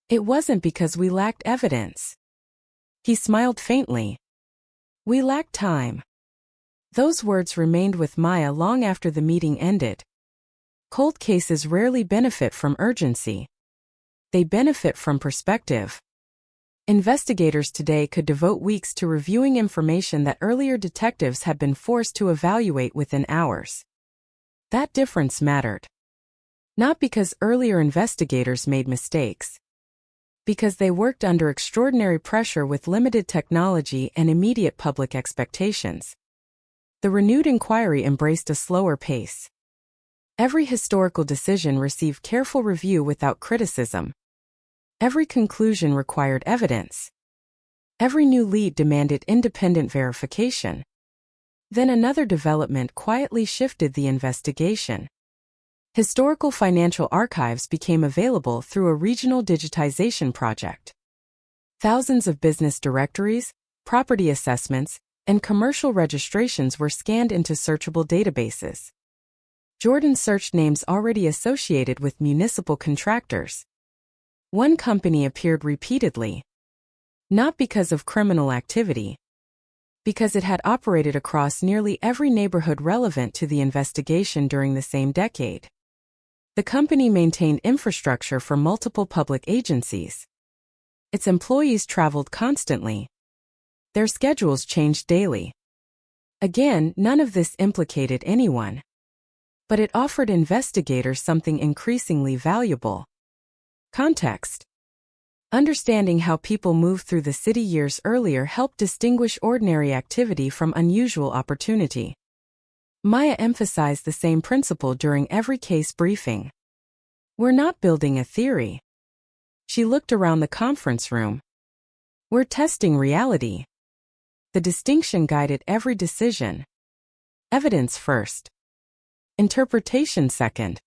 "It wasn't because we lacked evidence." He smiled faintly. "We lacked time." Those words remained with Maya long after the meeting ended. Cold cases rarely benefit from urgency. They benefit from perspective. Investigators today could devote weeks to reviewing information that earlier detectives had been forced to evaluate within hours. That difference mattered. Not because earlier investigators made mistakes. Because they worked under extraordinary pressure with limited technology and immediate public expectations. The renewed inquiry embraced a slower pace. Every historical decision received careful review without criticism. Every conclusion required evidence. Every new lead demanded independent verification. Then another development quietly shifted the investigation. Historical financial archives became available through a regional digitization project. Thousands of business directories, property assessments, and commercial registrations were scanned into searchable databases. Jordan searched names already associated with municipal contractors. One company appeared repeatedly. Not because of criminal activity. Because it had operated across nearly every neighborhood relevant to the investigation during the same decade. The company maintained infrastructure for multiple public agencies. Its employees traveled constantly. Their schedules changed daily. Again, none of this implicated anyone. But it offered investigators something increasingly valuable. Context. Understanding how people moved through the city years earlier helped distinguish ordinary activity from unusual opportunity. Maya emphasized the same principle during every case briefing. "We're not building a theory." She looked around the conference room. "We're testing reality." The distinction guided every decision. Evidence first. Interpretation second.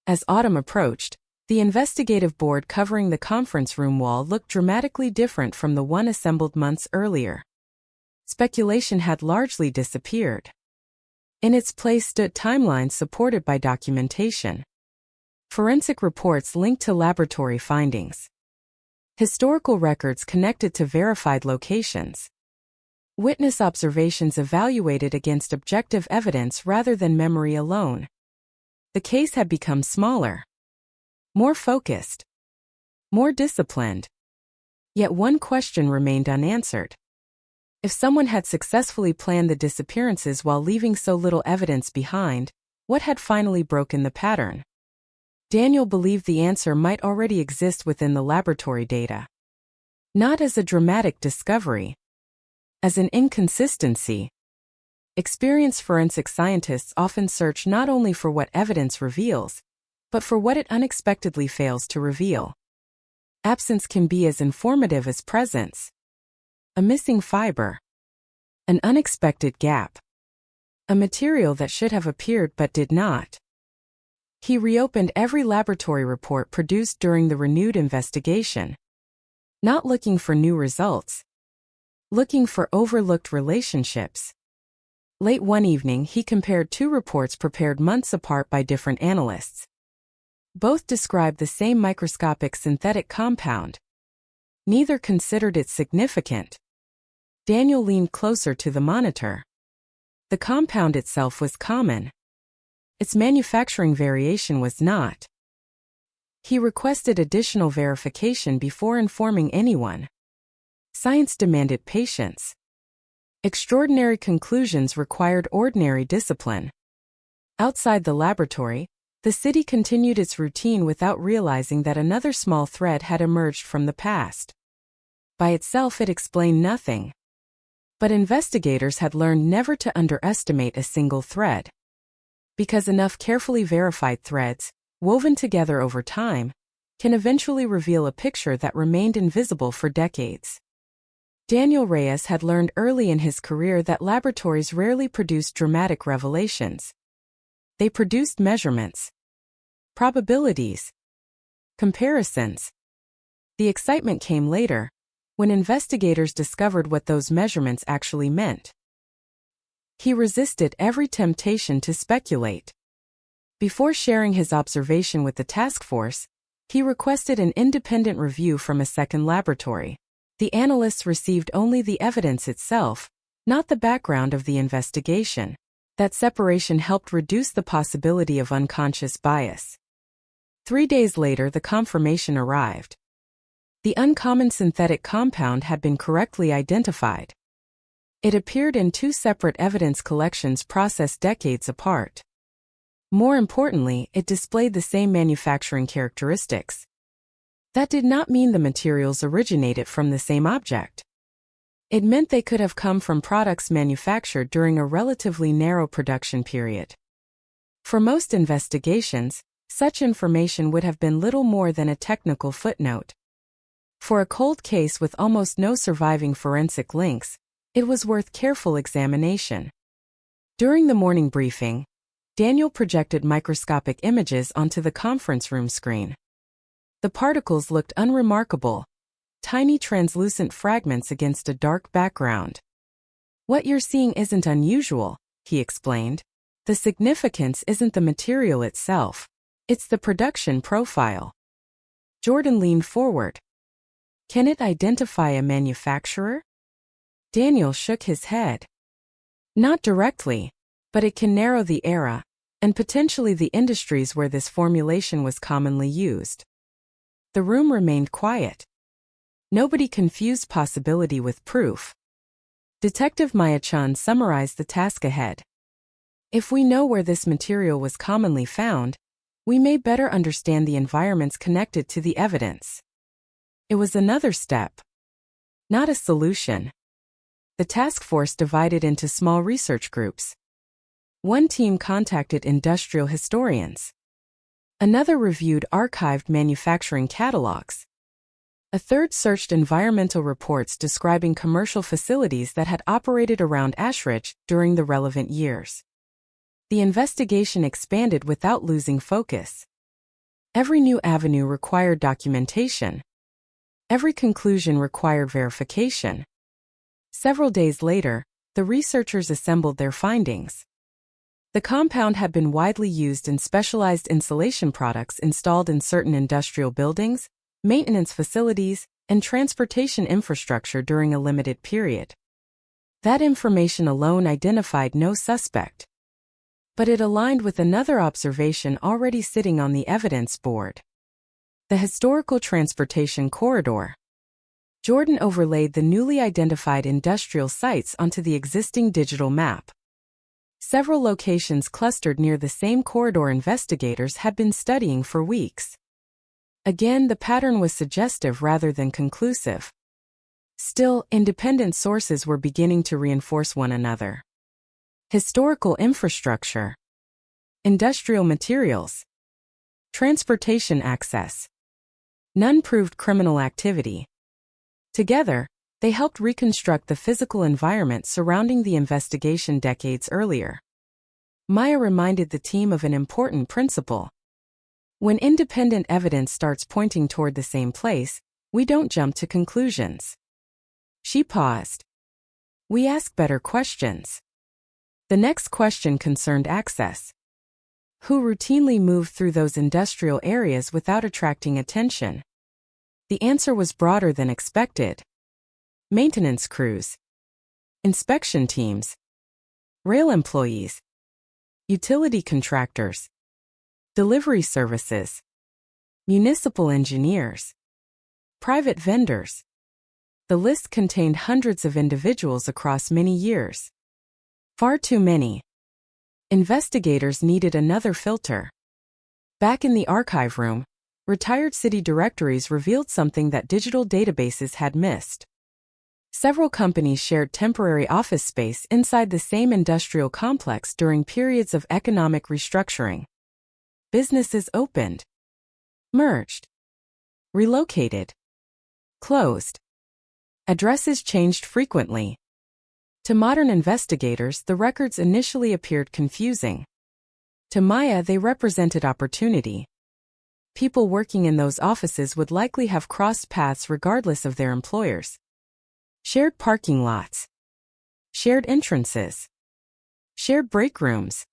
As autumn approached, the investigative board covering the conference room wall looked dramatically different from the one assembled months earlier. Speculation had largely disappeared. In its place stood timelines supported by documentation. Forensic reports linked to laboratory findings. Historical records connected to verified locations. Witness observations evaluated against objective evidence rather than memory alone. The case had become smaller. More focused. More disciplined. Yet one question remained unanswered. If someone had successfully planned the disappearances while leaving so little evidence behind, what had finally broken the pattern? Daniel believed the answer might already exist within the laboratory data. Not as a dramatic discovery, as an inconsistency. Experienced forensic scientists often search not only for what evidence reveals, but for what it unexpectedly fails to reveal. Absence can be as informative as presence. A missing fiber. An unexpected gap. A material that should have appeared but did not. He reopened every laboratory report produced during the renewed investigation. Not looking for new results. Looking for overlooked relationships. Late one evening, he compared two reports prepared months apart by different analysts. Both described the same microscopic synthetic compound. Neither considered it significant. Daniel leaned closer to the monitor. The compound itself was common. Its manufacturing variation was not. He requested additional verification before informing anyone. Science demanded patience. Extraordinary conclusions required ordinary discipline. Outside the laboratory, the city continued its routine without realizing that another small thread had emerged from the past. By itself, it explained nothing. But investigators had learned never to underestimate a single thread. Because enough carefully verified threads, woven together over time, can eventually reveal a picture that remained invisible for decades. Daniel Reyes had learned early in his career that laboratories rarely produced dramatic revelations. They produced measurements, probabilities, comparisons. The excitement came later, when investigators discovered what those measurements actually meant. He resisted every temptation to speculate. Before sharing his observation with the task force, he requested an independent review from a second laboratory. The analysts received only the evidence itself, not the background of the investigation. That separation helped reduce the possibility of unconscious bias. 3 days later, the confirmation arrived. The uncommon synthetic compound had been correctly identified. It appeared in two separate evidence collections processed decades apart. More importantly, it displayed the same manufacturing characteristics. That did not mean the materials originated from the same object. It meant they could have come from products manufactured during a relatively narrow production period. For most investigations, such information would have been little more than a technical footnote. For a cold case with almost no surviving forensic links, it was worth careful examination. During the morning briefing, Daniel projected microscopic images onto the conference room screen. The particles looked unremarkable, tiny translucent fragments against a dark background. "What you're seeing isn't unusual," he explained. "The significance isn't the material itself. It's the production profile." Jordan leaned forward. "Can it identify a manufacturer?" Daniel shook his head. "Not directly, but it can narrow the era, and potentially the industries where this formulation was commonly used." The room remained quiet. Nobody confused possibility with proof. Detective Maya-chan summarized the task ahead. "If we know where this material was commonly found, we may better understand the environments connected to the evidence." It was another step, not a solution. The task force divided into small research groups. One team contacted industrial historians. Another reviewed archived manufacturing catalogs. A third searched environmental reports describing commercial facilities that had operated around Ashridge during the relevant years. The investigation expanded without losing focus. Every new avenue required documentation. Every conclusion required verification. Several days later, the researchers assembled their findings. The compound had been widely used in specialized insulation products installed in certain industrial buildings, maintenance facilities, and transportation infrastructure during a limited period. That information alone identified no suspect. But it aligned with another observation already sitting on the evidence board. The historical transportation corridor. Jordan overlaid the newly identified industrial sites onto the existing digital map. Several locations clustered near the same corridor investigators had been studying for weeks. Again, the pattern was suggestive rather than conclusive. Still, independent sources were beginning to reinforce one another. Historical infrastructure, industrial materials, transportation access. None proved criminal activity. Together, they helped reconstruct the physical environment surrounding the investigation decades earlier. Maya reminded the team of an important principle. When independent evidence starts pointing toward the same place, we don't jump to conclusions. She paused. We ask better questions. The next question concerned access. Who routinely moved through those industrial areas without attracting attention? The answer was broader than expected. Maintenance crews, inspection teams, rail employees, utility contractors, delivery services, municipal engineers, private vendors. The list contained hundreds of individuals across many years. Far too many. Investigators needed another filter. Back in the archive room, retired city directories revealed something that digital databases had missed. Several companies shared temporary office space inside the same industrial complex during periods of economic restructuring. Businesses opened, merged, relocated, closed. Addresses changed frequently. To modern investigators, the records initially appeared confusing. To Maya, they represented opportunity. People working in those offices would likely have crossed paths regardless of their employers. Shared parking lots, shared entrances, shared break rooms.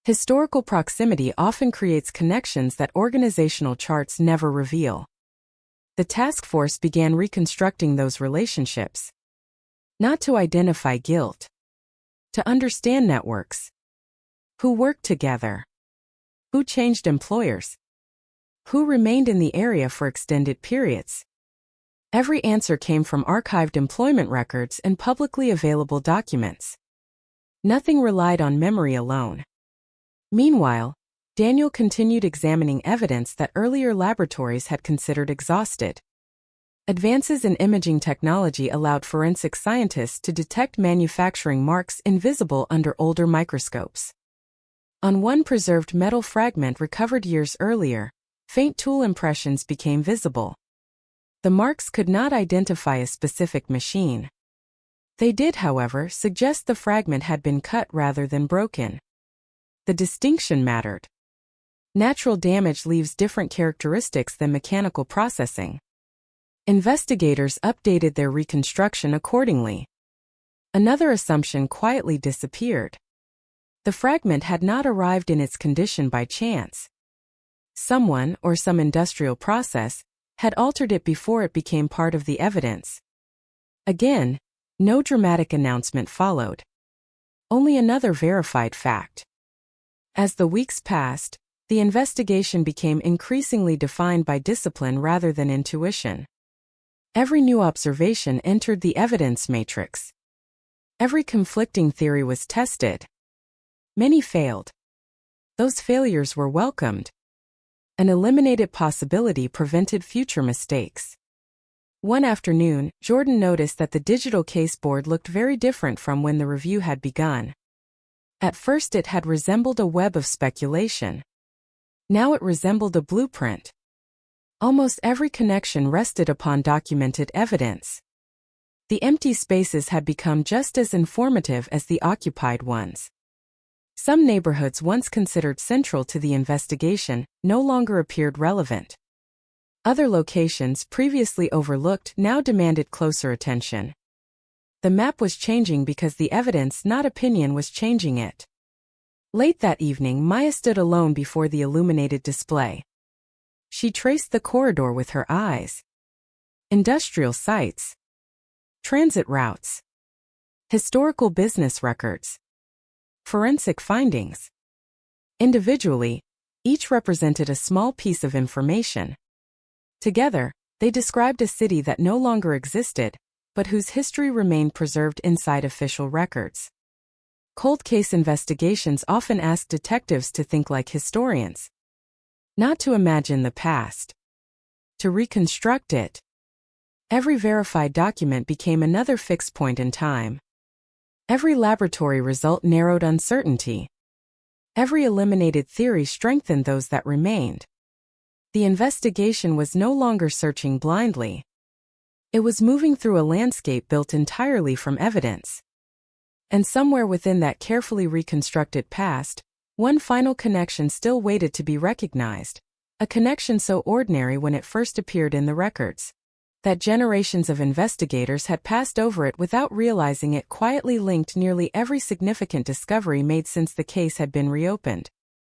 Historical proximity often creates connections that organizational charts never reveal. The task force began reconstructing those relationships. Not to identify guilt, to understand networks. Who worked together? Who changed employers? Who remained in the area for extended periods? Every answer came from archived employment records and publicly available documents. Nothing relied on memory alone. Meanwhile, Daniel continued examining evidence that earlier laboratories had considered exhausted. Advances in imaging technology allowed forensic scientists to detect manufacturing marks invisible under older microscopes. On one preserved metal fragment recovered years earlier, faint tool impressions became visible. The marks could not identify a specific machine. They did, however, suggest the fragment had been cut rather than broken. The distinction mattered. Natural damage leaves different characteristics than mechanical processing. Investigators updated their reconstruction accordingly. Another assumption quietly disappeared. The fragment had not arrived in its condition by chance. Someone, or some industrial process, had altered it before it became part of the evidence. Again, no dramatic announcement followed. Only another verified fact. As the weeks passed, the investigation became increasingly defined by discipline rather than intuition. Every new observation entered the evidence matrix. Every conflicting theory was tested. Many failed. Those failures were welcomed. An eliminated possibility prevented future mistakes. One afternoon, Jordan noticed that the digital case board looked very different from when the review had begun. At first it had resembled a web of speculation. Now it resembled a blueprint. Almost every connection rested upon documented evidence. The empty spaces had become just as informative as the occupied ones. Some neighborhoods once considered central to the investigation no longer appeared relevant. Other locations previously overlooked now demanded closer attention. The map was changing because the evidence, not opinion, was changing it. Late that evening, Maya stood alone before the illuminated display. She traced the corridor with her eyes. Industrial sites, transit routes, historical business records, forensic findings. Individually, each represented a small piece of information. Together, They described a city that no longer existed, but whose history remained preserved inside official records. Cold case investigations often ask detectives to think like historians. Not to imagine the past. To reconstruct it. Every verified document became another fixed point in time. Every laboratory result narrowed uncertainty. Every eliminated theory strengthened those that remained. The investigation was no longer searching blindly. It was moving through a landscape built entirely from evidence. And somewhere within that carefully reconstructed past, one final connection still waited to be recognized, a connection so ordinary when it first appeared in the records, that generations of investigators had passed over it without realizing it quietly linked nearly every significant discovery made since the case had been reopened.